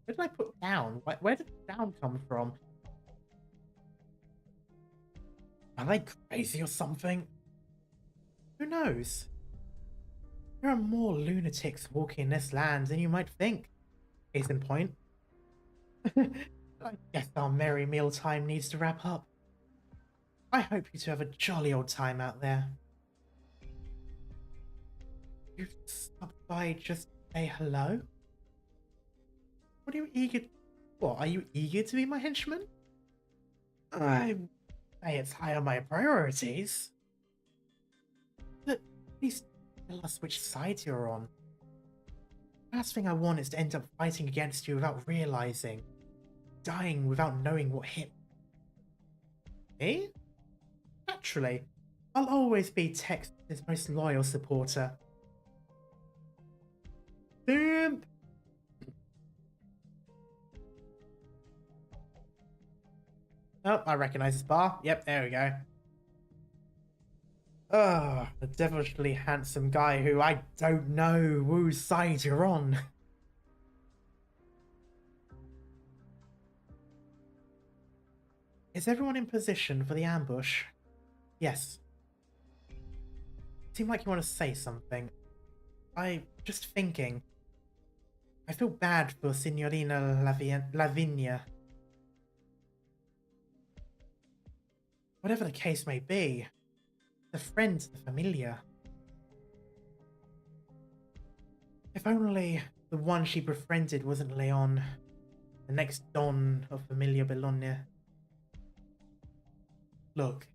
Where did I put down? Where did down come from? Are they crazy or something? Who knows? There are more lunatics walking this land than you might think. Case in point. I guess our merry mealtime needs to wrap up. I hope you two have a jolly old time out there. You stopped by just to say hello? What are you eager... What, are you eager to be my henchman? I say it's high on my priorities. But please tell us which side you're on. The last thing I want is to end up fighting against you without realizing. Dying without knowing what hit me? Naturally, I'll always be Texas' most loyal supporter. Boom! Oh, I recognize this bar. Yep, there we go. Oh, the devilishly handsome guy who I don't know whose side you're on. Is everyone in position for the ambush? Yes. Seemed like you want to say something. Just thinking. I feel bad for Signorina Lavinia. Whatever the case may be, the friend of the familiar. If only the one she befriended wasn't Leon, the next Don of Familia Bologna. Look,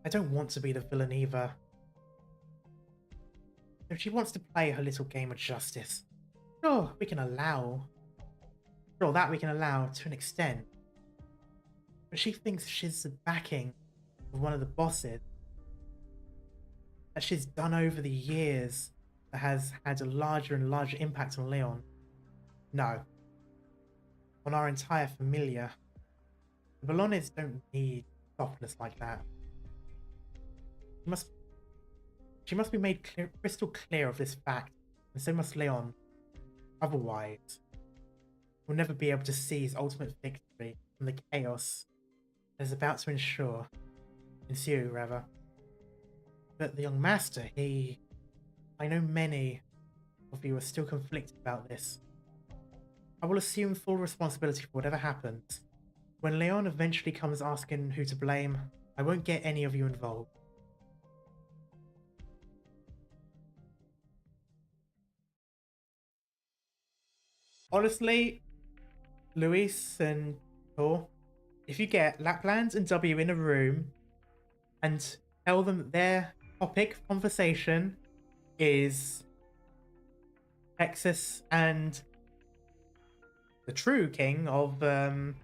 I don't want to be the villain either. If she wants to play her little game of justice, sure, we can allow. Sure, that we can allow to an extent. But she thinks she's the backing of one of the bosses. that she's done over the years that has had a larger and larger impact on Leon. No. On our entire familia. The Bolognese don't need softness like that. She must be made crystal clear of this fact, and so must Leon. Otherwise, we'll never be able to see his ultimate victory from the chaos that is about to ensue. But the young master, I know many of you are still conflicted about this. I will assume full responsibility for whatever happens. When Leon eventually comes asking who to blame, I won't get any of you involved. Honestly, Luis and Tor, if you get Lapland and W in a room and tell them that their topic of conversation is Texas and the true king of I've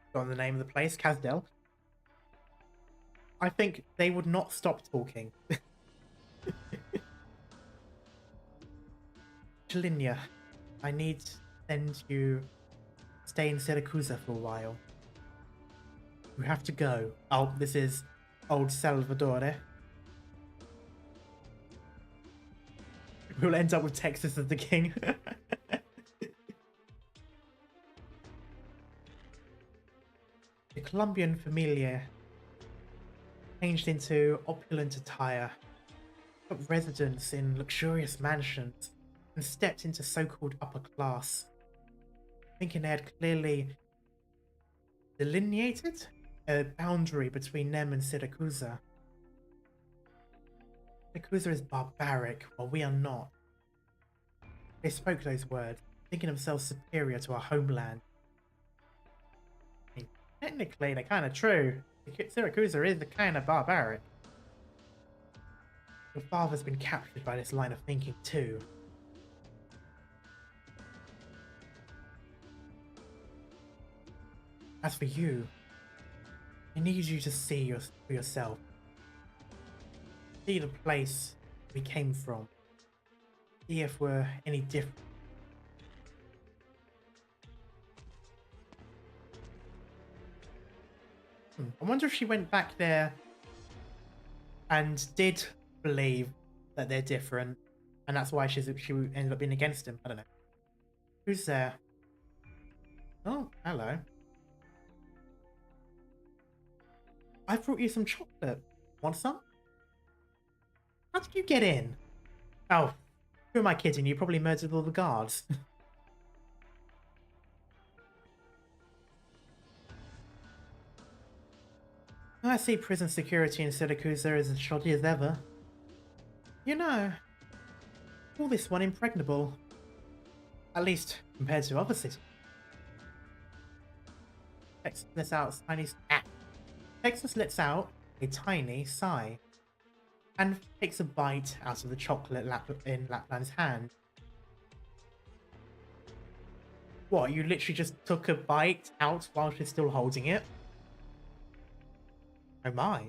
forgotten the name of the place, Kazdel, I think they would not stop talking. Linya, I need to send you stay in Syracusan for a while. You have to go. Oh, this is old Salvatore. We'll end up with Texas as the king. The Colombian familia changed into opulent attire, took residence in luxurious mansions, and stepped into so-called upper class, thinking they had clearly delineated a boundary between them and Syracusan. Syracusan is barbaric, while we are not. They spoke those words, thinking themselves superior to our homeland. I mean, technically, they're kind of true. Syracusan is kind of barbaric. Your father's been captured by this line of thinking too. As for you, I need you to see for yourself. See the place we came from. See if we're any different. I wonder if she went back there and did believe that they're different, and that's why she ended up being against him. I don't know. Who's there? Oh, hello. I brought you some chocolate. Want some? How did you get in? Oh, who am I kidding? You probably murdered all the guards. I see prison security in Syracusan is as shoddy as ever. You know, call this one impregnable. At least compared to other cities. Texas lets out a tiny sigh and takes a bite out of the chocolate in Lapland's hand. What, you literally just took a bite out while she's still holding it? Oh my.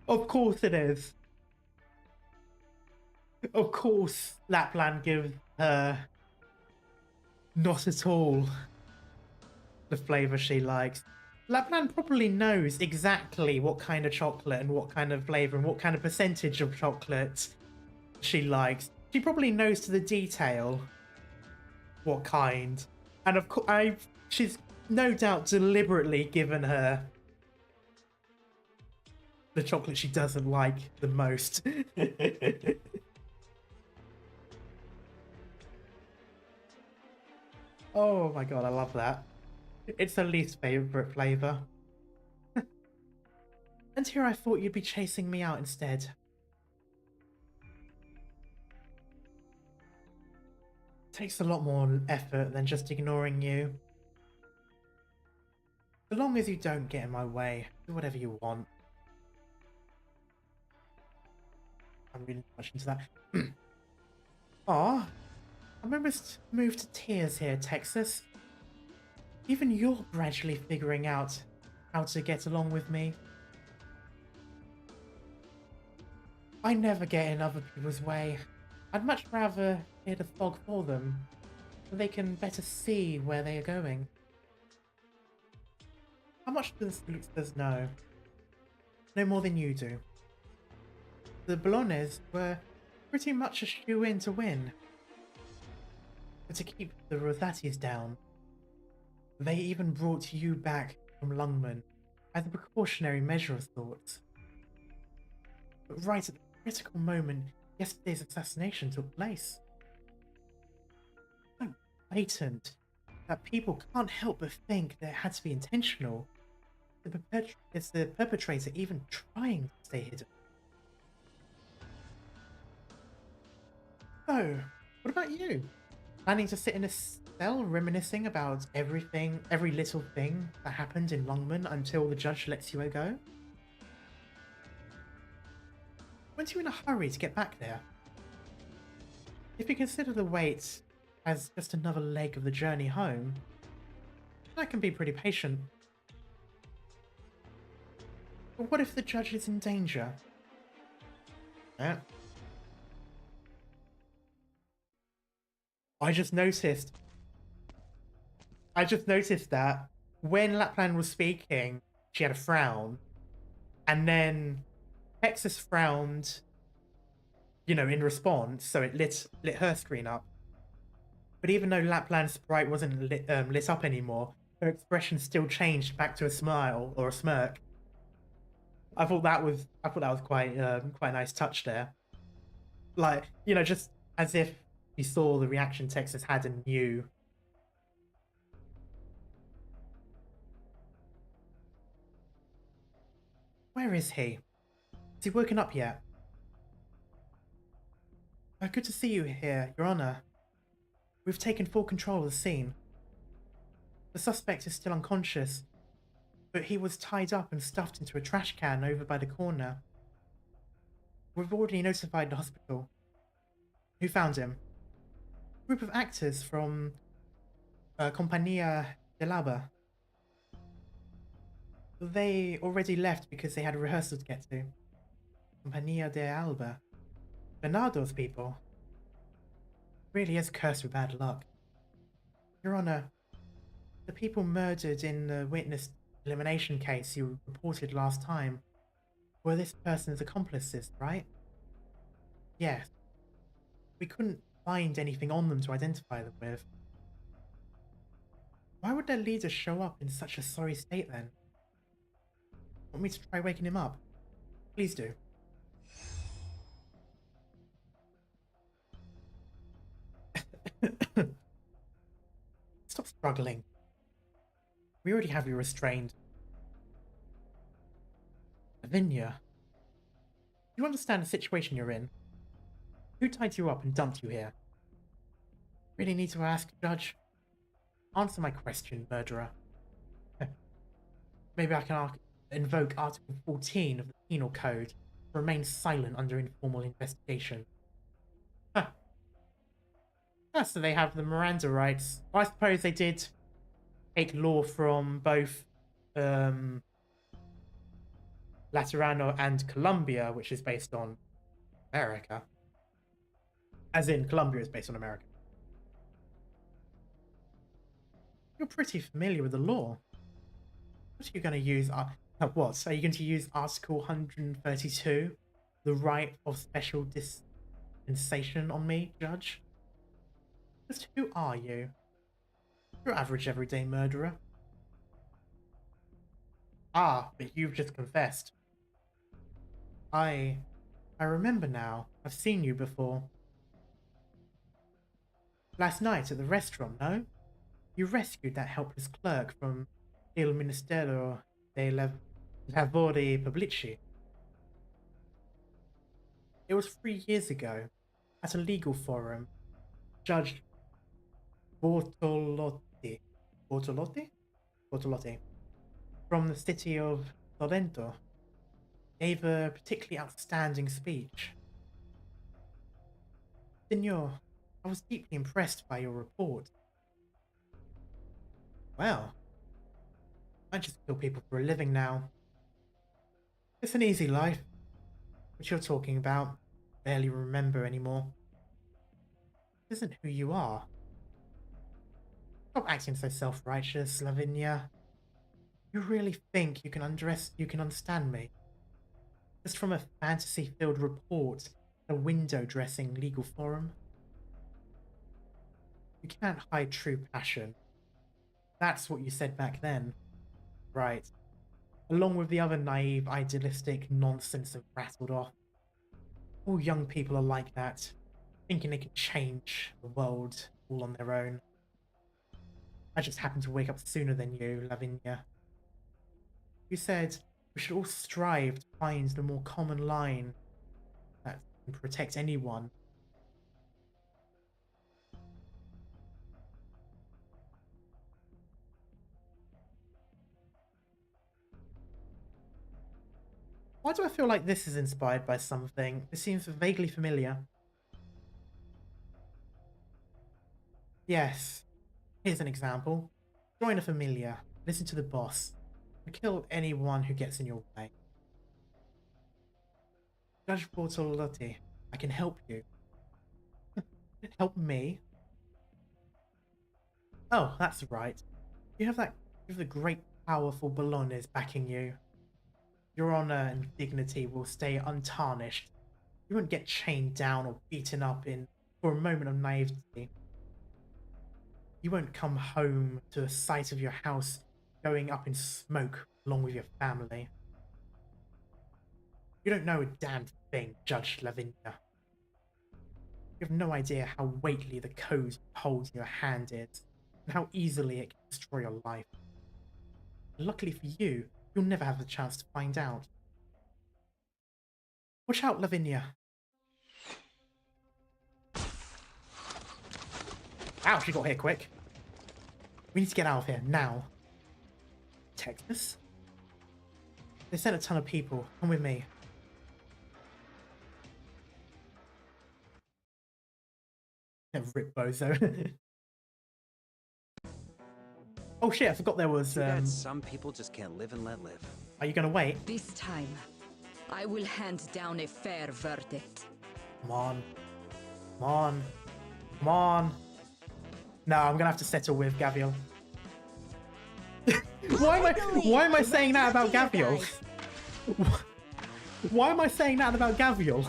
Of course it is. Of course Lapland gives her not at all the flavour she likes. Lapland probably knows exactly what kind of chocolate and what kind of flavour and what kind of percentage of chocolate she likes. She probably knows to the detail what kind. And of course, she's no doubt deliberately given her the chocolate she doesn't like the most. Oh my god, I love that. It's her least favourite flavour. And here I thought you'd be chasing me out instead. Takes a lot more effort than just ignoring you. So long as you don't get in my way, do whatever you want. I'm reading too much into that. Aw, I'm almost moved to tears here, Texas. Even you're gradually figuring out how to get along with me. I never get in other people's way. I'd much rather clear the fog for them, so they can better see where they are going. How much does Luxus know? No more than you do. The Bolognes were pretty much a shoe-in to win. But to keep the Rosatis down, they even brought you back from Lungman as a precautionary measure of sorts. But right at the critical moment yesterday's assassination took place. So blatant that people can't help but think that it had to be intentional. Is the perpetrator even trying to stay hidden? So, what about you? Planning to sit in a cell reminiscing about every little thing that happened in Longman until the judge lets you go? Weren't you in a hurry to get back there? If you consider the wait as just another leg of the journey home, I can be pretty patient. But what if the judge is in danger? I just noticed that when Lapland was speaking, she had a frown, and then Texas frowned, you know, in response, so it lit her screen up. But even though Lapland's sprite wasn't lit up anymore, her expression still changed back to a smile or a smirk. I thought that was quite a nice touch there. Like, you know, just as if you saw the reaction Texas had and knew. Where is he? Has he woken up yet? Good to see you here, Your Honor. We've taken full control of the scene. The suspect is still unconscious, but he was tied up and stuffed into a trash can over by the corner. We've already notified the hospital. Who found him? A group of actors from Compagnia della. They already left because they had a rehearsal to get to. Compagnia dell'Alba. Bernardo's people. Really is cursed with bad luck. Your Honor, the people murdered in the witness elimination case you reported last time were this person's accomplices, right? Yes. We couldn't find anything on them to identify them with. Why would their leader show up in such a sorry state then? Want me to try waking him up? Please do. Stop struggling. We already have you restrained. Lavinia, you understand the situation you're in? Who tied you up and dumped you here? Really need to ask, Judge? Answer my question, murderer. Maybe I can invoke Article 14 of the Penal Code to remain silent under informal investigation. Huh. So they have the Miranda rights. I suppose they did take law from both Laterano and Colombia, which is based on America. As in, Colombia is based on America. You're pretty familiar with the law. What are you going to use? What? Are you going to use Article 132, the right of special dispensation on me, Judge? Just who are you? Your average everyday murderer. Ah, but you've just confessed. I remember now. I've seen you before. Last night at the restaurant, no? You rescued that helpless clerk from Il Ministero dei Lavori Pubblici. It was 3 years ago, at a legal forum. Judge Bortolotti, from the city of Sorrento, gave a particularly outstanding speech. Senor, I was deeply impressed by your report. Well, I just kill people for a living now. It's an easy life. What you're talking about, barely remember anymore. This isn't who you are. Stop acting so self-righteous, Lavinia. You really think you can understand me? Just from a fantasy-filled report, a window-dressing legal forum? You can't hide true passion. That's what you said back then. Right. Along with the other naive, idealistic nonsense I've rattled off. All young people are like that, thinking they can change the world all on their own. I just happened to wake up sooner than you, Lavinia. You said we should all strive to find the more common line that can protect anyone. Why do I feel like this is inspired by something? This seems vaguely familiar. Yes. Here's an example. Join a familiar. Listen to the boss. And kill anyone who gets in your way. Judge Bortolotti, I can help you. Help me? Oh, that's right. You have the great powerful Bologna's backing you. Your honor and dignity will stay untarnished. You won't get chained down or beaten up for a moment of naivety. You won't come home to the sight of your house going up in smoke along with your family. You don't know a damn thing, Judge Lavinia. You have no idea how weighty the code you hold in your hand is, and how easily it can destroy your life. And luckily for you, you'll never have the chance to find out. Watch out, Lavinia. Ow, she got here quick. We need to get out of here, now. Texas? They sent a ton of people. Come with me. Rip bozo. Oh shit, I forgot there was... Too bad some people just can't live and let live. Are you gonna wait? This time, I will hand down a fair verdict. Come on. Come on. Come on. No, I'm gonna have to settle with Gaviel. Why am I saying that about Gaviel? Why am I saying that about Gaviel?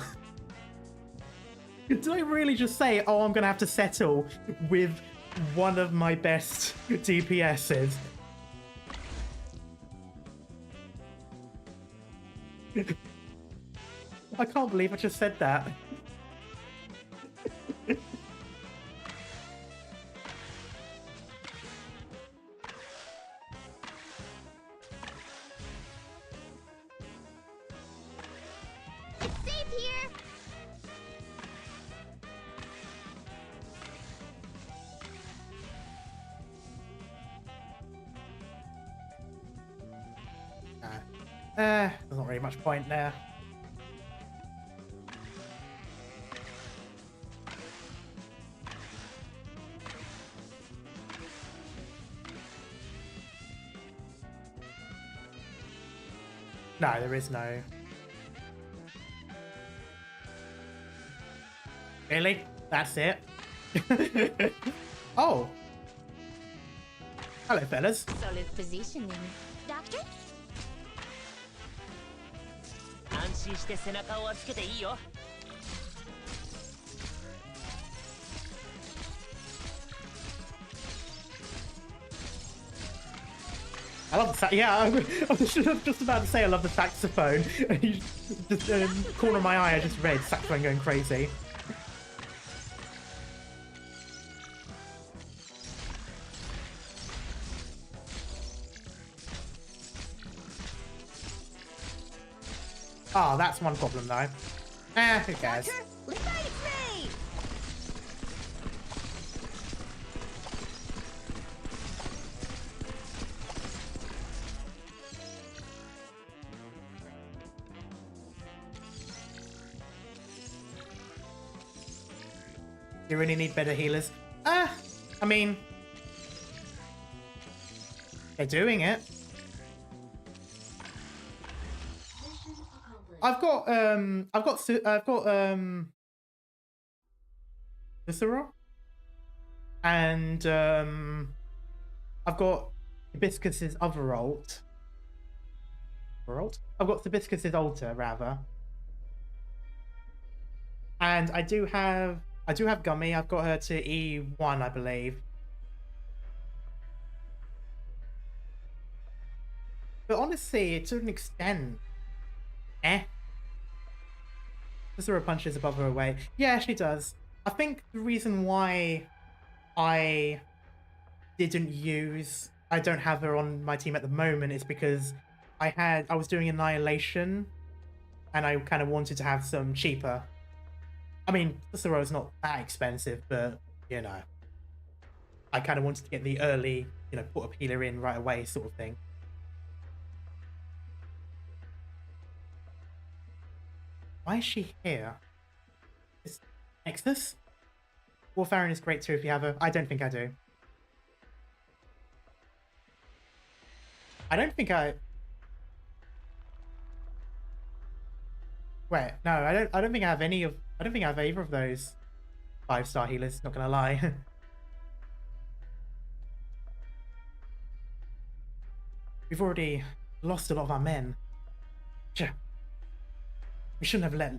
Did I really just say, oh, I'm gonna have to settle with one of my best DPSs? I can't believe I just said that. There's not really much point there. No, there is no. Really? That's it? Oh. Hello, fellas. Solid positioning. Doctor? 安心して背中を預けていいよ。I love the sax. Yeah, I was just about to say I love the saxophone. Just corner of my eye, I just read saxophone going crazy. Oh, that's one problem though. Who cares? You really need better healers. I mean, they're doing it. I've got Viscera, and I've got Hibiscus's other ult. I've got Hibiscus's altar rather, and I do have Gummy. I've got her to E1, I believe. But honestly, to an extent, Viscera punches above her away. Yeah, she does. I think the reason why I don't have her on my team at the moment is because I was doing Annihilation and I kind of wanted to have some cheaper. I mean, Viscera is not that expensive, but you know, I kind of wanted to get the early, you know, put a healer in right away sort of thing. Why is she here? Is Nexus? Warfarin is great too if you have her. I don't think I do. I don't think I... Wait, no, I don't think I have any of... I don't think I have either of those 5-star healers, not gonna lie. We've already lost a lot of our men. We shouldn't have let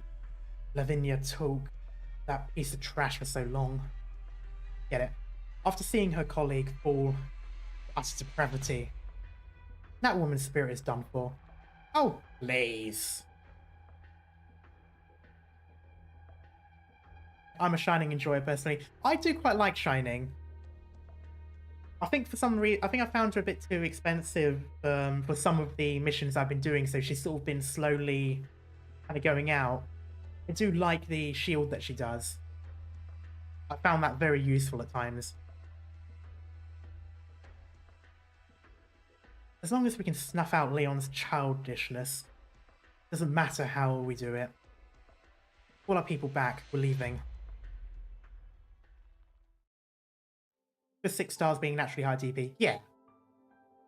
Lavinia talk that piece of trash for so long. Get it? After seeing her colleague fall to utter depravity, that woman's spirit is done for. Oh, please. I'm a Shining enjoyer personally. I do quite like Shining. I think for some reason, I think I found her a bit too expensive for some of the missions I've been doing, so she's sort of been slowly kind of going out. I do like the shield that she does. I found that very useful at times. As long as we can snuff out Leon's childishness, doesn't matter how we do it. All our people back, we're leaving. The 6 stars being naturally high DP, yeah.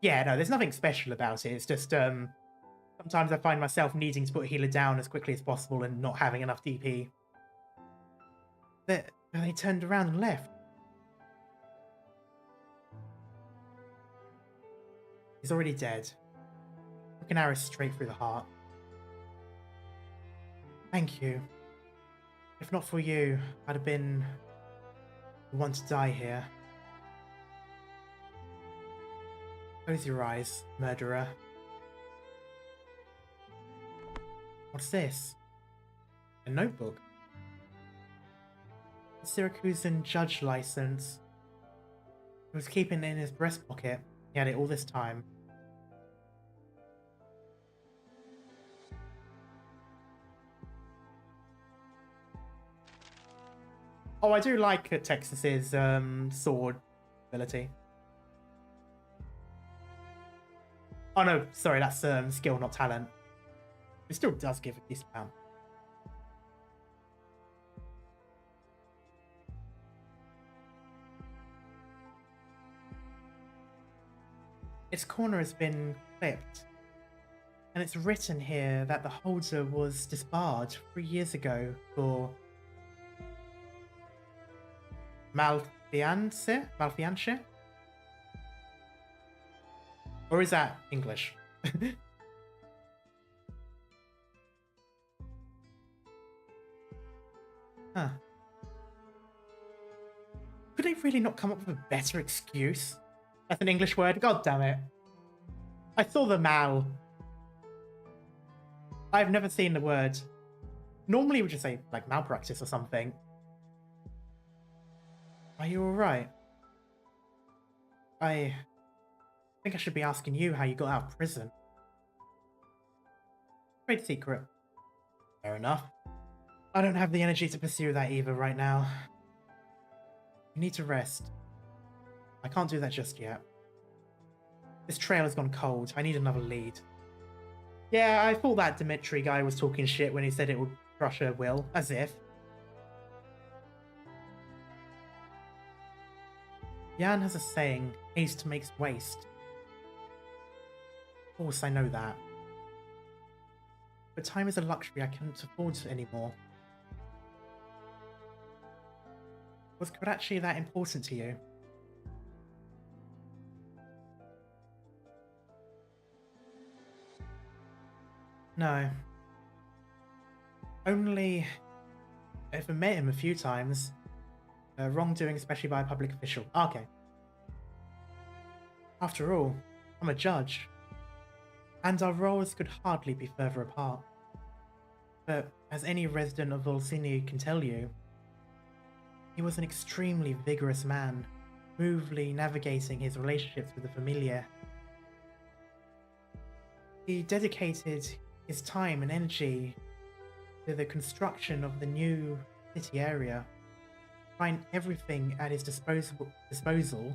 Yeah, no, there's nothing special about it. It's just sometimes I find myself needing to put a healer down as quickly as possible and not having enough DP. They turned around and left. He's already dead. Took an arrow straight through the heart. Thank you. If not for you, I'd have been the one to die here. Close your eyes, murderer. What's this? A notebook. A Syracusan judge license. He was keeping it in his breast pocket. He had it all this time. Oh, I do like Texas's sword ability. Oh no, sorry, that's skill, not talent. It still does give a discount. Its corner has been clipped. And it's written here that the holder was disbarred 3 years ago for malfiance? Or is that English? Huh. Could they really not come up with a better excuse? That's an English word? God damn it. I saw the mal. I've never seen the word. Normally we just say, like, malpractice or something. Are you alright? I think I should be asking you how you got out of prison. Great secret. Fair enough. I don't have the energy to pursue that either right now. You need to rest. I can't do that just yet. This trail has gone cold. I need another lead. Yeah, I thought that Dimitri guy was talking shit when he said it would crush her will. As if. Jan has a saying, haste makes waste. Of course, I know that. But time is a luxury I can't afford anymore. Was Karachi that important to you? No. Only I've met him a few times. Wrongdoing, especially by a public official. Okay. After all, I'm a judge. And our roles could hardly be further apart. But as any resident of Volsini can tell you, he was an extremely vigorous man, smoothly navigating his relationships with the familiar. He dedicated his time and energy to the construction of the new city area, trying everything at his disposal to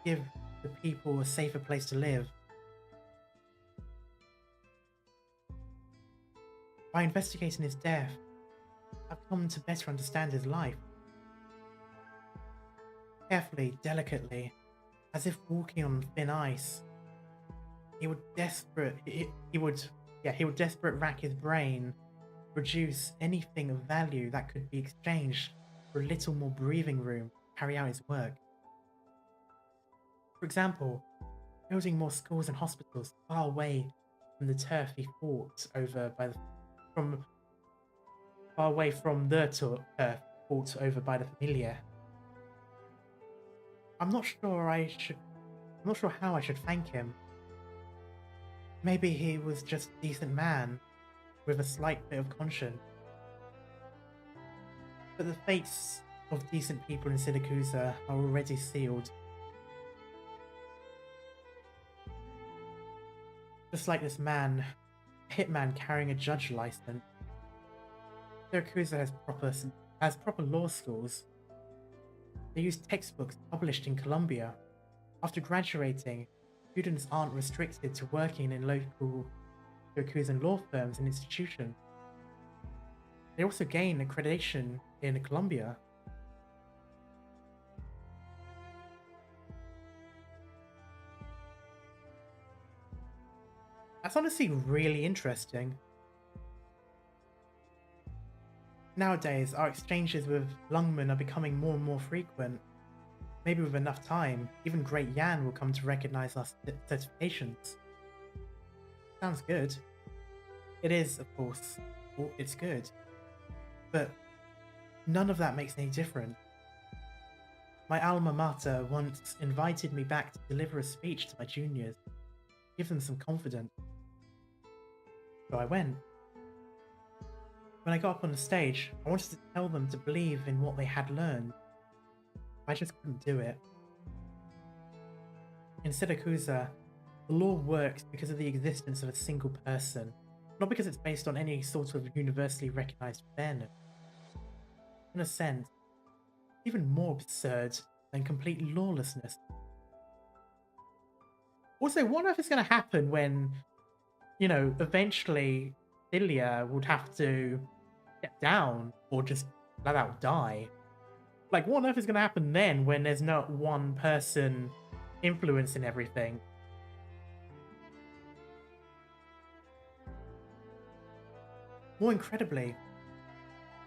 give the people a safer place to live. By investigating his death, I've come to better understand his life. Carefully, delicately, as if walking on thin ice, he would desperate rack his brain, produce anything of value that could be exchanged for a little more breathing room to carry out his work. For example, building more schools and hospitals far away from the turf he fought over by the familiar. I'm not sure how I should thank him. Maybe he was just a decent man with a slight bit of conscience. But the fates of decent people in Syracusa are already sealed. Just like this man, a hitman carrying a judge license. Syracusa has proper law schools. They use textbooks published in Colombia. After graduating, students aren't restricted to working in local Syracusan law firms and institutions. They also gain accreditation in Colombia. That's honestly really interesting. Nowadays, our exchanges with Lungman are becoming more and more frequent. Maybe with enough time, even Great Yan will come to recognize our certifications. Sounds good. It is, of course. It's good. But none of that makes any difference. My alma mater once invited me back to deliver a speech to my juniors, give them some confidence. So I went. When I got up on the stage, I wanted to tell them to believe in what they had learned. I just couldn't do it. In Syracusa, the law works because of the existence of a single person, not because it's based on any sort of universally recognized fairness. In a sense, it's even more absurd than complete lawlessness. Also, what on earth is going to happen when, eventually Celia would have to step down or just flat out die? Like, what on earth is going to happen then when there's not one person influencing everything? More incredibly,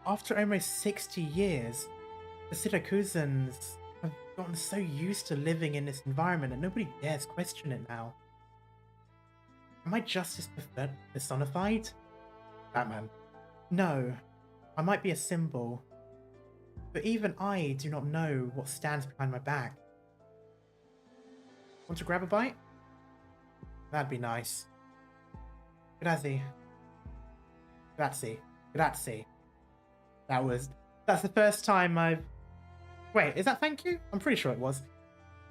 after almost 60 years, the Siracusans have gotten so used to living in this environment that nobody dares question it now. Am I justice personified? Batman. No, I might be a symbol, but even I do not know what stands behind my back. Want to grab a bite? That'd be nice. Grazie. Grazie. That's the first time I've... Wait, is that thank you? I'm pretty sure it was.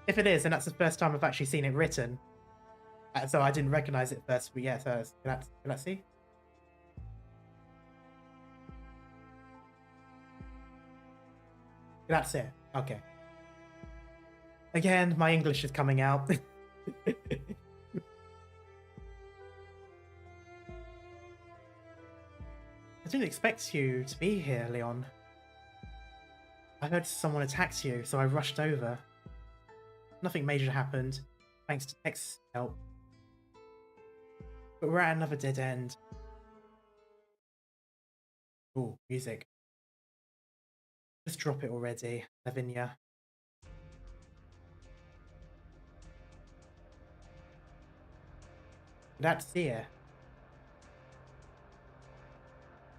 If it is, then that's the first time I've actually seen it written. So I didn't recognize it first, but yeah, so it's grazie. Grazie. Okay. Again, my English is coming out. I didn't expect you to be here, Leon. I heard someone attacked you, so I rushed over. Nothing major happened, thanks to X's help. But we're at another dead end. Ooh, music. Just drop it already, Lavinia. That's here.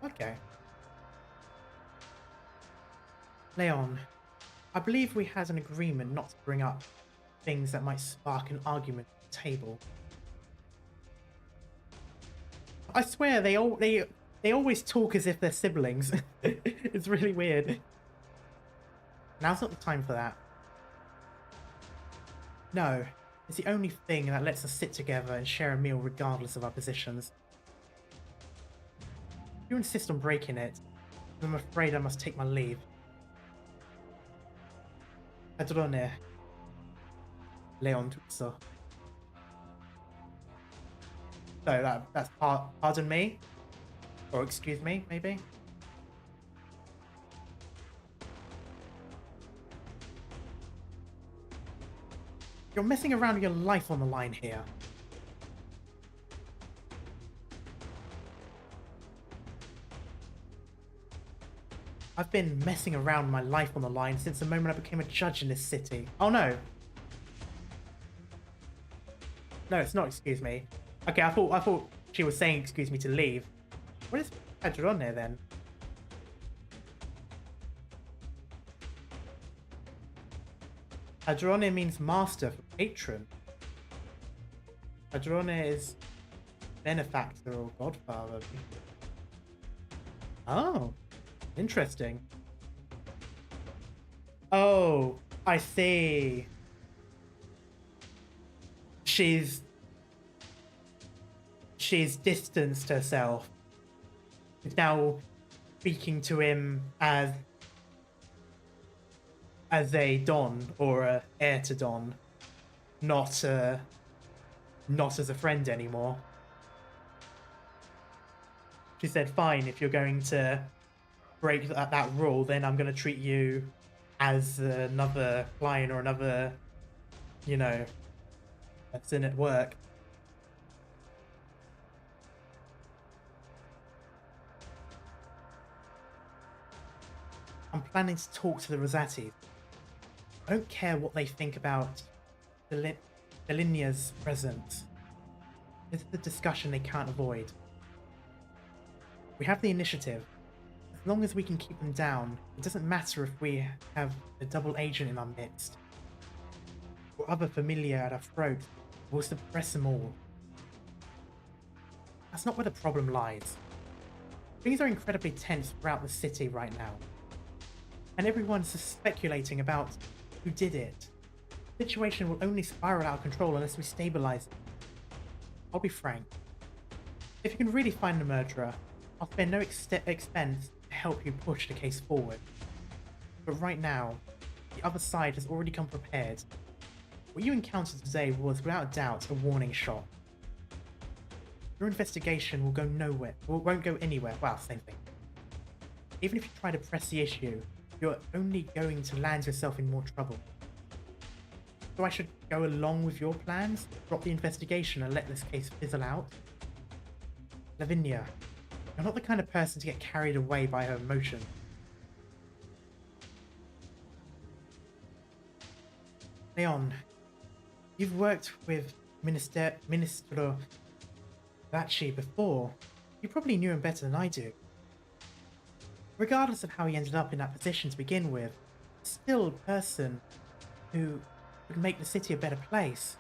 Okay. Leon, I believe we had an agreement not to bring up things that might spark an argument at the table. I swear they always talk as if they're siblings. It's really weird. Now's not the time for that. No, it's the only thing that lets us sit together and share a meal regardless of our positions. If you insist on breaking it, I'm afraid I must take my leave. Padrone. Leon Tutso. So that's pardon me? Or excuse me, maybe? You're messing around with your life on the line here. I've been messing around with my life on the line since the moment I became a judge in this city. Oh no. No, it's not excuse me. Okay, I thought she was saying excuse me to leave. What is Padrone then? Padrone means master for patron. Padrone is benefactor or godfather. Oh, interesting. Oh, I see. She's distanced herself. She's now speaking to him as a Don or a heir to Don, not as a friend anymore. She said, "Fine, if you're going to break that rule, then I'm going to treat you as another client or another, you know, person at work." I'm planning to talk to the Rosati. I don't care what they think about Delinia's presence. This is a discussion they can't avoid. We have the initiative. As long as we can keep them down, it doesn't matter if we have a double agent in our midst or other familiar at our throat. We'll suppress them all. That's not where the problem lies. Things are incredibly tense throughout the city right now, and everyone's speculating about who did it. The situation will only spiral out of control unless we stabilize it. I'll be frank. If you can really find the murderer, I'll spare no expense to help you push the case forward. But right now, the other side has already come prepared. What you encountered today was without doubt a warning shot. Your investigation will go nowhere, or won't go anywhere. Wow, same thing. Even if you try to press the issue, you're only going to land yourself in more trouble. So I should go along with your plans, drop the investigation and let this case fizzle out? Lavinia, you're not the kind of person to get carried away by her emotion. Leon, you've worked with Ministro Vacci before. You probably knew him better than I do. Regardless of how he ended up in that position to begin with, still a person who would make the city a better place.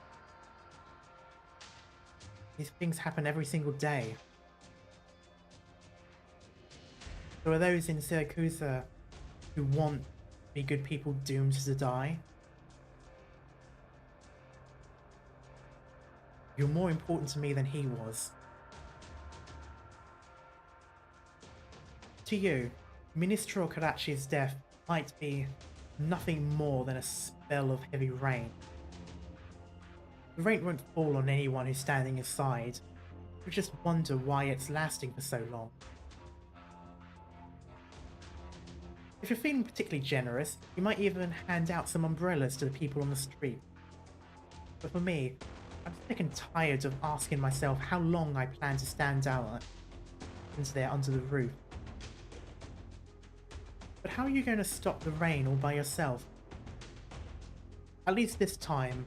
These things happen every single day. There are those in Syracusan who want to be good people doomed to die. You're more important to me than he was. To you, Ministro Karachi's death might be nothing more than a spell of heavy rain. The rain won't fall on anyone who's standing aside. You just wonder why it's lasting for so long. If you're feeling particularly generous, you might even hand out some umbrellas to the people on the street. But for me, I'm sick and tired of asking myself how long I plan to stand out into there under the roof. But how are you going to stop the rain all by yourself? At least this time,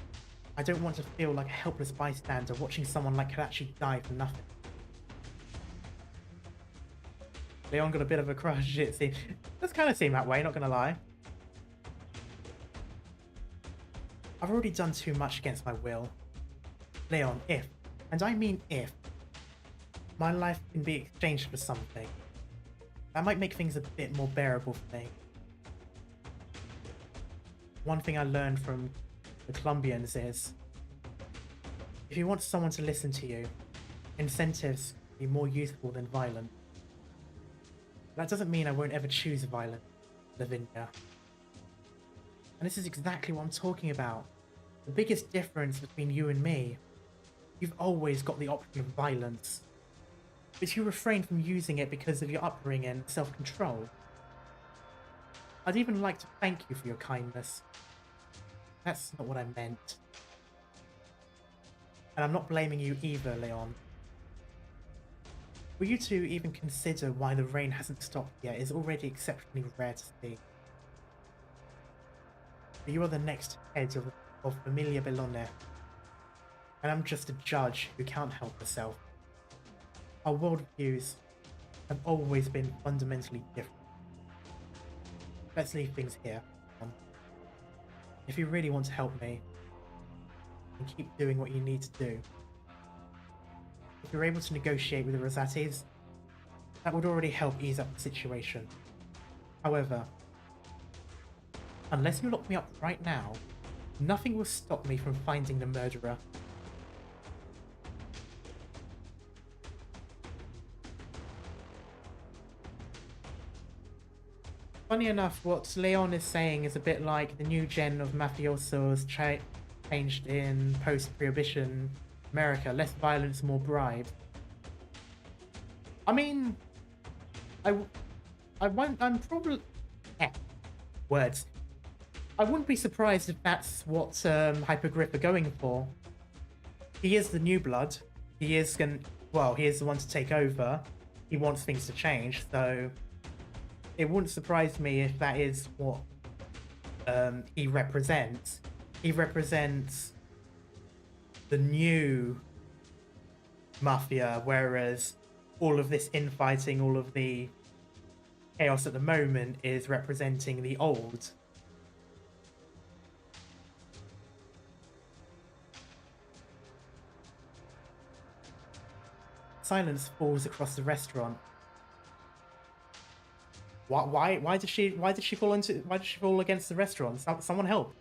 I don't want to feel like a helpless bystander watching someone like her actually die for nothing. Leon got a bit of a crush, it seems. Does kind of seem that way, not gonna lie. I've already done too much against my will. Leon, if, and I mean if, my life can be exchanged for something, that might make things a bit more bearable for me. One thing I learned from the Colombians is, if you want someone to listen to you, incentives can be more useful than violence. That doesn't mean I won't ever choose violence, Lavinia. And this is exactly what I'm talking about. The biggest difference between you and me, you've always got the option of violence, but you refrain from using it because of your upbringing and self-control. I'd even like to thank you for your kindness. That's not what I meant. And I'm not blaming you either, Leon. For you to even consider why the rain hasn't stopped yet is already exceptionally rare to see. But you are the next head of Familia Bellone, and I'm just a judge who can't help herself. Our worldviews have always been fundamentally different. Let's leave things here. If you really want to help me, then keep doing what you need to do. If you're able to negotiate with the Rosatis, that would already help ease up the situation. However, unless you lock me up right now, nothing will stop me from finding the murderer. Funny enough, what Leon is saying is a bit like the new gen of mafiosos changed in post-prohibition America. Less violence, more bribe. I mean, I'm probably... words. I wouldn't be surprised if that's what Hypergriffe are going for. He is the new blood. He is he is the one to take over. He wants things to change, so it wouldn't surprise me if that is what he represents. He represents the new mafia, whereas all of this infighting, all of the chaos at the moment is representing the old. Silence falls across the restaurant. Why did she fall against the restaurant? Someone help.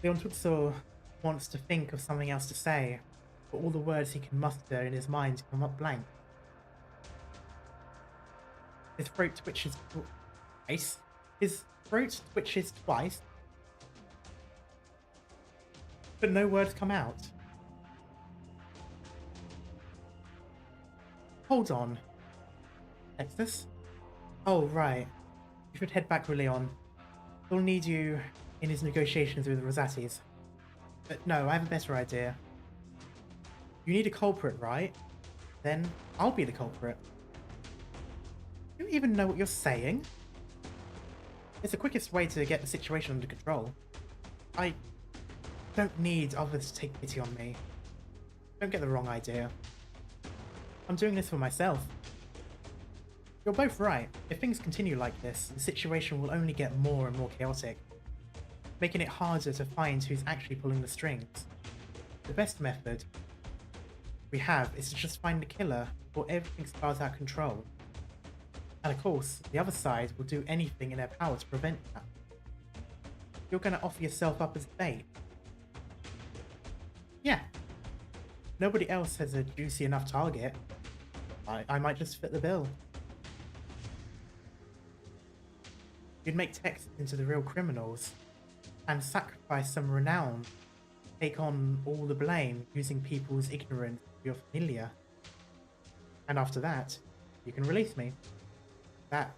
Leon Tutso wants to think of something else to say, but all the words he can muster in his mind come up blank. His throat twitches twice. But no words come out. Hold on. Texas? Oh, right. You should head back with Leon. He'll need you in his negotiations with the Rosatis. But no, I have a better idea. You need a culprit, right? Then I'll be the culprit. Do you even know what you're saying? It's the quickest way to get the situation under control. I don't need others to take pity on me. Don't get the wrong idea. I'm doing this for myself. You're both right. If things continue like this, the situation will only get more and more chaotic, making it harder to find who's actually pulling the strings. The best method we have is to just find the killer before everything spirals out of control. And of course, the other side will do anything in their power to prevent that. You're going to offer yourself up as bait. Yeah. Nobody else has a juicy enough target. I might just fit the bill. You'd make Texas into the real criminals and sacrifice some renown, take on all the blame using people's ignorance of your familia. And after that, you can release me. That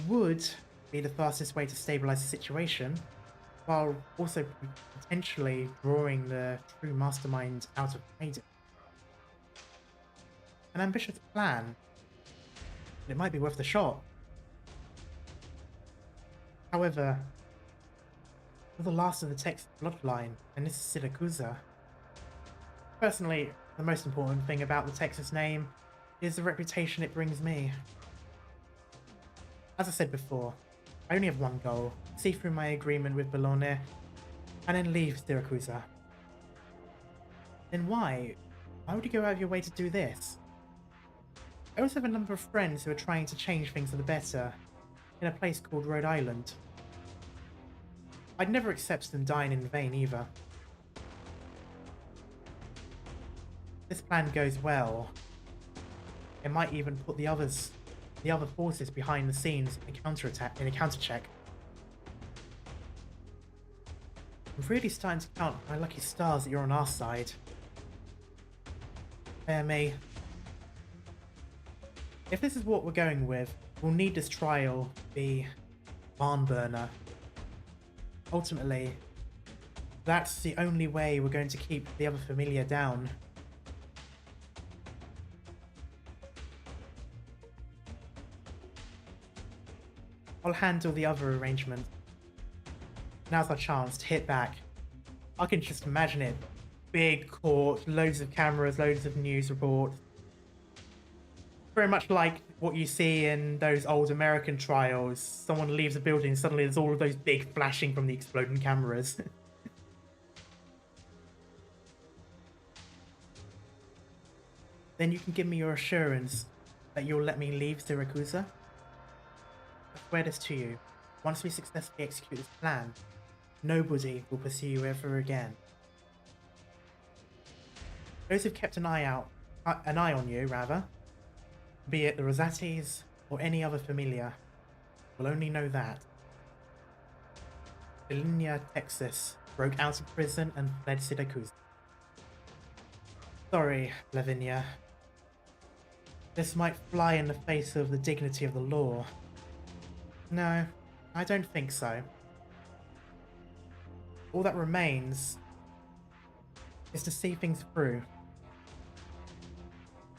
would be the fastest way to stabilize the situation, while also potentially drawing the true mastermind out of hiding. An ambitious plan. It might be worth the shot. However, you're the last of the Texas bloodline, and this is Syracusan. Personally, the most important thing about the Texas name is the reputation it brings me. As I said before, I only have one goal: see through my agreement with Bologna, and then leave Siracusa. Then why would you go out of your way to do this? I also have a number of friends who are trying to change things for the better in a place called Rhode Island. I'd never accept them dying in vain either. If this plan goes well, it might even put the other forces behind the scenes in a counter-check. I'm really starting to count my lucky stars that you're on our side. Bear me. If this is what we're going with, we'll need this trial to be barn burner. Ultimately, that's the only way we're going to keep the other familia down. I'll handle the other arrangements. Now's our chance to hit back. I can just imagine it. Big court, loads of cameras, loads of news reports. Very much like what you see in those old American trials. Someone leaves a building and suddenly there's all of those big flashing from the exploding cameras. Then you can give me your assurance that you'll let me leave Syracusa. I swear this to you. Once we successfully execute this plan, nobody will pursue you ever again. Those who've kept an eye on you, be it the Rosatis or any other familia, will only know that Lavinia, Texas, broke out of prison and fled Syracuse. Sorry, Lavinia. This might fly in the face of the dignity of the law. No, I don't think so. All that remains is to see things through.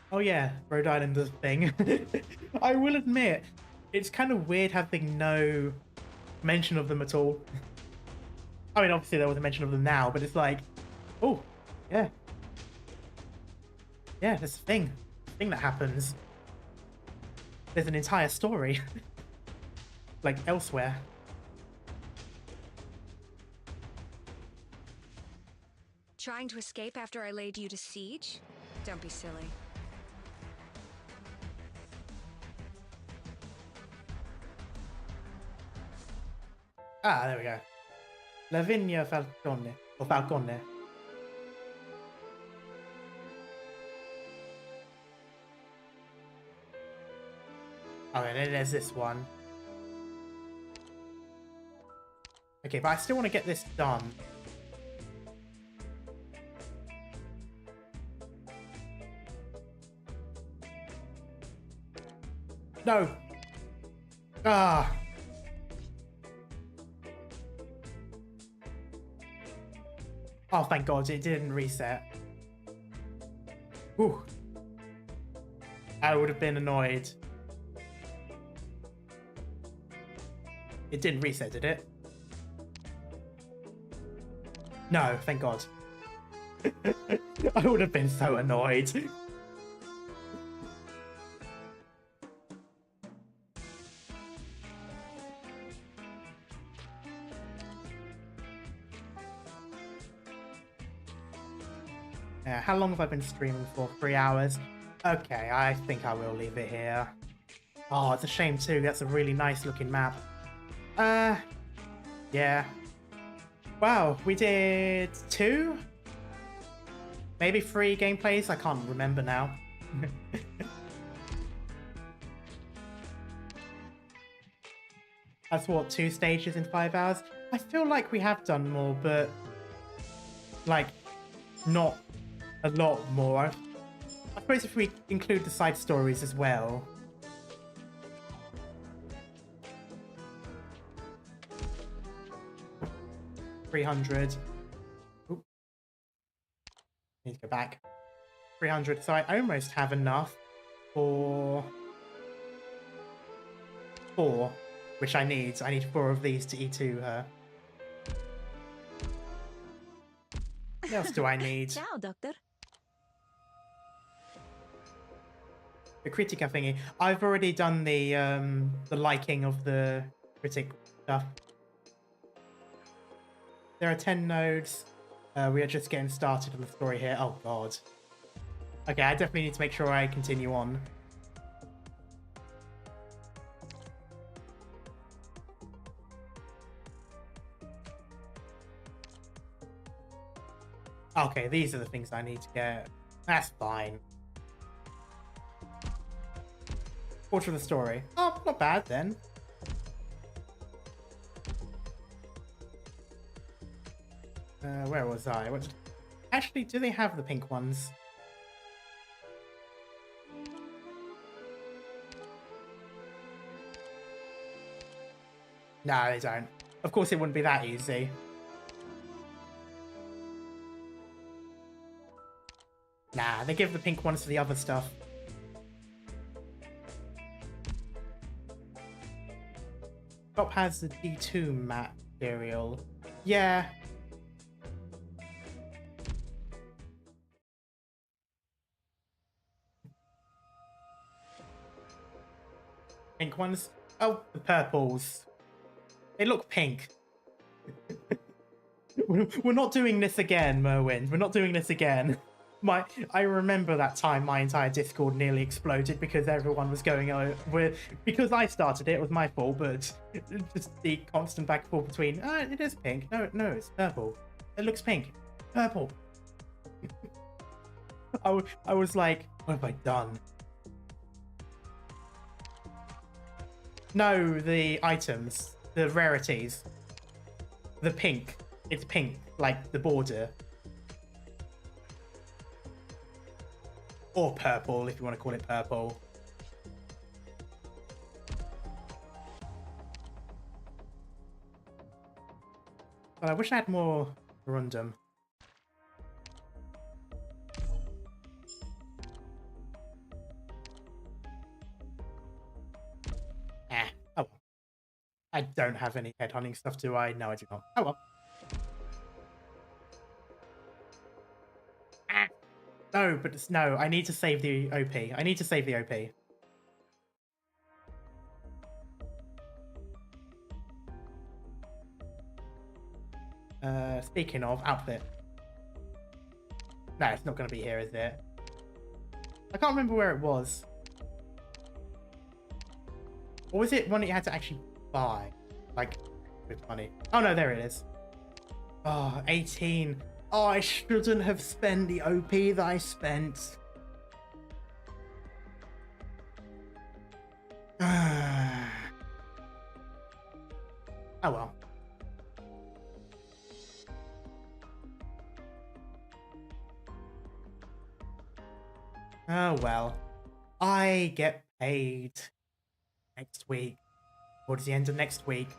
Oh yeah, Rhode Island is a thing. I will admit, it's kind of weird having no mention of them at all. I mean, obviously there was a mention of them now, but it's like, oh, yeah. Yeah, there's a thing that happens. There's an entire story. Like, elsewhere. Trying to escape after I laid you to siege? Don't be silly. Ah, there we go. Lavinia Falcone. Or Falcone. Okay, then there's this one. Okay, but I still want to get this done. No! Ah! Oh, thank God, it didn't reset. Ooh. I would have been annoyed. It didn't reset, did it? No, thank God. I would have been so annoyed. Yeah, how long have I been streaming for? 3 hours? Okay, I think I will leave it here. Oh, it's a shame too. That's a really nice looking map. Yeah. Wow, we did 2? Maybe 3 gameplays? I can't remember now. That's what, 2 stages in 5 hours? I feel like we have done more, but like, not a lot more. I suppose if we include the side stories as well. 300. Oop. Need to go back. 300. So I almost have enough for 4, which I need. I need 4 of these to E2 her. What else do I need? Ciao, Doctor. The Critica thingy. I've already done the liking of the critic stuff. There are 10 nodes. We are just getting started on the story here. Oh god. Okay, I definitely need to make sure I continue on. Okay, these are the things I need to get. That's fine. Quarter of the story. Oh, not bad then. Where was I? What did... Actually, do they have the pink ones? No, they don't. Of course, it wouldn't be that easy. Nah, they give the pink ones to the other stuff. Top has the D2 material. Yeah. Pink ones? Oh, the purples. They look pink. We're not doing this again, Merwin. We're not doing this again. I remember that time my entire Discord nearly exploded because everyone was going over. Because I started it, it was my fault, but just the constant back and forth between, it is pink. No, it's purple. It looks pink. Purple. I was like, what have I done? No, the items, the rarities, the pink. It's pink, like the border. Or purple, if you want to call it purple. But I wish I had more rundum. Oh well. I don't have any headhunting stuff, do I? No, I do not. Oh well. No, but it's no. I need to save the OP. I need to save the OP. Speaking of outfit. No, it's not going to be here, is it? I can't remember where it was. Or was it one that you had to actually buy? Like, with money? Oh no, there it is. Oh, 18. Oh, I shouldn't have spent the OP that I spent. Oh well. Oh well. I get paid next week. Towards the end of next week.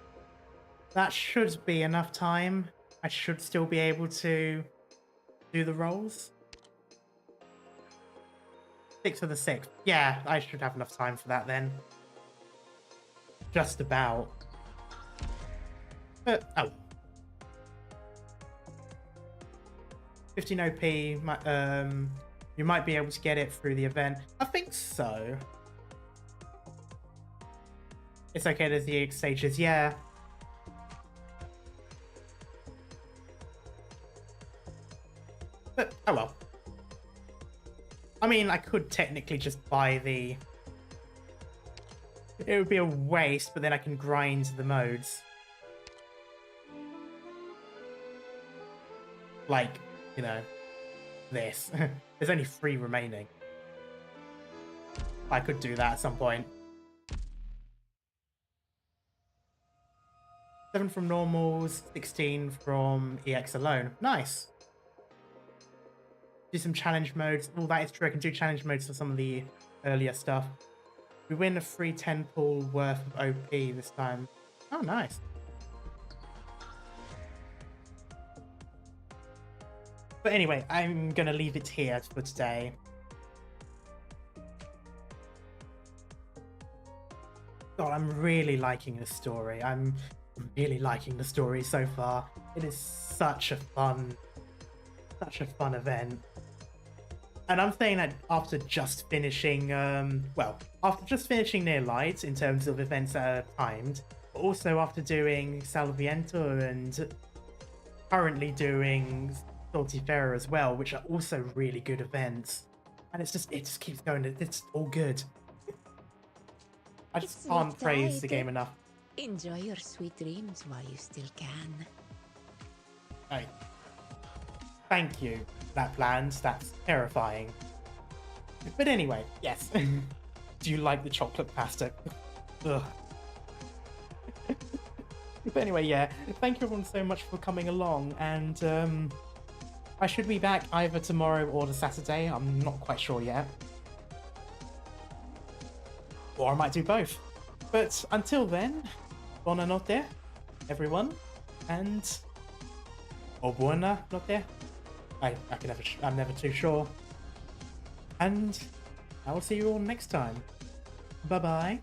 That should be enough time. I should still be able to do the rolls. 6 for the 6th. Yeah, I should have enough time for that then. Just about. But, oh. 15 OP, you might be able to get it through the event. I think so. It's okay, there's the stages, yeah. But, oh well. I mean, I could technically just buy the... It would be a waste, but then I can grind the modes. Like, you know, this. There's only 3 remaining. I could do that at some point. 7 from normals, 16 from EX alone. Nice. Do some challenge modes. Oh, that is true. I can do challenge modes for some of the earlier stuff. We win a free 10 pool worth of OP this time. Oh, nice. But anyway, I'm gonna leave it here for today. God, I'm really liking this story. I'm really liking the story so far. It is such a fun event. And I'm saying that after just finishing, after just finishing Near Light in terms of events that are timed, but also after doing Salviento and currently doing Saltifera as well, which are also really good events. And it just keeps going. It's all good. I just can't praise the game enough. Enjoy your sweet dreams while you still can. Hey. Thank you, Lapland. That's terrifying. But anyway, yes. Do you like the chocolate pasta? Ugh. But anyway, yeah. Thank you everyone so much for coming along. And I should be back either tomorrow or the Saturday. I'm not quite sure yet. Or I might do both. But until then, buonanotte, everyone. And... or buona notte. I'm never too sure. And I will see you all next time. Bye-bye.